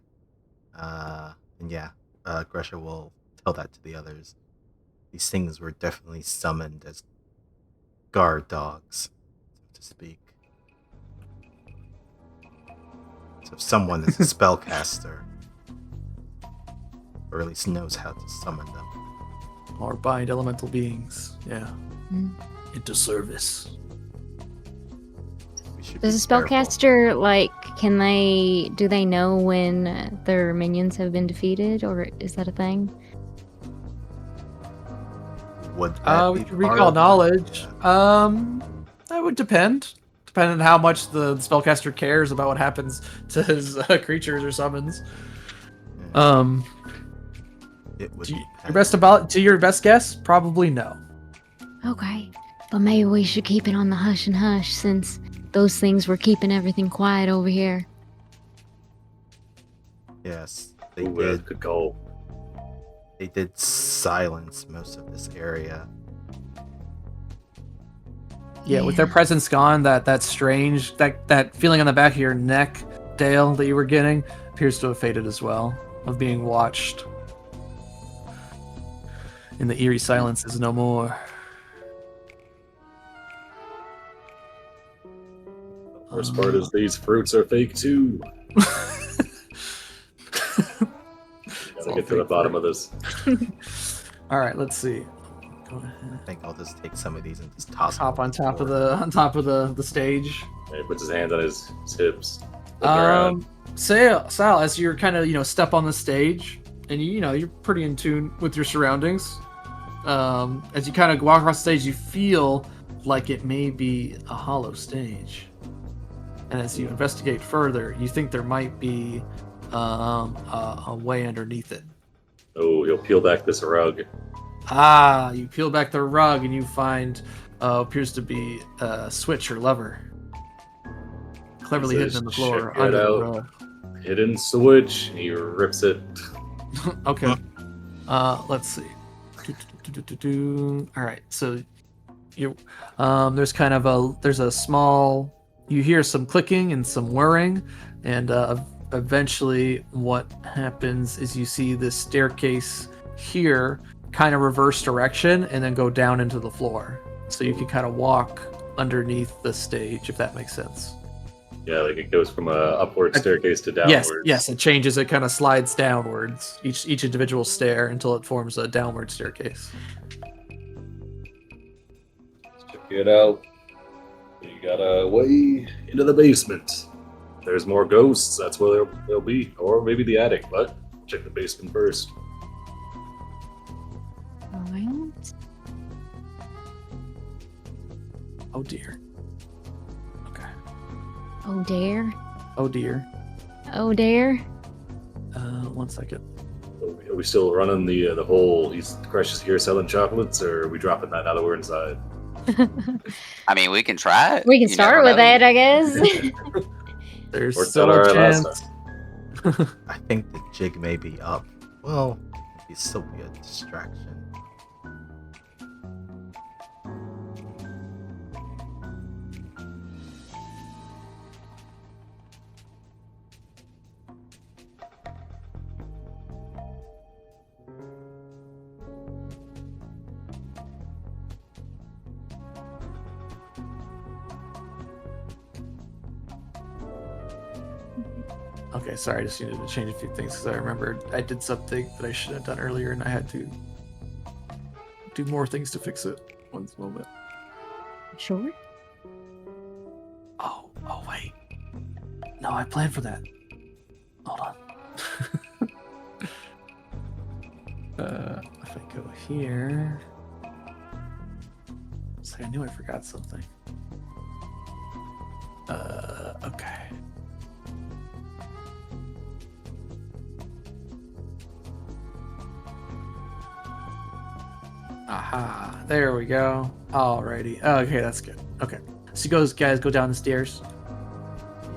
And yeah, Gresha will tell that to the others. These things were definitely summoned as guard dogs, so to speak. So if someone is a spellcaster, or at least knows how to summon them. Or bind elemental beings, yeah, Mm. into service. We should Does a be careful. spellcaster do they know when their minions have been defeated, or is that a thing? Would that We be can part recall of it? knowledge. Yeah. That would depend. Depending on how much the spellcaster cares about what happens to his creatures or summons. It would Your best guess? Probably no. Okay. But maybe we should keep it on the hush and hush since those things were keeping everything quiet over here. Yes, they Ooh, did. good call. They did silence most of this area. Yeah, with their presence gone, that strange that feeling on the back of your neck, Dale, that you were getting, appears to have faded as well, of being watched. And the eerie silence is no more. Worst part is these fruits are fake too. Gotta get to the bottom of this. All right, let's see. Go ahead. I think I'll just take some of these and just toss Hop them on top of the stage. And he puts his hands on his hips. looking around. Sal, as you're kind of step on the stage, and you're pretty in tune with your surroundings. As you kind of walk across the stage, you feel like it may be a hollow stage. And as you investigate further, you think there might be a way underneath it. Oh, he'll peel back this rug. You peel back the rug and you find appears to be a switch or lever. Cleverly hidden in the floor "Check it under the out." rug. Hidden switch. He rips it. Okay. Let's see. All right. So you there's kind of there's a small, you hear some clicking and some whirring, and eventually what happens is you see this staircase here kind of reverse direction and then go down into the floor. So you can kind of walk underneath the stage, if that makes sense. Yeah, like it goes from a upward staircase to downwards. Yes, it changes. It kind of slides downwards, each individual stair, until it forms a downward staircase. Check it out. You got a way into the basement. There's more ghosts. That's where they'll be, or maybe the attic. But check the basement first. Alright. Oh dear. Okay. Oh dear. Oh dear. Oh dear. 1 second. Are we still running the whole? He's Crush is here selling chocolates, or are we dropping that now that we're inside? I mean, we can try it. We can You start never with know. that, I guess. There's Worked still out a alright last chance. I think the jig may be up. Well, it'd still be a distraction. Okay, sorry, I just needed to change a few things because I remembered I did something that I should have done earlier and I had to do more things to fix it. One moment. Sure. Oh, wait. No, I planned for that. Hold on. If I go here. It's like I knew I forgot something. Okay. Aha, there we go. Alrighty. Okay, that's good. Okay. So guys go down the stairs.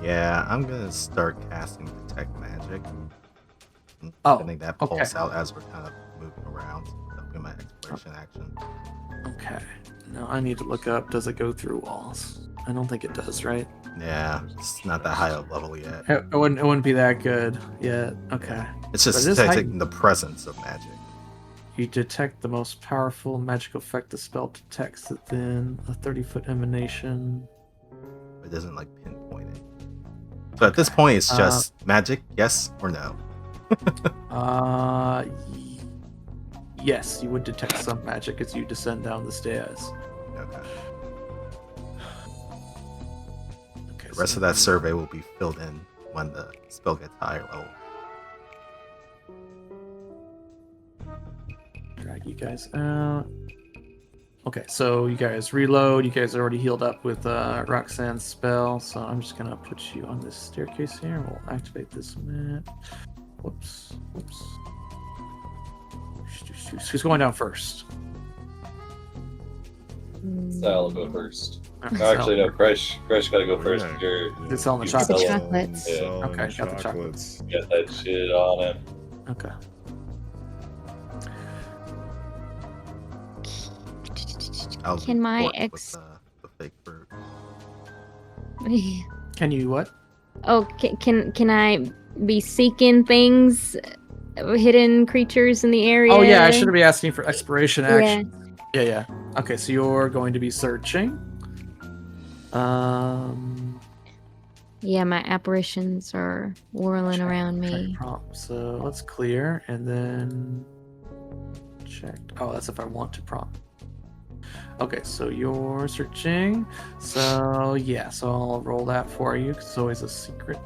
Yeah, I'm gonna start casting detect magic. And Oh, sending that okay. pulse out as we're kind of moving around. That'll be my exploration action. Okay. Now I need to look up, does it go through walls? I don't think it does, right? Yeah, it's not that high of level yet. It wouldn't be that good yet. Okay. It's But just it is detecting the presence of magic. You detect the most powerful magical effect the spell detects within a 30-foot emanation. It doesn't like pinpoint it. So at this point, it's just magic, yes or no. Yes, you would detect some magic as you descend down the stairs. Okay. Okay, The rest of that survey will be filled in when the spell gets higher level. Drag you guys out. Okay, so you guys reload. You guys are already healed up with Roxanne's spell, so I'm just gonna put you on this staircase here. We'll activate this map. Whoops. Who's going down first? Sal will go first. All right, Actually, Sal. no, Crush gotta go Oh, first. yeah. You're It's selling the you chocolate. sell Chocolates. Yeah. Okay, got the chocolates. Get that shit on him. Okay. I'll Can my report ex- with the fake fruit. Can you what? Oh, can I be seeking things, hidden creatures in the area? Oh yeah, I should be asking for exploration Yeah. action. Yeah. Okay, so you're going to be searching. Yeah, my apparitions are whirling around check me. prompt. So let's clear and then check. Oh, that's if I want to prompt. Okay, so you're searching. So yeah, so I'll roll that for you. It's always a secret.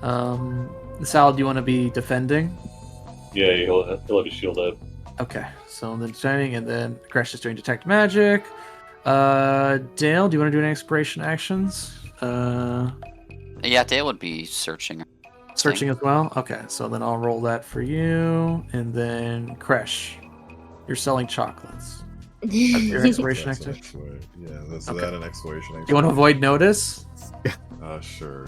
Sal, do you want to be defending? Yeah, he'll have his shield up. Okay, so then defending, and then Gresh is doing detect magic. Dale, do you want to do any exploration actions? Yeah, Dale would be searching. Searching as well? Okay, so then I'll roll that for you. And then Kresh, you're selling chocolates. That's your exploration That's action? Yeah, that's Okay. that an exploration action. You want to avoid notice? Sure.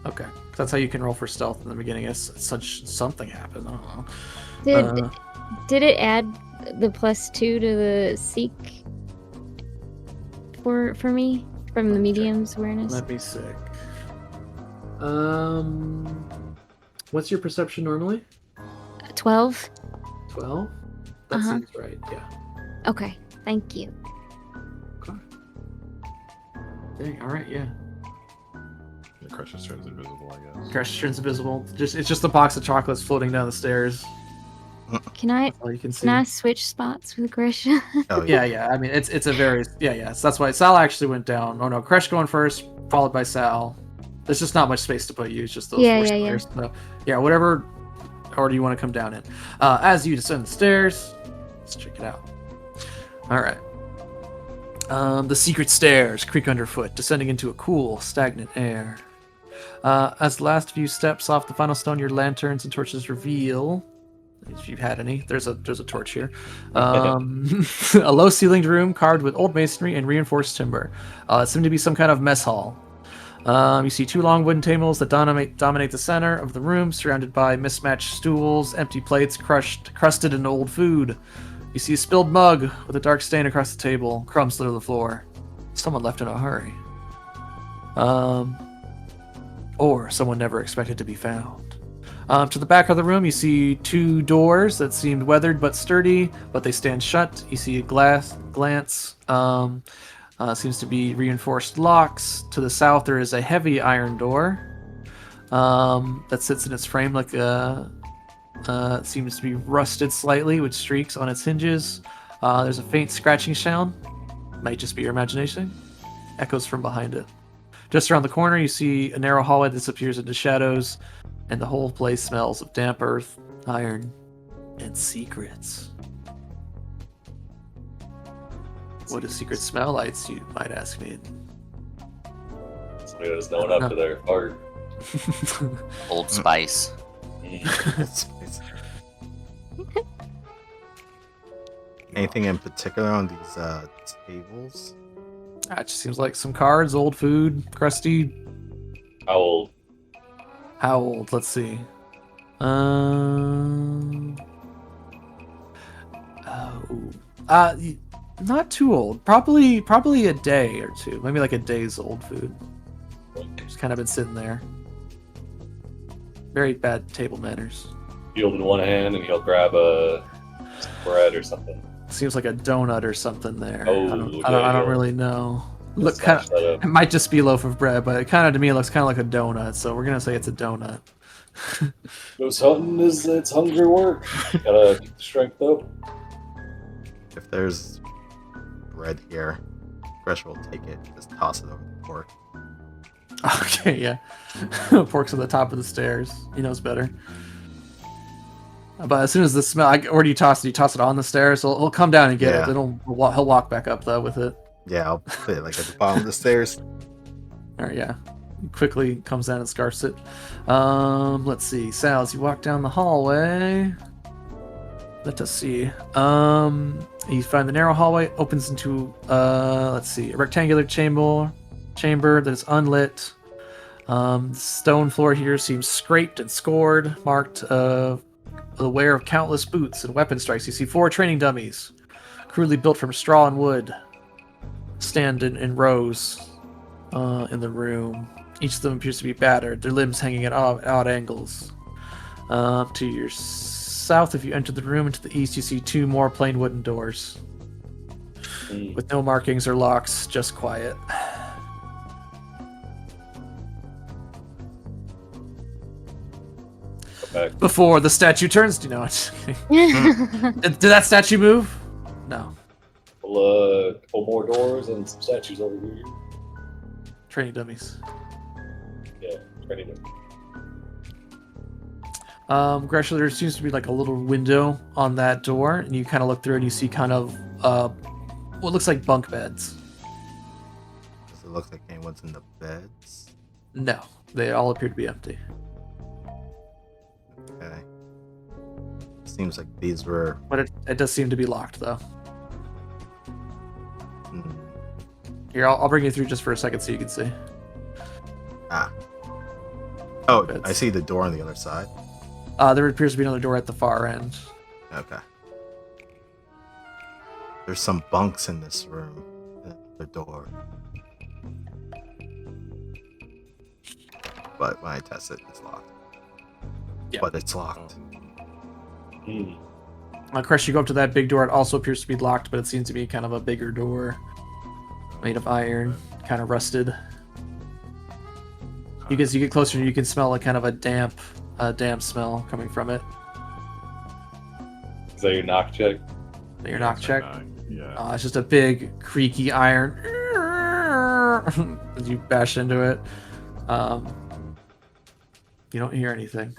Okay, that's how you can roll for stealth in the beginning. If something happened. I don't know. Did it add the +2 to the seek for me from the medium's awareness? Let me see. What's your perception normally? 12. 12. That Uh-huh. seems right. Yeah. Okay, thank you. Okay. Dang. All right. Yeah. The Crush just turns invisible, I guess. Crash turns invisible. It's just a box of chocolates floating down the stairs. Can I That's all you can see. can I switch spots with Grisha? Oh Yeah. I mean, it's a very So that's why Sal actually went down. Oh no, Kresh going first, followed by Sal. There's just not much space to put you. It's just those Yeah, four yeah. stairs. So, yeah, whatever order you want to come down in. As you descend the stairs, let's check it out. All right. The secret stairs creak underfoot, descending into a cool, stagnant air. As the last few steps off the final stone, your lanterns and torches reveal, if you've had any, there's a torch here. A low-ceilinged room carved with old masonry and reinforced timber. It seemed to be some kind of mess hall. You see two long wooden tables that dominate the center of the room, surrounded by mismatched stools, empty plates, crusted in old food. You see a spilled mug with a dark stain across the table, crumbs litter the floor. Someone left in a hurry. Or someone never expected to be found. To the back of the room, you see two doors that seemed weathered but sturdy, but they stand shut. You see a glance. Seems to be reinforced locks. To the south, there is a heavy iron door that sits in its frame like it seems to be rusted slightly with streaks on its hinges. There's a faint scratching sound. Might just be your imagination. Echoes from behind it. Just around the corner, you see a narrow hallway that disappears into shadows, and the whole place smells of damp earth, iron, and secrets. What does secret smell like, you might ask me? Somebody was known up to their heart. Old Spice. Anything in particular on these tables? It just seems like some cards, old food, crusty. How old? How old? Let's see. Not too old. Probably a day or two. Maybe like a day's old food. Just kind of been sitting there. Very bad table manners. Shield in one hand, and he'll grab a bread or something. Seems like a donut or something there. Oh, I don't really know. Look, Snatch that up. it might just be a loaf of bread, but it kind of to me it looks kind of like a donut. So we're gonna say it's a donut. Goes hunting it's hungry work. Gotta keep the strength up. If there's bread here, Fresh will take it, just toss it over the pork. Okay, yeah. Pork's at the top of the stairs. He knows better. But as soon as the smell, where do you toss it? You toss it on the stairs. He'll come down and get it. Yeah. Then he'll walk back up though with it. Yeah, I'll put it like at the bottom of the stairs. All right, yeah. He quickly comes down and scarfs it. Let's see. Sal, as you walk down the hallway, let us see. You find the narrow hallway opens into let's see, a rectangular chamber that is unlit. The stone floor here seems scraped and scored, marked the wear of countless boots and weapon strikes. You see 4 training dummies, crudely built from straw and wood, stand in rows in the room. Each of them appears to be battered, their limbs hanging at odd angles. To your south, if you enter the room, and to the east, you see 2 more plain wooden doors. With no markings or locks, just quiet. Back. Before the statue turns, do you know it? Did that statue move? No. We'll couple more doors and some statues over here. Training dummies. Yeah, ready to. Gresham, there seems to be like a little window on that door, and you kind of look through and you see kind of what looks like bunk beds. Does it look like anyone's in the beds? No, they all appear to be empty. Okay. Seems like these were. But it does seem to be locked, though. Hmm. Here, I'll bring you through just for a second so you can see. Ah. Oh, Beds. I see the door on the other side. There appears to be another door at the far end. Okay. There's some bunks in this room. The door. But when I test it, it's locked. Yeah. But it's locked. Crush, you go up to that big door. It also appears to be locked, but it seems to be kind of a bigger door. Made of iron, kind of rusted. You get closer and you can smell like kind of a damp smell coming from it. Is that your knock check? Your knock check. Yeah. It's just a big creaky iron. As you bash into it, you don't hear anything,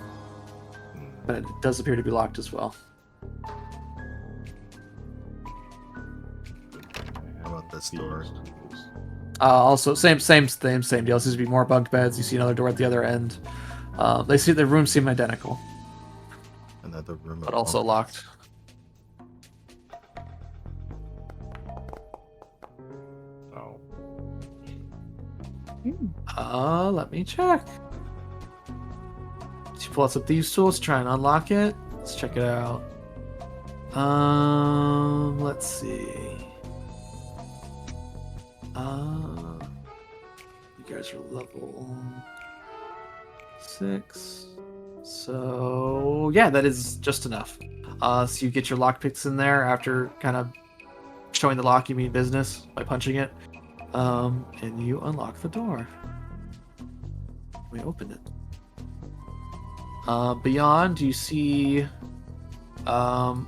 but it does appear to be locked as well. How about this door? Also, same deal. Seems to be more bunk beds. You see another door at the other end. The rooms seem identical, Another room. but of also bunks. locked. Oh. Let me check. She pulls up these tools, try and unlock it. Let's check it out. Let's see. You guys are level 6. So yeah, that is just enough. So you get your lockpicks in there after kind of showing the lock you mean business by punching it. And you unlock the door. We open it. Beyond, you see.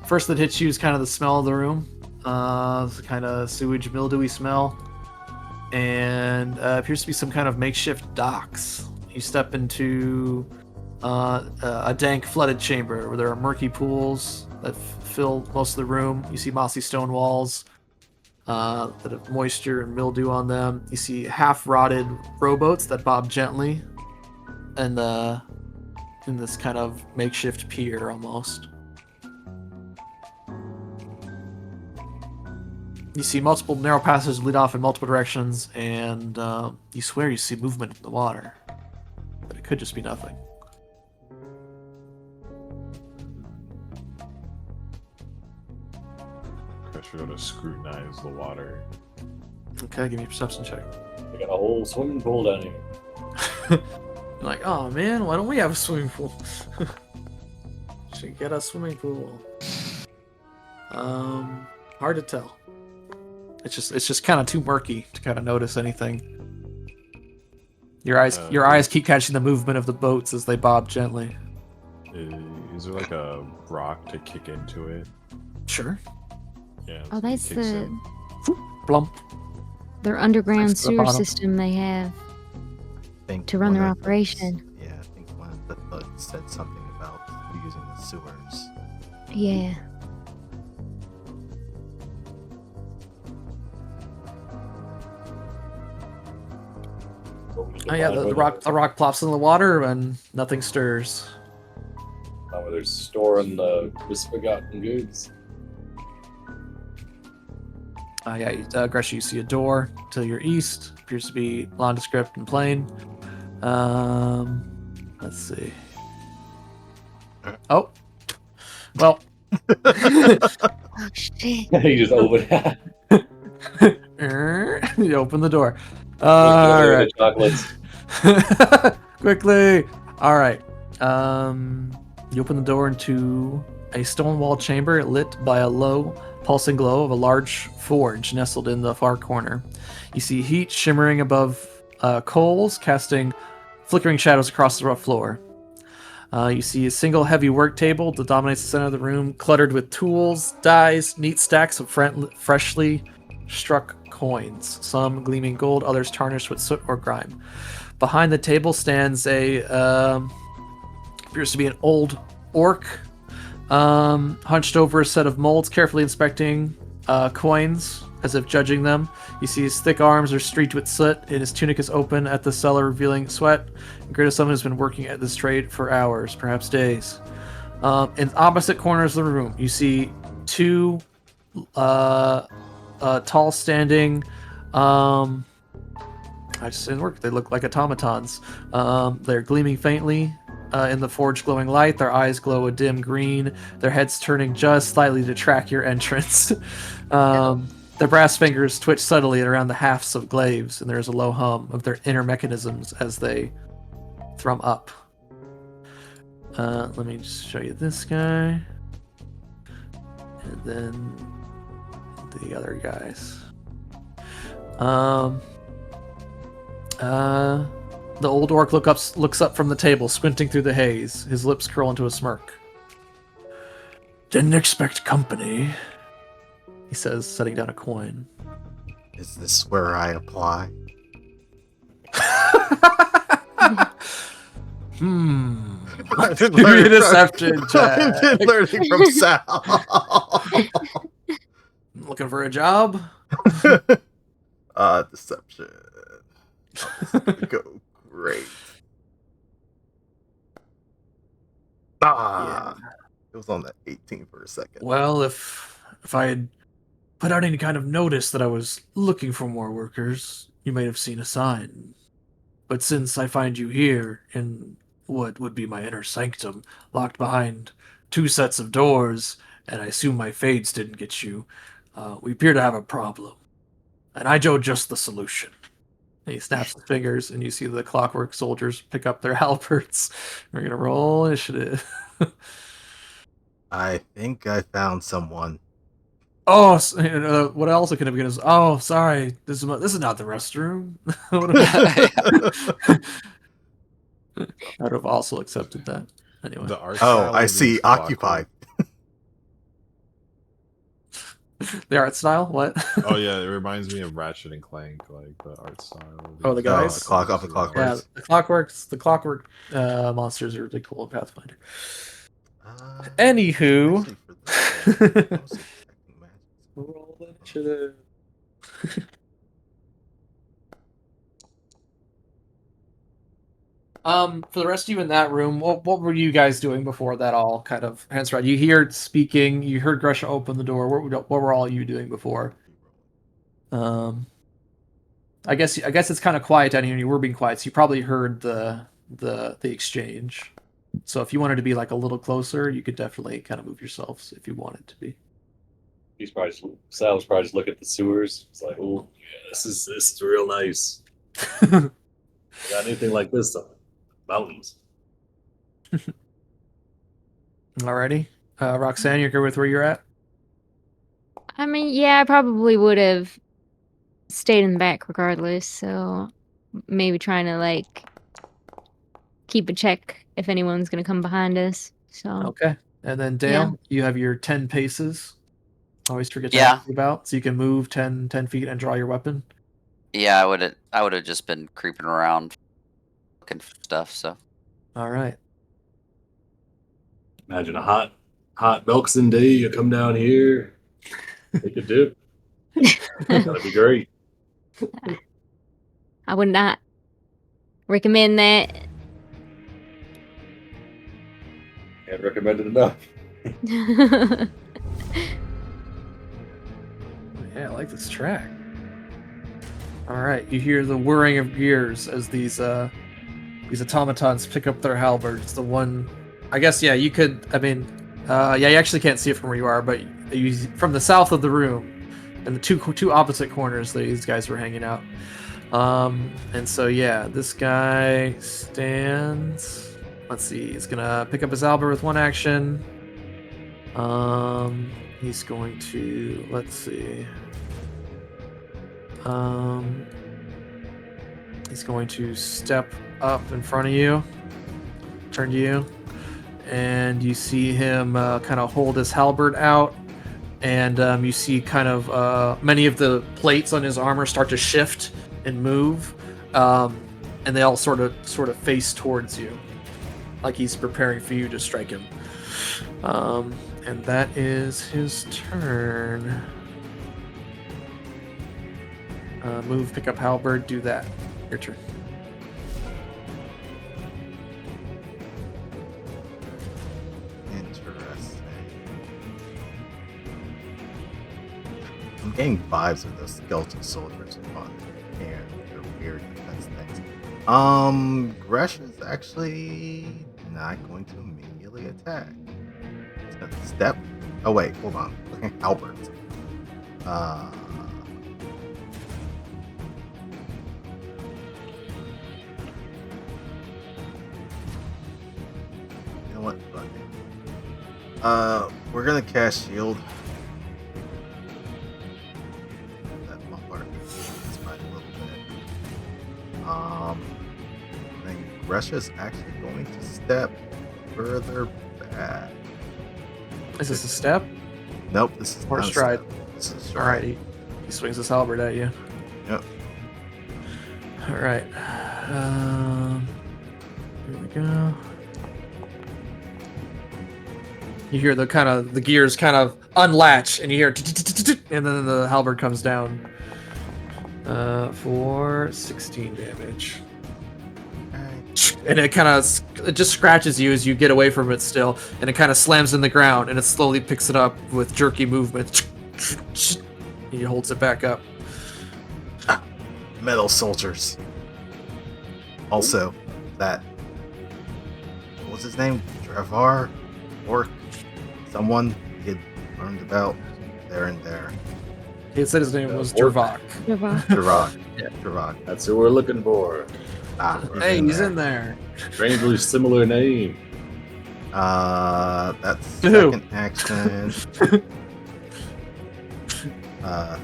First that hits you is kind of the smell of the room. It's kind of sewage, mildewy smell, and appears to be some kind of makeshift docks. You step into a dank, flooded chamber where there are murky pools that fill most of the room. You see mossy stone walls that have moisture and mildew on them. You see half-rotted rowboats that bob gently, and in this kind of makeshift pier almost. You see multiple narrow passages lead off in multiple directions, and you swear you see movement in the water, but it could just be nothing. Pressure to scrutinize the water. Okay, give me a perception check. We got a whole swimming pool down here. You're like, oh man, why don't we have a swimming pool? Should get a swimming pool. Hard to tell. It's just kind of too murky to kind of notice anything. Your eyes keep catching the movement of the boats as they bob gently. Is there like a rock to kick into it? Sure. Yeah. Oh, that's kicks the in. Blump. their underground Thanks to the sewer bottom. system they have Think to run their one of the- operation. Yeah, I think one of the thugs said something about using the sewers. Yeah. Oh yeah, the rock plops in the water and nothing stirs. Where they're storing the misforgotten goods. Yeah, Gresha, you see a door to your east. Appears to be nondescript and plain. Let's see. Oh, well. Oh shit. You just open it. You open the door. All All right. Chocolates. Quickly. All right. You open the door into a stone walled chamber lit by a low, pulsing glow of a large forge nestled in the far corner. You see heat shimmering above coals, casting flickering shadows across the rough floor. You see a single heavy work table that dominates the center of the room, cluttered with tools, dies, neat stacks of freshly struck coins, some gleaming gold, others tarnished with soot or grime. Behind the table stands a appears to be an old orc, hunched over a set of molds, carefully inspecting coins as if judging them. You see his thick arms are streaked with soot, and his tunic is open at the cellar, revealing sweat. Great as someone who's been working at this trade for hours, perhaps days. In opposite corners of the room, you see two tall standing I just didn't work. They look like automatons. They're gleaming faintly in the forge glowing light. Their eyes glow a dim green. Their heads turning just slightly to track your entrance. Their brass fingers twitch subtly around the hafts of glaives, and there's a low hum of their inner mechanisms as they thrum up. Let me just show you this guy. And then the other guys. The old orc looks up from the table, squinting through the haze. His lips curl into a smirk. Didn't expect company, he says, setting down a coin. Is this where I apply? I've been learning deception check. I've been learning from Sal. Looking for a job? Deception. Oh, this is go great. Yeah. It was on that 18 for a second. Well, if I had put out any kind of notice that I was looking for more workers, you may have seen a sign. But since I find you here in what would be my inner sanctum, locked behind two sets of doors, and I assume my fades didn't get you, we appear to have a problem. And I know just the solution. And he snaps his fingers, and you see the clockwork soldiers pick up their halberds. We're going to roll initiative. I think I found someone. Oh, what else it could have been is, oh, sorry, this is not the restroom. I would have also accepted that. Anyway. The art Oh, style I of see. these clockwork- Occupied. The art style? What? Oh yeah, it reminds me of Ratchet and Clank, like the art style. Oh, the guys? The clock off the clock. Yeah, the clockwork monsters are really cool in Pathfinder. Anywho. Roll initiative. For the rest of you in that room, what were you guys doing before that all kind of transpired? You hear speaking, you heard Gresha open the door. What were all you doing before? I guess it's kind of quiet down here, and you were being quiet, so you probably heard the exchange. So if you wanted to be like a little closer, you could definitely kind of move yourselves if you wanted to be. Sal's probably just look at the sewers. It's like, oh yeah, this is real nice. Got anything like this on mountains? Alrighty, Roxanne, you're good with where you're at? I mean, yeah, I probably would have stayed in the back regardless, so maybe trying to like keep a check if anyone's gonna come behind us. So Okay. And then Dale, you have your 10 paces. Always forget to Yeah. ask you about, so you can move 10 feet and draw your weapon. Yeah, I would have just been creeping around looking for stuff, so All right. Imagine a hot hot Belkzen day, you come down here, take a dip. That'd be great. I would not recommend that. Can't recommend it enough. Yeah, I like this track. All right, you hear the whirring of gears as these automatons pick up their halberds. The one, I guess, yeah, you could. I mean, yeah, you actually can't see it from where you are, but you from the south of the room, and the two opposite corners, these guys were hanging out. And so yeah, this guy stands. Let's see, he's gonna pick up his halberd with one action. He's going to, let's see. He's going to step up in front of you, turn to you, and you see him kind of hold his halberd out, and you see kind of many of the plates on his armor start to shift and move, and they all sort of face towards you, like he's preparing for you to strike him. And that is his turn. Move, pick up halberd, do that. Your turn. Interesting. I'm getting vibes of those skeleton soldiers on their weird defense things. Gresh is actually not going to immediately attack. It's gonna step. Oh wait, hold on. Albert. You know what? Fuck it. We're gonna cast shield. That bump this by a little bit. Then Gresha's actually going to step further back. Is this a step? Nope, this is Or not a stride? step. This is All right, stride. he swings his halberd at you. Yep. All right. Here we go. You hear the gears kind of unlatch, and you hear, and then the halberd comes down for 16 damage. And it just scratches you as you get away from it still, and it kind of slams in the ground, and it slowly picks it up with jerky movement. And he holds it back up. Metal soldiers. Also, that. What was his name? Dravar? Orc? Someone he had learned about there and there. He had said his name was Orc. Dravok. Dravak. Yeah. Dravak. That's who we're looking for. Hey, he's in there. Strangely similar name. That's Who? second action.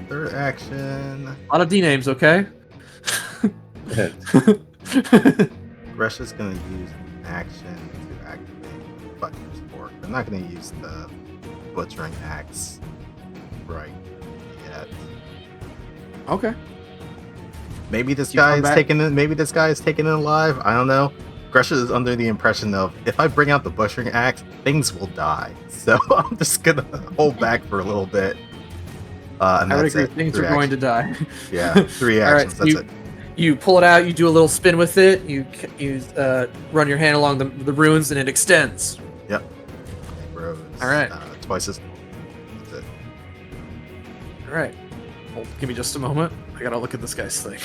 Third action. A lot of D names, okay? Gresha's gonna use an action to activate Butcher's Fork. I'm not gonna use the butchering axe right yet. Okay. Maybe this You come guy's back- taking it. Maybe this guy is taking it alive. I don't know. Gresha is under the impression of if I bring out the butchering axe, things will die. So I'm just gonna hold back for a little bit. And I would that's agree. it. Things Three are going to actions. die. Yeah, 3 All right, actions. That's it. You pull it out. You do a little spin with it. You run your hand along the runes, and it extends. Yep. It grows. All right. Twice as. That's it. All right. Well, give me just a moment. I gotta look at this guy's thing.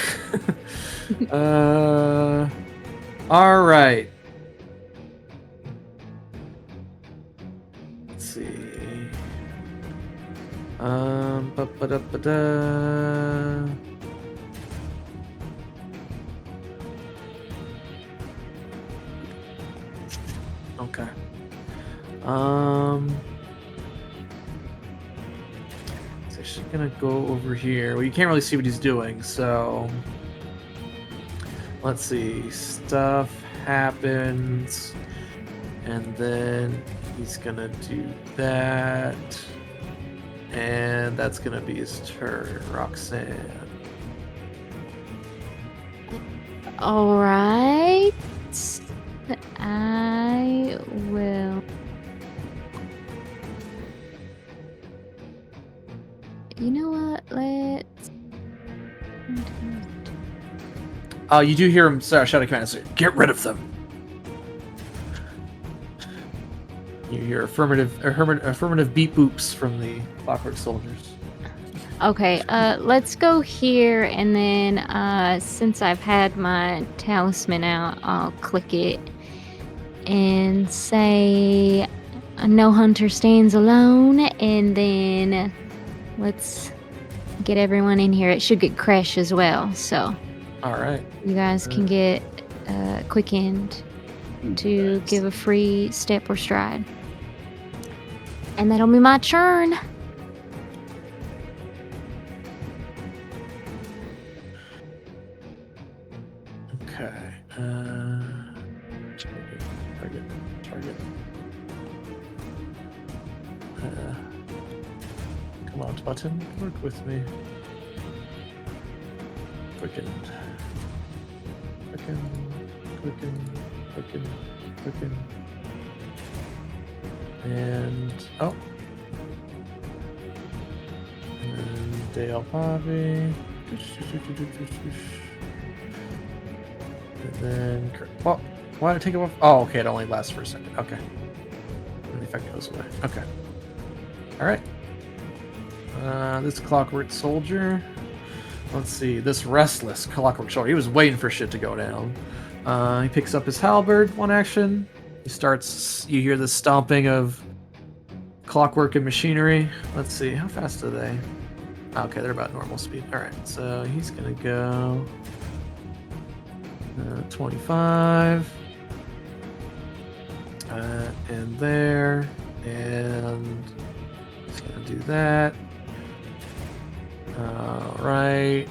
All right. Let's see. Ba-ba-da-ba-da. Okay. So she's gonna go over here. Well, you can't really see what he's doing, so let's see. Stuff happens, and then he's gonna do that, and that's gonna be his turn. Roxanne. All right. I will You do hear him shout a command. Say, "Get rid of them." You hear affirmative beep boops from the clockwork soldiers. Okay, let's go here, and then since I've had my talisman out, I'll click it and say, "No hunter stands alone," and then let's get everyone in here. It should get Crash as well, so All right. you guys can get quickened to give a free step or stride. And that'll be my turn. Okay. Target. Come on, button. Work with me. Quickened. And and Dale Bobby. And then why did it take it off? Oh, okay, it only lasts for a second. Okay. And the effect goes away. Okay. Alright. This clockwork soldier. Let's see. This restless clockwork soldier. He was waiting for shit to go down. He picks up his halberd, one action. He starts. You hear the stomping of clockwork and machinery. Let's see. How fast are they? Okay, they're about normal speed. Alright, so he's gonna go 25. And there. And he's gonna do that. Alright.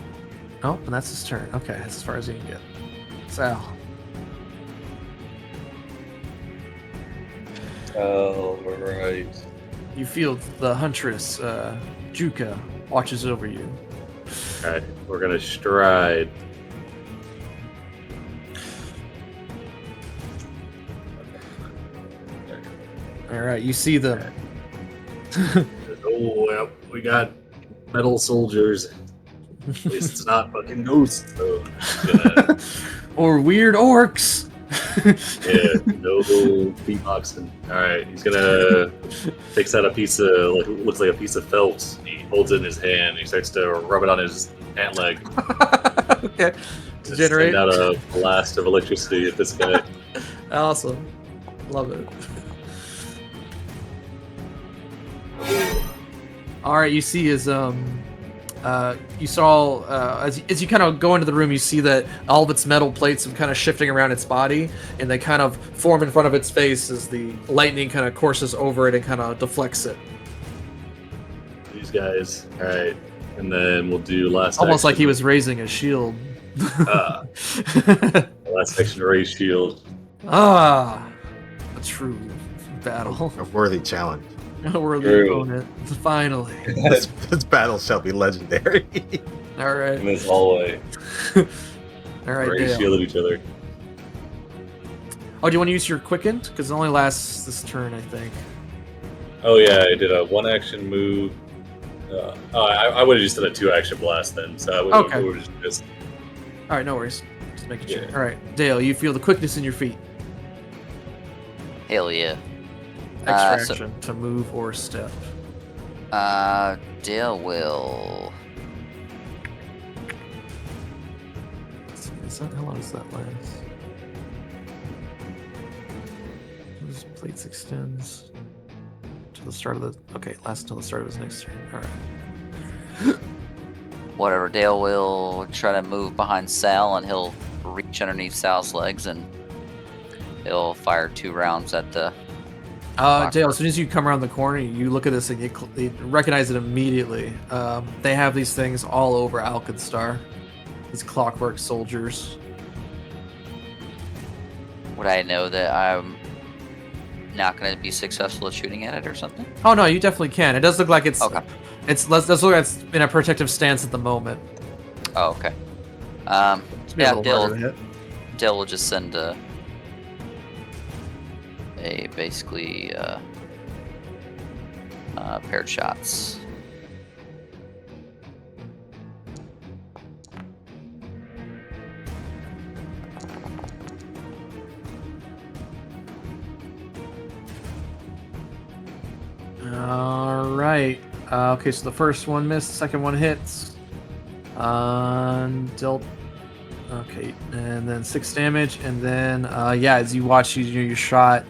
Oh, and that's his turn. Okay, that's as far as he can get. Sal. All right. You feel the huntress, Juka, watches over you. All right, we're gonna stride. Alright, you see the... Oh, well, we got metal soldiers. At least it's not fucking ghosts, though. Yeah, or weird orcs! no beatboxing. All right, he's gonna takes out a piece of looks like a piece of felt. He holds it in his hand. He starts to rub it on his pant leg. Okay. Just Generate. send out a blast of electricity at this guy. Awesome. Love it. Alright, you see his you saw as you kind of go into the room, you see that all of its metal plates are kind of shifting around its body, and they kind of form in front of its face as the lightning kind of courses over it and kind of deflects it. These guys. All right, and then we'll do last. Almost like action. he was raising a shield. Last action, raise shield. A true battle. A worthy challenge. A worthy True. opponent. Finally. This battle shall be legendary. All right. In this hallway, All right, raise Dale. shield at each other. Oh, do you want to use your quickened? Because it only lasts this turn, I think. Oh yeah, I did a one action move. I would have just done a 2-action blast then. So I would Okay. have just All right, no worries. Just making sure. Yeah. All right, Dale, you feel the quickness in your feet. Hell yeah. Extra So- action to move or step. Dale will. Let's see, how long does that last? Those plates extends to the start of the. Okay, it lasts until the start of his next turn. All right. Whatever. Dale will try to move behind Sal, and he'll reach underneath Sal's legs, and he'll fire 2 rounds at the. Dale, as soon as you come around the corner, you look at this and you recognize it immediately. They have these things all over Alkenstar. These clockwork soldiers. Would I know that I'm not going to be successful at shooting at it or something? Oh no, you definitely can. It does look like it's Okay. It does look like it's in a protective stance at the moment. Oh, okay. It's gonna be a Yeah, little harder to hit. Dale will just send a basically paired shots. All right. Okay, so the first one missed, the second one hits. Dealt. Okay, and then 6 damage, and then yeah, as you watch your shot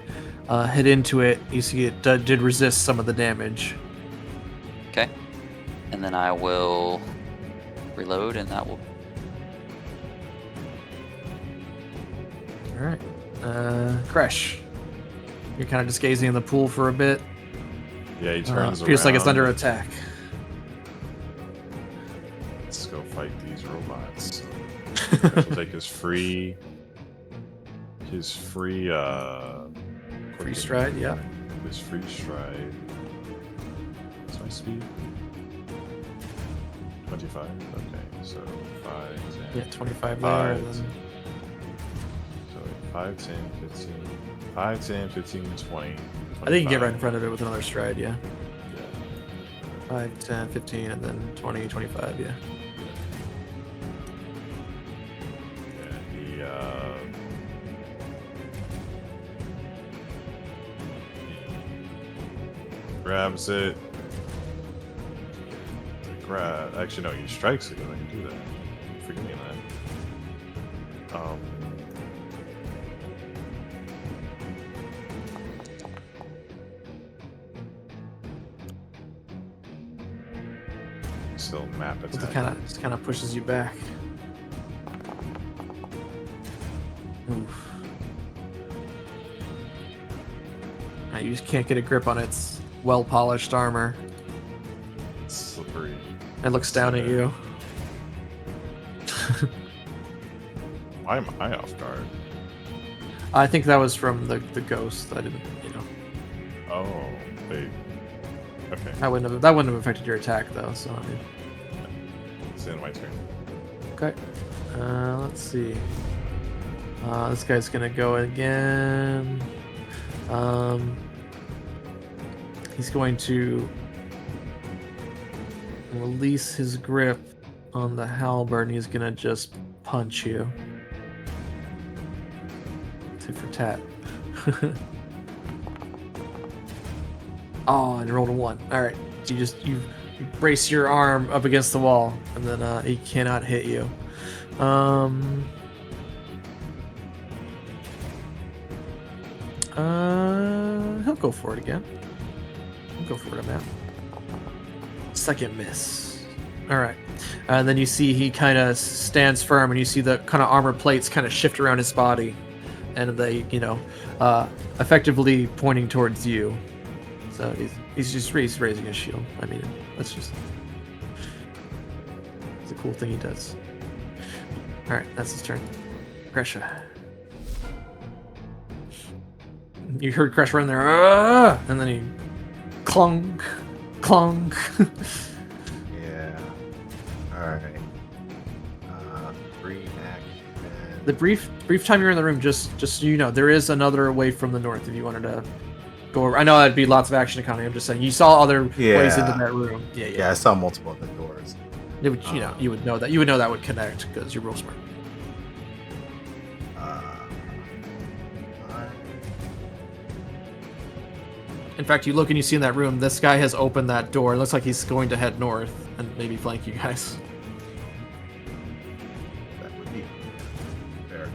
hit into it, you see it did resist some of the damage. Okay. And then I will reload, and that will. All right, Kresh, you're kind of just gazing in the pool for a bit. Yeah, he turns Appears like it's around. under attack. Let's go fight these robots. Kresh will take his free Free quick stride, yeah. His free stride. What's my speed? 25. Okay, so 5, 10. Yeah, 25 there. Five. And then... So 5, 10, 15. 5, 10, 15, 20. I think you can get right 25. in front of it with another stride, yeah. Yeah. 5, 10, 15, and then 20, 25, yeah. Yeah, he grabs it. Actually, no, he strikes it. I can do that. I'm forgetting that. Still map It attack. just kind of pushes you back. Oof. You just can't get a grip on its well-polished armor. It's slippery. It looks down at you. Why am I off guard? I think that was from the ghost. I didn't, you know. Oh, wait. Okay, That wouldn't have affected your attack though. So I mean, it's the end of my turn. okay. Let's see. This guy's gonna go again. He's going to release his grip on the halberd, and he's gonna just punch you. Tit for tat. Oh, and you rolled a 1. All right, so you brace your arm up against the wall, and then he cannot hit you. He'll go for it again. He'll go for it, man. Second miss. All right, and then you see he kind of stands firm, and you see the kind of armor plates kind of shift around his body, and they, effectively pointing towards you. So he's raising his shield. I mean, it's a cool thing he does. All right, that's his turn. Kresha. You heard Kresh run there, "Ah!" And then he clunk, clunk. Yeah. All right. Free action. The brief time you're in the room, just so you know, there is another way from the north if you wanted to go over. I know that'd be lots of action economy. I'm just saying you saw other ways into that room. Yeah, I saw multiple of the doors. It would, you would know that. You would know that would connect because you're real smart. In fact, you look and you see in that room, this guy has opened that door. It looks like he's going to head north and maybe flank you guys. That would be fair.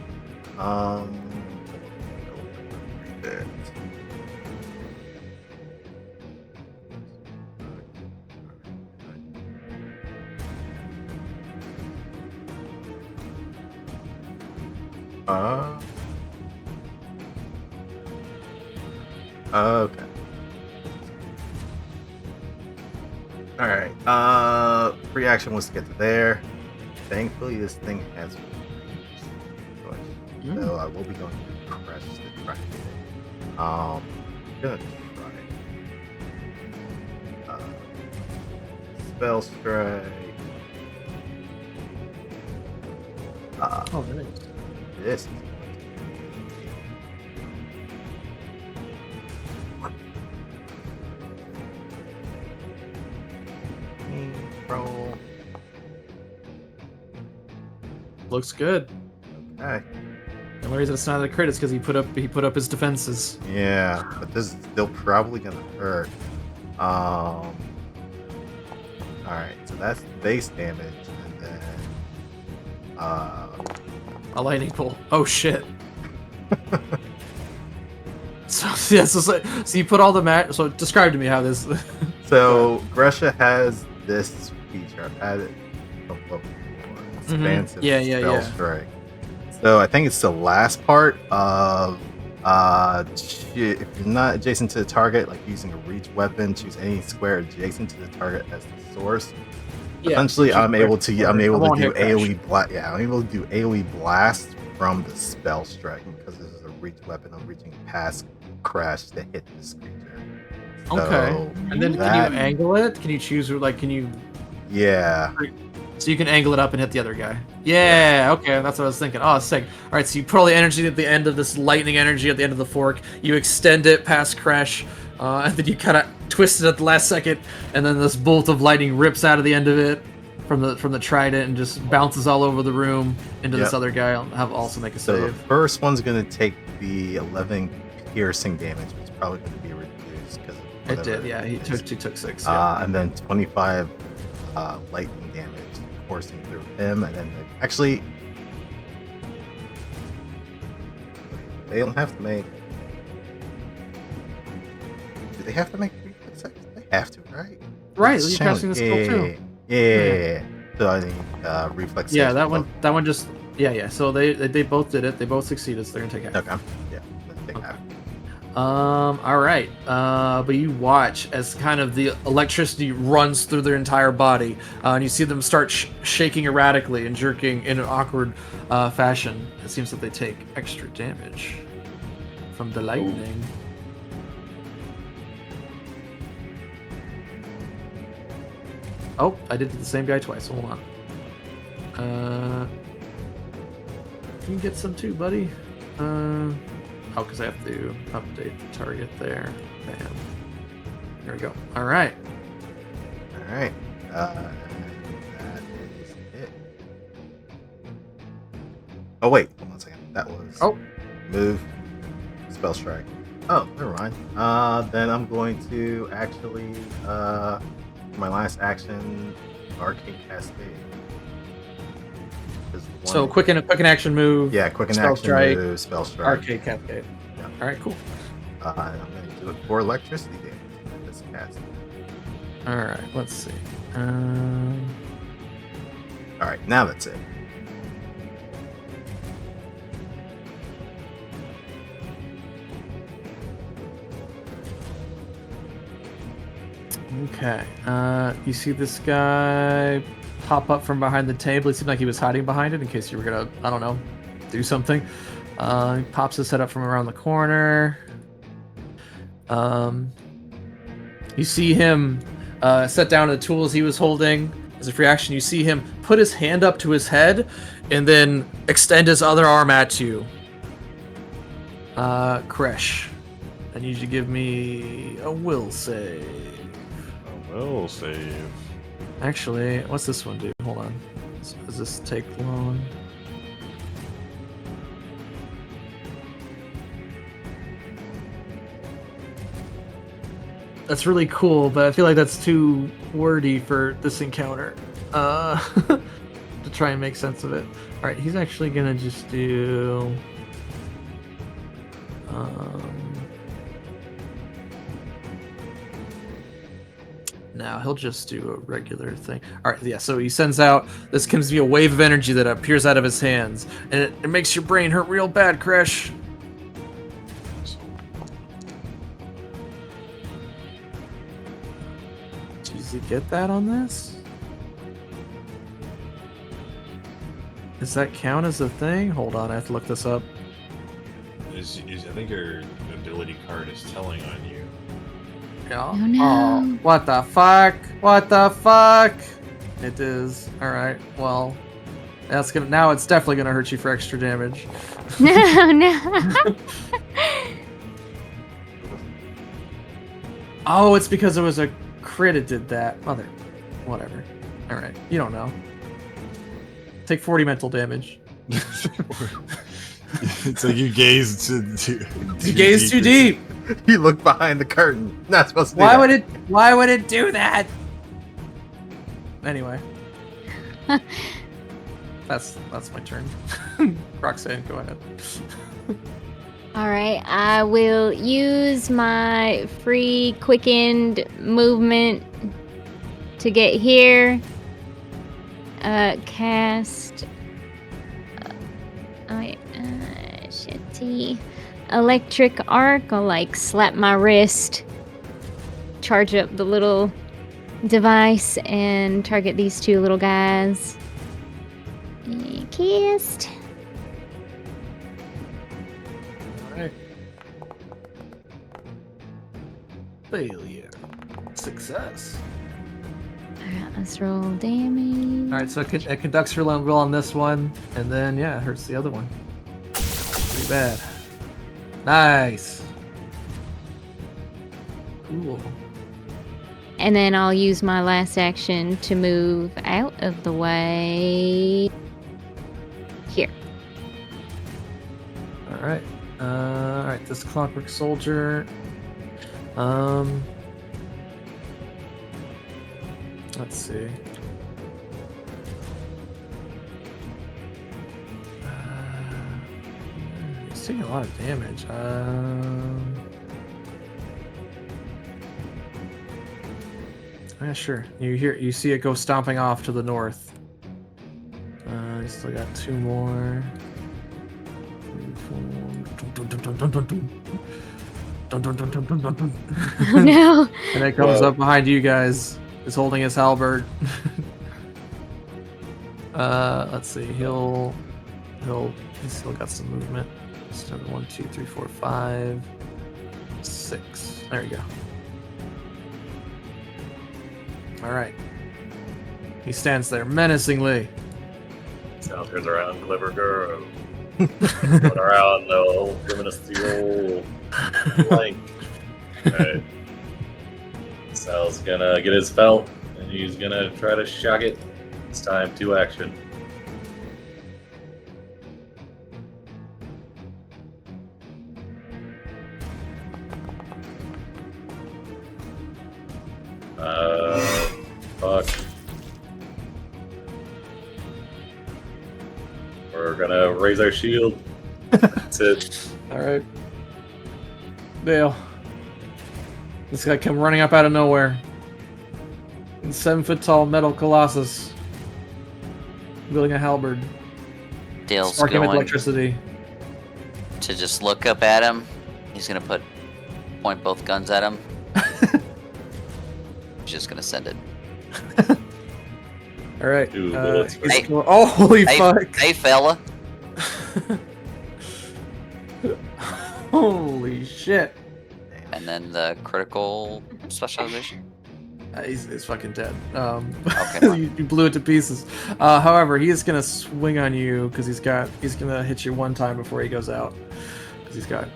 Okay. All right. Free action was to get to there. Thankfully, this thing has reach. So I will be going to press to try to get it. Gonna try. Spell strike. Oh, nice. This is roll. Looks good. Okay. The only reason it's not a crit is because he put up his defenses. Yeah, but this is still probably gonna hurt. All right, so that's base damage, and then A lightning bolt. Oh shit. So yeah, so you put all the so describe to me how this. so Gresha has this feature. I've had it before. Expansive spell strike. So I think it's the last part of if you're not adjacent to the target, like using a reach weapon, choose any square adjacent to the target as the source. Yeah, essentially, I'm able to do AoE blast. Yeah, I'm able to do AoE blast from the spell strike because this is a reach weapon. I'm reaching past Crash to hit this creature. Okay. And then can you angle it? Can you choose can you? Yeah. So you can angle it up and hit the other guy. Yeah, okay, that's what I was thinking. Oh, sick. All right, so you put all the energy at the end of this lightning energy at the end of the fork. You extend it past Crash, and then you kind of twist it at the last second, and then this bolt of lightning rips out of the end of it from the trident and just bounces all over the room into this other guy. I'll have also make a save. So the first one's going to take the 11 piercing damage, which is probably going to be reduced because it did. Yeah, he took 6. Yeah. And then 25 lightning damage coursing through him, and then actually they don't have to make. Do they have to make reflex saves? They have to, right? Right, you're casting the skill too. Yeah. So I think reflex saves. Yeah, that one just. Yeah. So they both did it. They both succeeded. So they're gonna take half. Okay. Yeah. Let's take half. All right. But you watch as kind of the electricity runs through their entire body, and you see them start shaking erratically and jerking in an awkward fashion. It seems that they take extra damage from the lightning. Oh, I did the same guy twice. Hold on. You can get some too, buddy. Oh, because I have to update the target there. Bam. There we go. All right. All right. That is it. Oh, wait. Hold on a second. That was move, spell strike. Oh, never mind. Then I'm going to actually, for my last action, arcane cascade. So quick and action move. Yeah, quick and spell action strike, move, spell strike. Arcade cascade. Yeah. All right, cool. And I'm going to do it for electricity damage. This cast. All right, let's see. All right, now that's it. Okay. You see this guy pop up from behind the table. It seemed like he was hiding behind it in case you were gonna, I don't know, do something. He pops his head up from around the corner. You see him set down the tools he was holding. As a free action, you see him put his hand up to his head and then extend his other arm at you. Kresh, I need you to give me a will save. A will save. Actually, what's this one do? Hold on. Does this take long? That's really cool, but I feel like that's too wordy for this encounter. To try and make sense of it. Alright, he's actually gonna just do... Now he'll just do a regular thing. All right, yeah. So he sends out this comes to be a wave of energy that appears out of his hands, and it makes your brain hurt real bad, Kresh. Does he get that on this? Does that count as a thing? Hold on, I have to look this up. I think your ability card is telling on you. Yeah. Oh, no. Oh, what the fuck? What the fuck? It is. Alright, well. That's gonna now it's definitely gonna hurt you for extra damage. No. Oh, it's because it was a crit it did that. Mother. Whatever. Alright. You don't know. Take 40 mental damage. It's like you gaze You gaze too deep. You look behind the curtain. Not supposed to do Why that. would it do that? Anyway. That's my turn. Roxanne, go ahead. All right, I will use my free quickened movement to get here. Cast. Shitty. Electric arc. I'll like slap my wrist, charge up the little device, and target these two little guys. And cast. Alright. Failure. Success. Alright, let's roll damage. Alright, so it conducts your lone will on this one, and then, yeah, it hurts the other one. Pretty bad. Nice. Cool. And then I'll use my last action to move out of the way. Here. Alright. Alright, this clockwork soldier. Let's see. He's taking a lot of damage. Yeah, sure. You see it go stomping off to the north. You still got two more. 3, 4. Oh no! And it comes up behind you guys. Is holding his halberd. Let's see. He's still got some movement. So 1, 2, 3, 4, 5, 6. There you go. All right. He stands there menacingly. Sal turns around, clever girl. Going around, though, giving us the old blank. Alright. Sal's gonna get his belt, and he's gonna try to shock it. It's time to action. Fuck. We're gonna raise our shield. That's it. All right. Dale. This guy came running up out of nowhere. 7-foot-tall metal colossus. Wielding a halberd. Dale's Sparking with going electricity. to just look up at him. He's gonna point both guns at him. He's just gonna send it. All right. Dude, bullets for- Hey. Oh, holy fuck. Hey, fella. Holy shit. And then the critical specialization. He's fucking dead. Okay, you blew it to pieces. However, he is gonna swing on you because he's gonna hit you one time before he goes out because he's got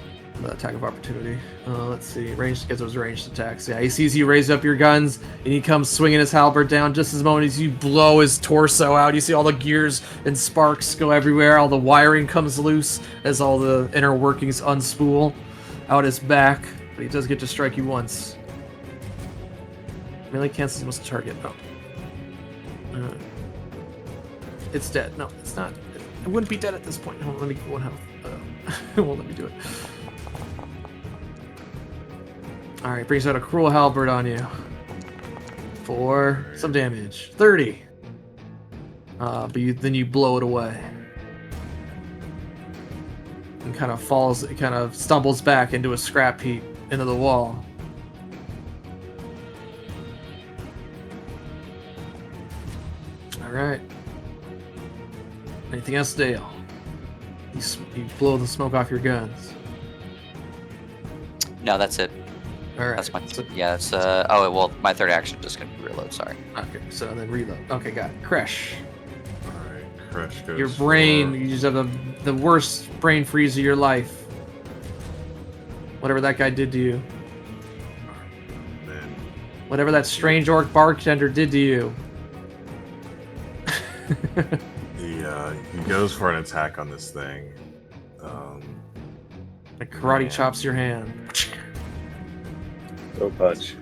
the attack of opportunity. Let's see, ranged gets those ranged attacks. Yeah, he sees you raise up your guns and he comes swinging his halberd down. Just as moment as you blow his torso out, you see all the gears and sparks go everywhere. All the wiring comes loose as all the inner workings unspool out his back. But he does get to strike you once. Melee cancels most target. Oh. It's dead. No, it's not. It wouldn't be dead at this point. Hold on, let me get 1 health. It won't let me do it. Alright, brings out a cruel halberd on you. For some damage. 30. But then you blow it away. And kind of stumbles back into a scrap heap into the wall. Alright. Anything else, Dale? You blow the smoke off your guns. No, that's it. Alright. That's my. Yeah, that's. Oh well, my third action just gonna reload. Sorry. Okay, so then reload. Okay, got it. Crash. Alright, Crash goes. Your brain, for- you just have the worst brain freeze of your life. Whatever that guy did to you. Then Whatever that strange orc bartender did to you. he goes for an attack on this thing. Like karate Man. chops your hand. Throw punch.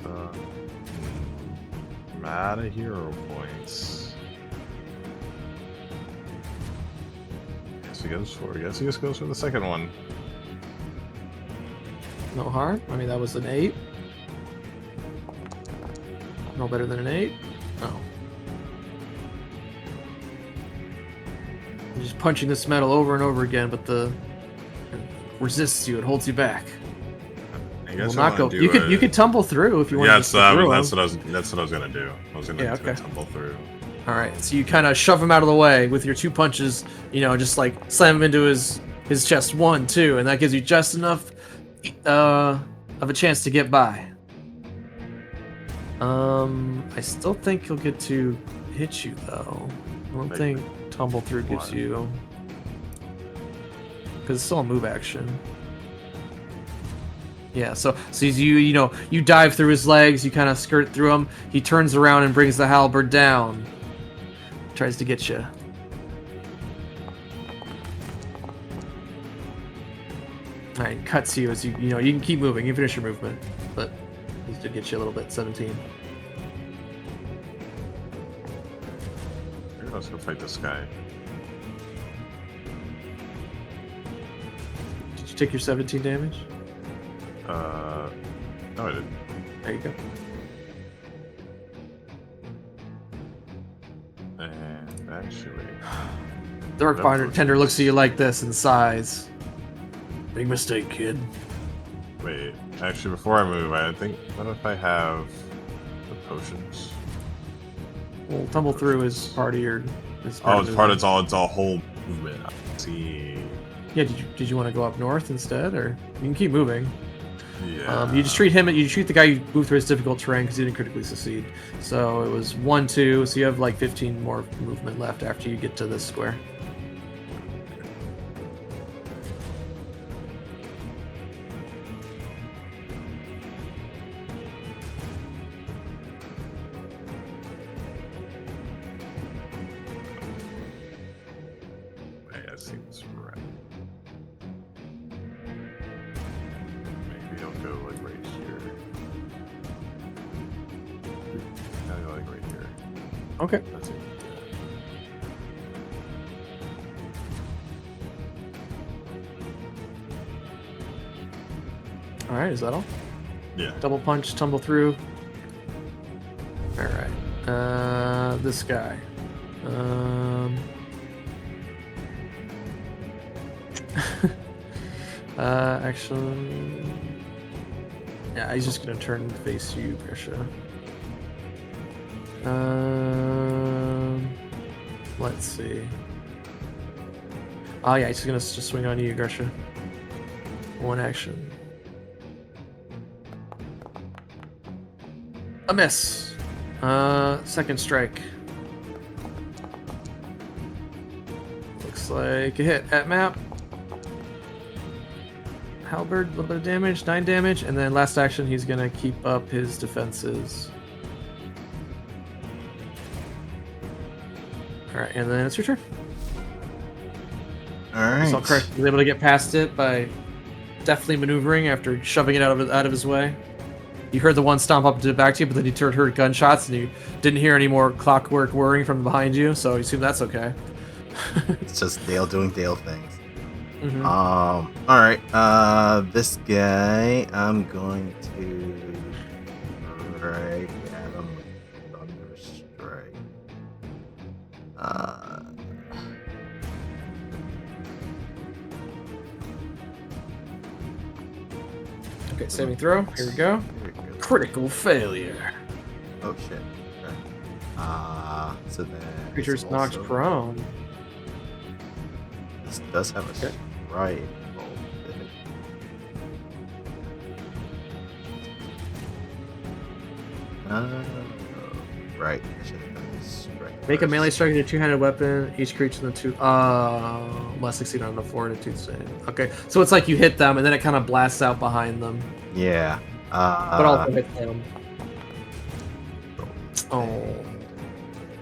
I'm out of hero points. Guess he goes for. Guess he just goes for the second one. No harm. I mean, that was an 8. No better than an 8. Oh. You're just punching this metal over and over again, but it resists you. It holds you back. I Will guess not go. You could tumble through if you want. Yeah, to that's what I was gonna do. I was gonna okay. tumble through. All right. So you kind of shove him out of the way with your 2 punches. You know, just like slam him into his chest 1, 2, and that gives you just enough of a chance to get by. I still think he'll get to hit you though. I don't think tumble through gives you, because it's still a move action. Yeah, so you dive through his legs, you kind of skirt through him. He turns around and brings the halberd down. Tries to get you. All right, cuts you as you can keep moving. You can finish your movement, but he did get you a little bit. 17. Let's go fight this guy. Did you take your 17 damage? No, I didn't. There you go. And actually, The Orc bartender looks at you like this and sighs. Big mistake, kid. wait. Actually, before I move, I think. What if I have the potions? Well, tumble through is part of your. It's all whole movement. I see. Yeah. Did you want to go up north instead, or you can keep moving? Yeah. You just treat the guy you moved through his difficult terrain because he didn't critically succeed. So it was 1, 2. So you have like 15 more movement left after you get to this square. Yeah, that seems right. Maybe I'll go like right here. Maybe like right here. Okay. That's it. All right. Is that all? Yeah. Double punch, tumble through. All right. This guy. Actually, yeah, he's just gonna turn and face you, Grisha. Let's see. Oh yeah, he's gonna just swing on you, Grisha. 1 action. A miss. Second strike. Looks like a hit at map. Halberd, a little bit of damage, 9 damage, and then last action he's gonna keep up his defenses. Alright, and then it's your turn. Alright. So Crash was able to get past it by deftly maneuvering after shoving it out of his way. You heard the one stomp up to back to you, but then you heard gunshots and you didn't hear any more clockwork whirring from behind you, so you assume that's okay. It's just Dale doing Dale things. Mm-hmm. Alright, this guy, I'm going to strike at him with Thunder Strike. Okay, saving throw. Here we go. Critical failure. Oh shit. Okay. So then Creature's it's knocked also- prone. This does have a Okay. strike involved with it. Right. I should have done this strike. Make a first. melee strike with a two-handed weapon. Each creature in the two must succeed on the fortitude save. Okay, so it's like you hit them and then it kind of blasts out behind them, Yeah. but also hit them. Oh,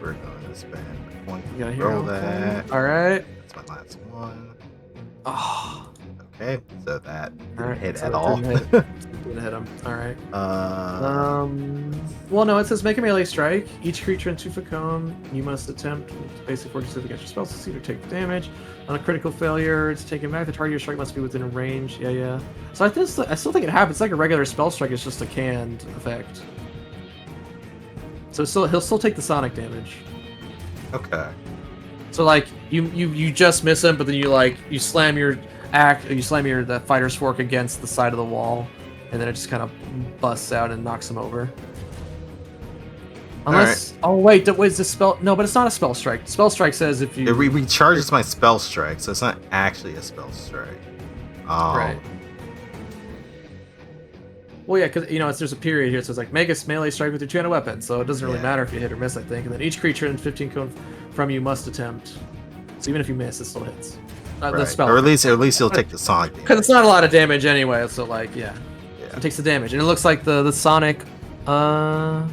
We're going to spend a point you got a to hero roll point. that. All right. That's my last one. Oh, Okay, so that All right, didn't hit so at it all. didn't Didn't hit him. All right. uh, Well, no, it says make a melee strike. Each creature in 2 foot cone, you must attempt basic fortitude against your spell succeed or take damage. On a critical failure, it's taken back. The target of your strike must be within a range. Yeah. So I still think it happens. It's like a regular spell strike. It's just a canned effect. So he'll still take the sonic damage. okay. So like you just miss him, but then you slam your the fighter's fork against the side of the wall, and then it just kind of busts out and knocks him over. Unless oh wait, is this spell? No, but it's not a spell strike. Spell strike says if you It recharges my spell strike, so it's not actually a spell strike. Right. Well, yeah, because there's a period here. So it's like make a melee strike with your two-handed weapon. So it doesn't really matter if you hit or miss, I think. And then each creature in 15 cone from you must attempt. So even if you miss, it still hits. The Right. spell. Or at least he'll take the sonic damage. Because it's not a lot of damage anyway. So like, yeah. Yeah. It takes the damage, and it looks like the sonic. Oh,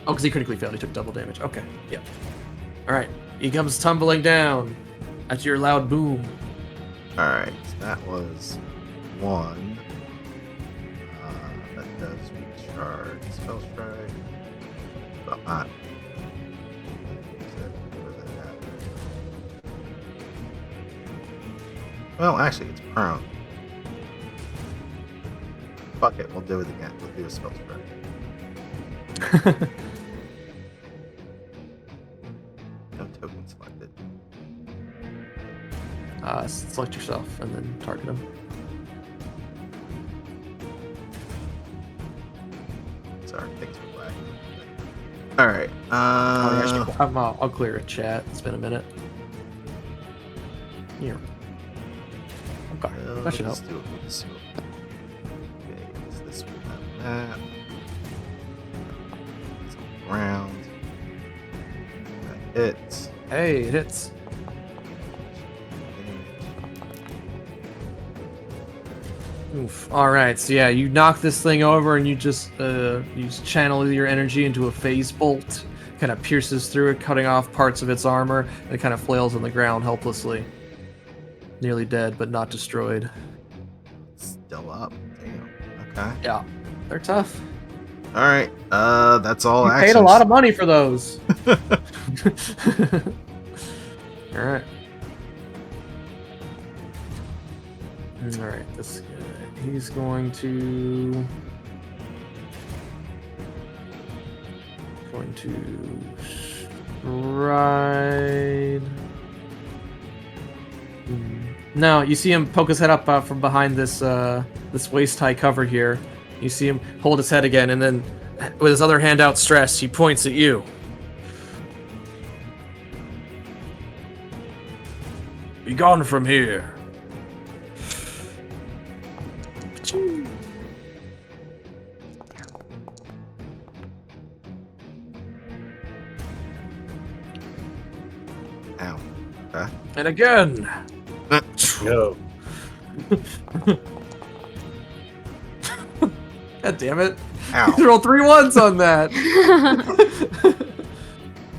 because he critically failed. He took double damage. Okay. Yeah. All right. He comes tumbling down at your loud boom. All right, so that was 1. That does recharge spell strike. But not. Well, actually, it's prone. Fuck it, we'll do it again. We'll do a spell strike. No token selected. Select yourself and then target him. Sorry, thanks for flagging. All right. I'll clear a chat. It's been a minute. Here. Okay, that should help. Let's do it with this one. Okay, is this one that? It's on the ground. That hits. Hey, it hits. Oof. All right, so yeah, you knock this thing over and you just channel your energy into a phase bolt. Kind of pierces through it, cutting off parts of its armor, and it kind of flails on the ground helplessly. Nearly dead, but not destroyed. Still up. Damn. Okay. Yeah, they're tough. All right. That's all. You actions. paid a lot of money for those. All right. All right. This guy, he's going to ride. No, you see him poke his head up from behind this waist high cover here. You see him hold his head again, and then with his other hand outstretched, he points at you. Be gone from here. Ow. Okay. And again. No. God damn it. Ow. You rolled 3 1s on that.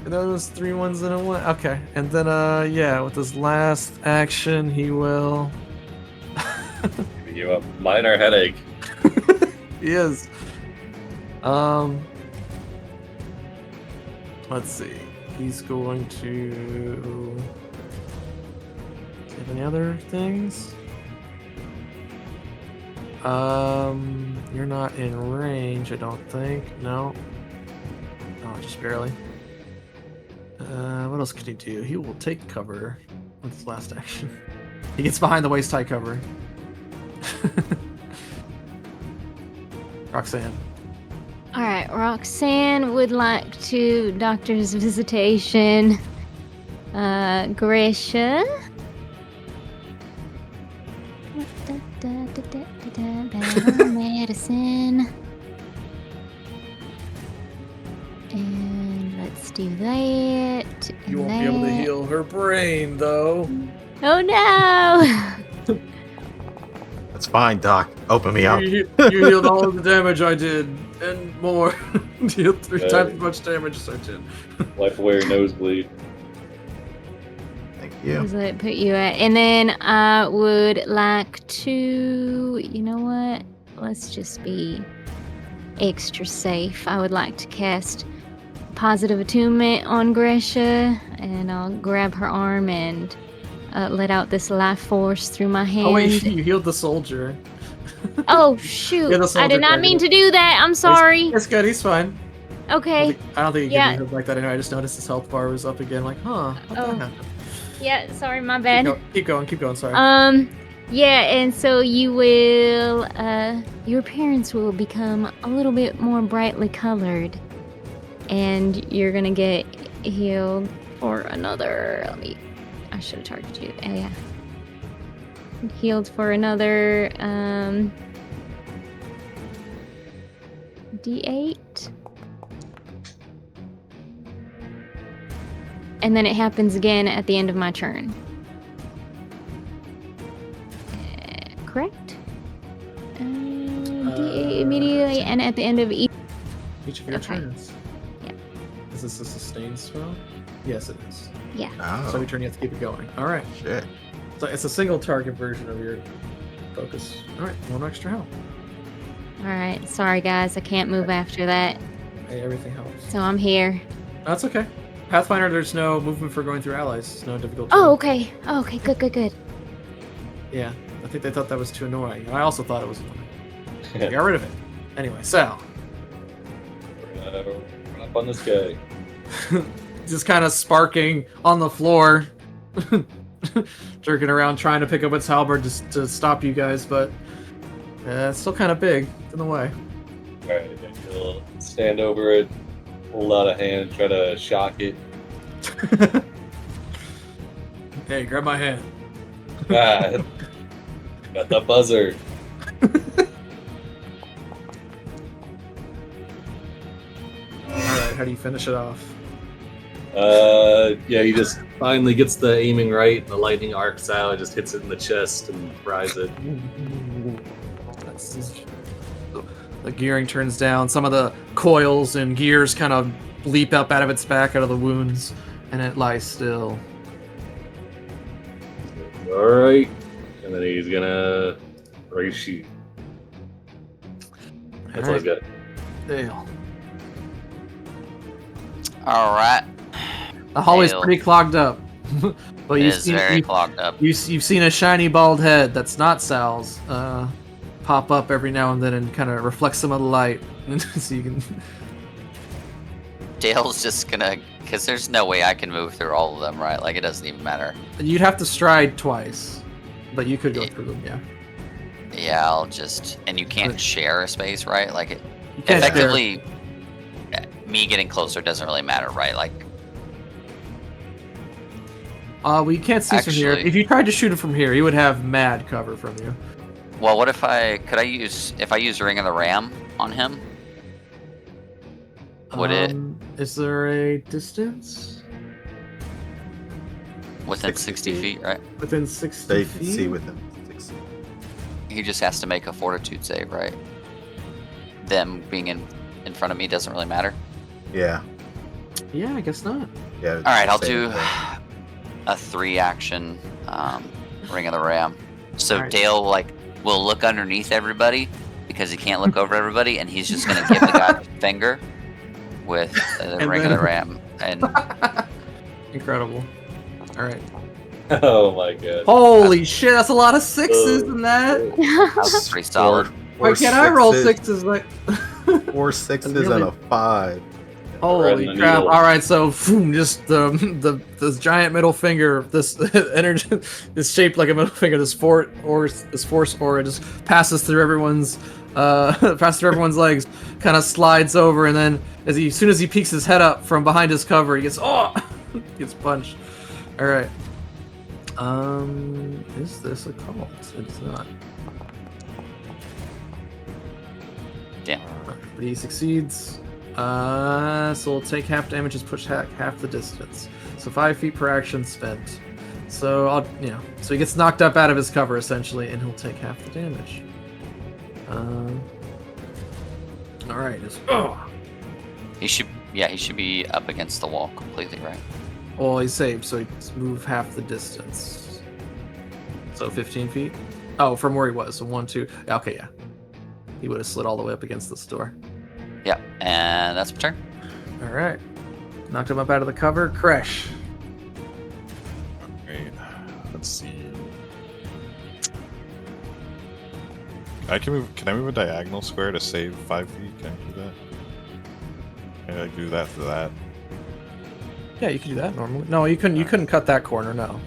And that was 3 1s and a 1. Okay. And then, yeah, with his last action, he will. Giving you a minor headache. He is. Let's see. He's going to. Do you have any other things? You're not in range, I don't think. No. Oh, just barely. What else can he do? He will take cover with his last action. He gets behind the waist high cover. Roxanne. All right, Roxanne would like to doctor's visitation. Grisha. Battle medicine. And let's do that. You and won't be able to that. heal her brain, though. Oh no! That's fine, Doc. Open me up. You healed all of the damage I did, and more. You healed 3 times as much damage as I did. Life away your nosebleed. Thank Yeah. Does it put you at? And then I would like to, you know what? Let's just be extra safe. I would like to cast Positive Attunement on Gresha, and I'll grab her arm and let out this life force through my hand. Oh wait, you healed the soldier. Oh shoot! Yeah, the I soldier did not targeted. mean to do that. I'm sorry. It's good. He's fine. Okay. I don't think he Yeah. can be healed like that anyway. I just noticed his health bar was up again. Like, huh? What Oh. the happened? Yeah. Sorry, my bad. Keep going. Sorry. Yeah, and so you will, your appearance will become a little bit more brightly colored, and you're gonna get healed for another, I should have targeted you. Oh, yeah. Healed for another, D8. And then it happens again at the end of my turn. Correct? D8 immediately, and at the end of each Each of your okay. turns. Yeah. Is this a sustained spell? Yes, it is. Yeah. Oh, So every turn you have to keep it going. All right. shit. So it's a single target version of your focus. All right. One extra health. All right. Sorry, guys. I can't move after that. Hey, everything helps. So I'm here. That's okay. Pathfinder, there's no movement for going through allies. It's no difficult. Oh, okay. Oh, okay. Good. Yeah. I think they thought that was too annoying. I also thought it was annoying. So got rid of it. Anyway, Sal. Run up on this guy. Just kind of sparking on the floor. Jerking around trying to pick up its halberd to stop you guys, but it's still kind of big. It's in the way. Alright, he'll stand over it, hold out a hand, try to shock it. Hey, grab my hand. Ah, got the buzzer. Alright, how do you finish it off? Yeah, he just finally gets the aiming right, and the lightning arcs out, and just hits it in the chest and fries it. The gearing turns down. Some of the coils and gears kind of leap up out of its back, out of the wounds, and it lies still. Alright. And then he's gonna race you. That's all he's got. Dale. All right. The hallway's Dale. pretty clogged up. But It you've is seen, very you, clogged up. you've seen a shiny bald head that's not Sal's pop up every now and then and kind of reflect some of the light. So you can. Dale's just gonna, because there's no way I can move through all of them, right? Like, it doesn't even matter. You'd have to stride twice, but you could go through them, yeah. Yeah, I'll just, and you can't share a space, right? Like, it, You can't share. effectively, me getting closer doesn't really matter, right? Like, Well, you can't see from here. Actually- If you tried to shoot it from here, you would have mad cover from you. well, what if if I use Ring of the Ram on him? Would it Is there a distance? within 60 60 feet, right? Within 60 They feet? can see within 6 feet. He just has to make a fortitude save, right? Them being in front of me doesn't really matter. Yeah. Yeah, I guess not. Yeah. All right, I'll same do thing. a 3-action Ring of the Ram. So Alright. Dale will look underneath everybody because he can't look over everybody, and he's just gonna give the guy the finger with the And Ring then- of the Ram. And Incredible. All right. Oh my god. Holy shit, that's a lot of sixes in that. that was pretty solid. Why can't I roll sixes. sixes? Like, 4 sixes Really? and a 5. holy Thread in the crap! needle. All right, so just this giant middle finger, this energy is shaped like a middle finger. This force aura just passes through everyone's legs, kind of slides over, and then as soon as he peeks his head up from behind his cover, he gets gets punched. All right. Is this a cult? It's not. Damn. But he succeeds. So we'll take half damage, just push half the distance. So 5 feet per action spent. So so he gets knocked up out of his cover essentially, and he'll take half the damage. All right. He should be up against the wall completely, right? Well, he saved, so he's moved half the distance. So 15 feet? Oh, from where he was. So 1, 2. Okay, yeah. He would have slid all the way up against this door. Yeah, and that's my turn. All right. Knocked him up out of the cover. Crash. Okay, let's see. Can I move a diagonal square to save 5 feet? Can I do that? Can I do that for that? Yeah, you can do that normally. No, you couldn't. You couldn't cut that corner. No,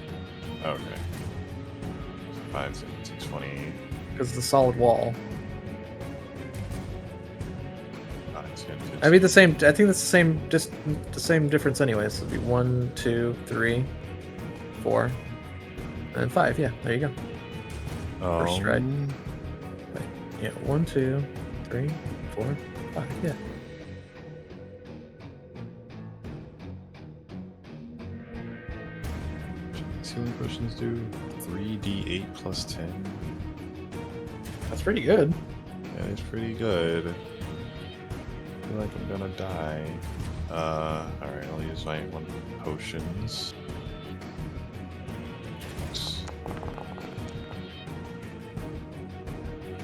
Okay. 5, 17, 20. because it's a solid wall. 9, 10, 15. I mean, the same. I think that's the same. Just the same difference, anyways. It'd be 1, 2, 3, 4, and 5. Yeah, there you go. First stride. Wait, yeah, 1, 2, 3, 4, 5. Yeah. Healing potions do 3d8 plus 10. That's pretty good. That is pretty good. I feel like I'm gonna die. Alright, I'll use my 1 potions.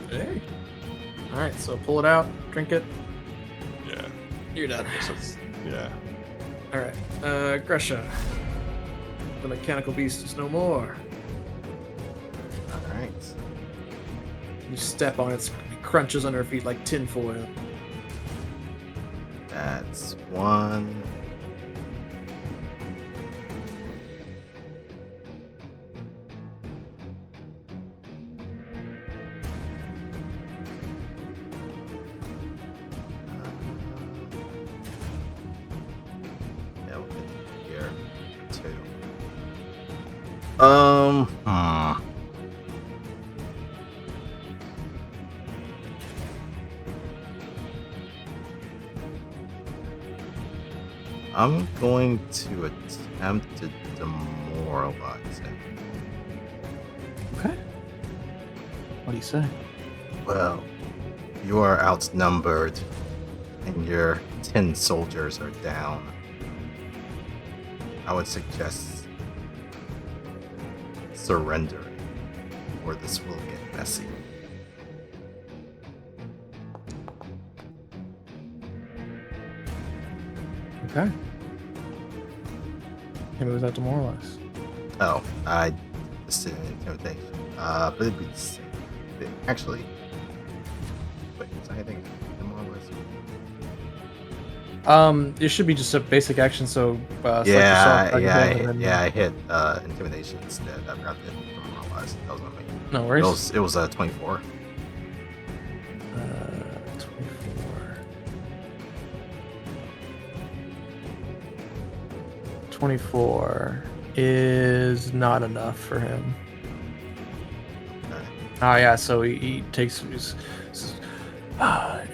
Hey. All right, so pull it out, drink it. Yeah. You're done. Yeah. All right, Gresha. The mechanical beast is no more. All right. You step on it, it crunches under her feet like tinfoil. That's 1. Yeah, we'll hit here. 2. I'm going to attempt to demoralize him. Okay. What do you say? Well, you are outnumbered, and your 10 soldiers are down. I would suggest surrendering, or this will get messy. Okay. Maybe it was that demoralized. Oh, I just did an intimidation. But it'd be the same thing. Actually, wait, is anything demoralized? It should be just a basic action. So select yourself, I hit intimidation instead. I forgot to hit demoralized. That was my main. No worries. It was 24. 24 is not enough for him. Okay. Oh yeah, so he takes his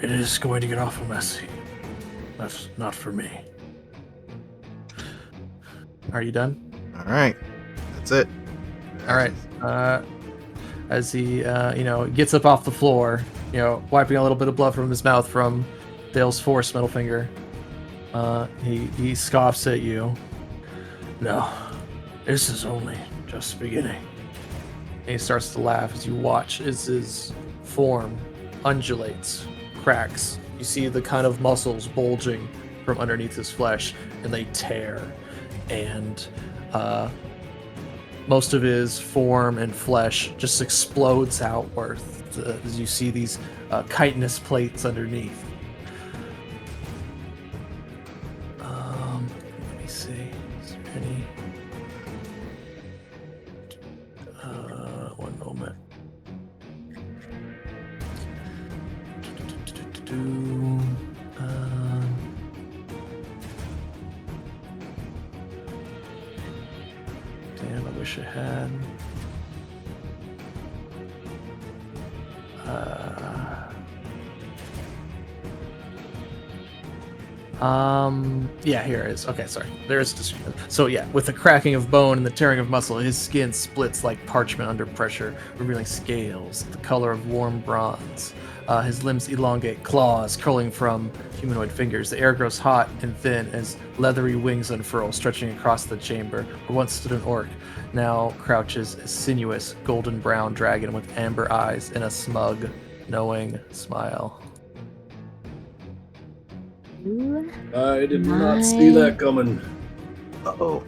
it is going to get awful messy. That's not for me. Are you done? All right, that's it. All right. As he gets up off the floor, wiping a little bit of blood from his mouth from Dale's force middle finger, he scoffs at you. No, this is only just beginning. And he starts to laugh as you watch as his form undulates, cracks. You see the kind of muscles bulging from underneath his flesh, and they tear. And most of his form and flesh just explodes outward as you see these chitinous plates underneath. Let me see. Is there any? One moment. Damn, I wish I had. Yeah, here it is. Okay, sorry. There's just so yeah, with the cracking of bone and the tearing of muscle, his skin splits like parchment under pressure, revealing scales the color of warm bronze. His limbs elongate, claws curling from humanoid fingers. The air grows hot and thin as leathery wings unfurl, stretching across the chamber. Where once stood an orc, now crouches a sinuous, golden brown dragon with amber eyes and a smug, knowing smile. I did not see that coming. Oh.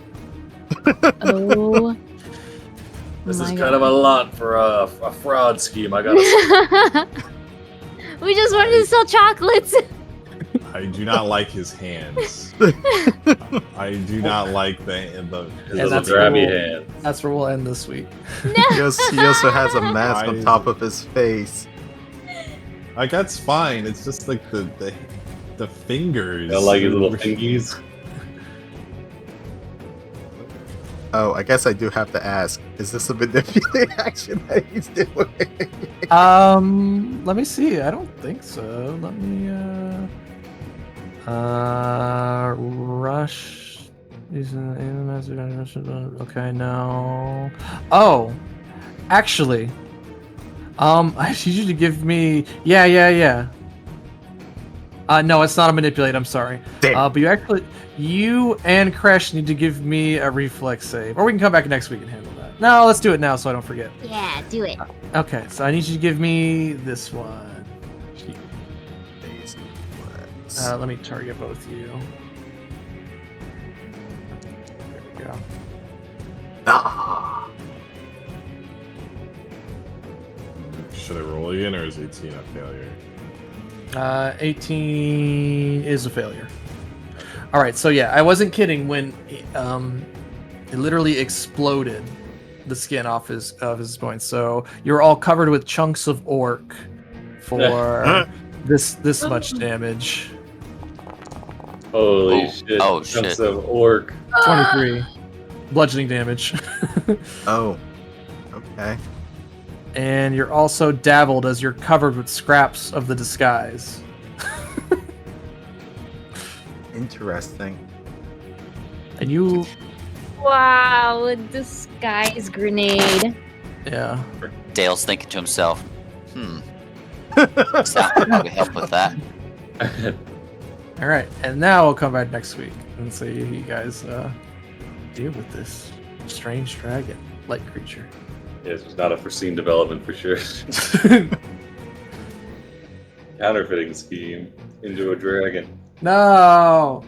Oh. This is my kind of a God. lot for a fraud scheme. I gotta say. We just wanted to sell chocolates. I do not like his hands. I do not like His And little that's grabby cool. hand. That's where we'll end this week. He also has a mask on Why top is of his face. Like that's fine. It's just like the fingers. I like his little fingies. Oh, I guess I do have to ask: is this a manipulate action that he's doing? Let me see. I don't think so. Let me rush. Okay, no. Oh, actually, I need you to give me. Yeah. No, it's not a manipulate. I'm sorry. Damn. But you and Crash need to give me a reflex save, or we can come back next week and handle that. No, let's do it now so I don't forget. Yeah, do it. Okay, so I need you to give me this one. Let me target both you. There we go. Ah. Should I roll again, or is 18 a failure? 18 is a failure. All right, so yeah, I wasn't kidding when it literally exploded the skin off his points. So you're all covered with chunks of orc for this much damage. Holy Oh, shit. oh, Chunks shit. of orc. 23 bludgeoning damage. Oh. Okay. And you're also dabbled as you're covered with scraps of the disguise. Interesting. And you, Wow, a disguise grenade. yeah. Dale's thinking to himself, Sal could probably help with that. All right, and now we'll come back next week and see you guys deal with this strange dragon like creature. Yes, it's not a foreseen development for sure. Counterfeiting scheme into a dragon. No.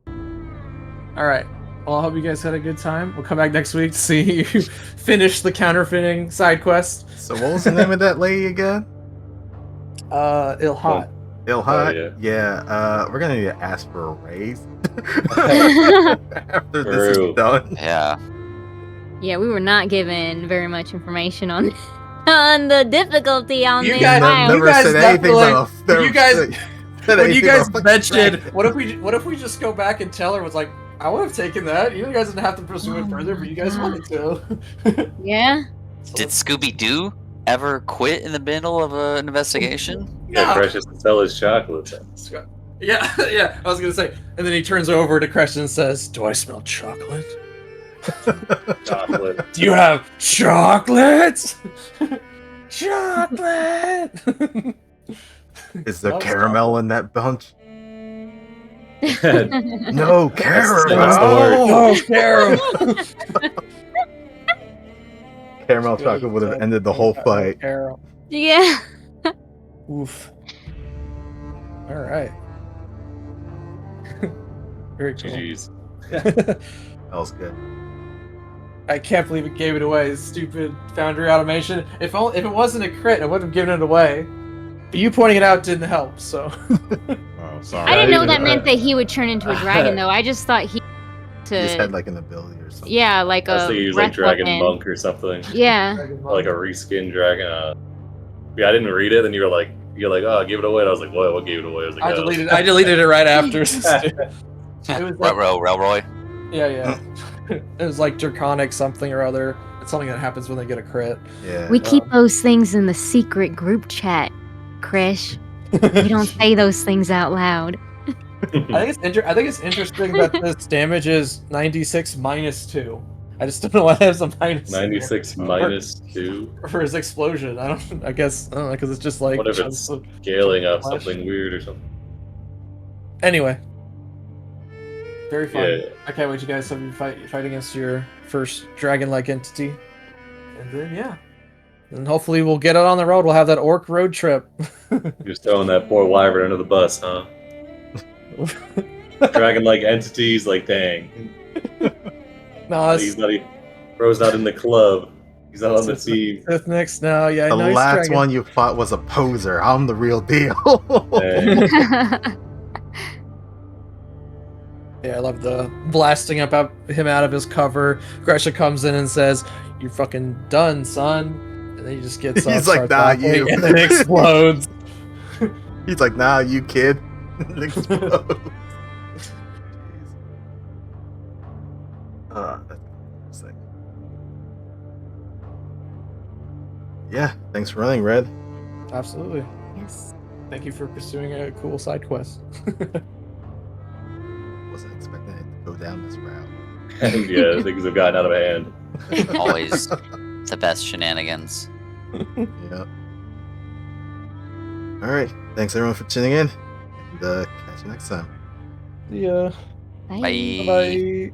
All right. Well, I hope you guys had a good time. We'll come back next week to see you finish the counterfeiting side quest. So what was the name of that lady again? Ilhat. Ilhat? yeah. We're gonna need to ask for a raise after this True. is done. Yeah. Yeah, we were not given very much information on on the difficulty on You this guys- round. you Never guys said anything definitely- about when you guys- said When you anything guys about mentioned, dragon. what if we just go back and tell her was like, I would have taken that. You guys didn't have to pursue it Oh further, but you guys my wanted to. Yeah. So Did let's- Scooby Doo ever quit in the middle of an investigation? Yeah, No. Precious to sell his chocolates. Yeah, yeah. I was gonna say, and then he turns over to Creston and says, "Do I smell chocolate? Chocolate. Do you have chocolate? Chocolate? Is there Well, caramel in that bunch? No. No caramel. That's the word. Oh, caramel. Caramel chocolate would have ended the whole fight. Caramel. Yeah. Oof. All right. Very cool. GG's. That was good. I can't believe it gave it away. Stupid Foundry automation. If it wasn't a crit, I would have given it away. But you pointing it out didn't help. So Oh, sorry. I didn't know even- that meant that he would turn into a dragon, though. I just thought he He just had to like an ability or something. yeah, like I was a thinking he was like breath Dragon weapon. Monk or something. Yeah. Like a reskin dragon. Yeah, I didn't read it, and you're like, oh, give it away. And I was like, what gave it away? I was like, I oh. deleted it right after. It was like- Relroy. Yeah. It was like draconic something or other. It's something that happens when they get a crit. Yeah. We keep those things in the secret group chat. Krish. You don't say those things out loud. I think it's interesting that this damage is 96 minus 2. I just don't know why there's a minus 96 minus 2. for his explosion. I guess because it's just like What if chunks it's of scaling up flesh. something weird or something? Anyway, very fun. Yeah. I can't wait you guys to fight against your first dragon-like entity, and then yeah, and hopefully we'll get it on the road. We'll have that orc road trip. Just throwing that poor wyvern under the bus, huh? Dragon-like entities, like dang. No, He's not. Bro's not in the club. He's not on the team. Next, no, yeah, The no, he's last dragon. one you fought was a poser. I'm the real deal. Dang. Yeah, I love the blasting him out of his cover. Gresha comes in and says, "You're fucking done, son." And then he just gets up, He's like, starts "Nah, laughing, you." and then explodes. He's like, nah, you kid. It explodes. That's interesting. Yeah, thanks for running, Red. Absolutely. Yes. Thank you for pursuing a cool side quest. Wasn't expecting it to go down this route. Yeah, things have gotten out of hand. Always the best shenanigans. Yep. All right. Thanks everyone for tuning in. And catch you next time. Yeah. Bye. Bye. Bye.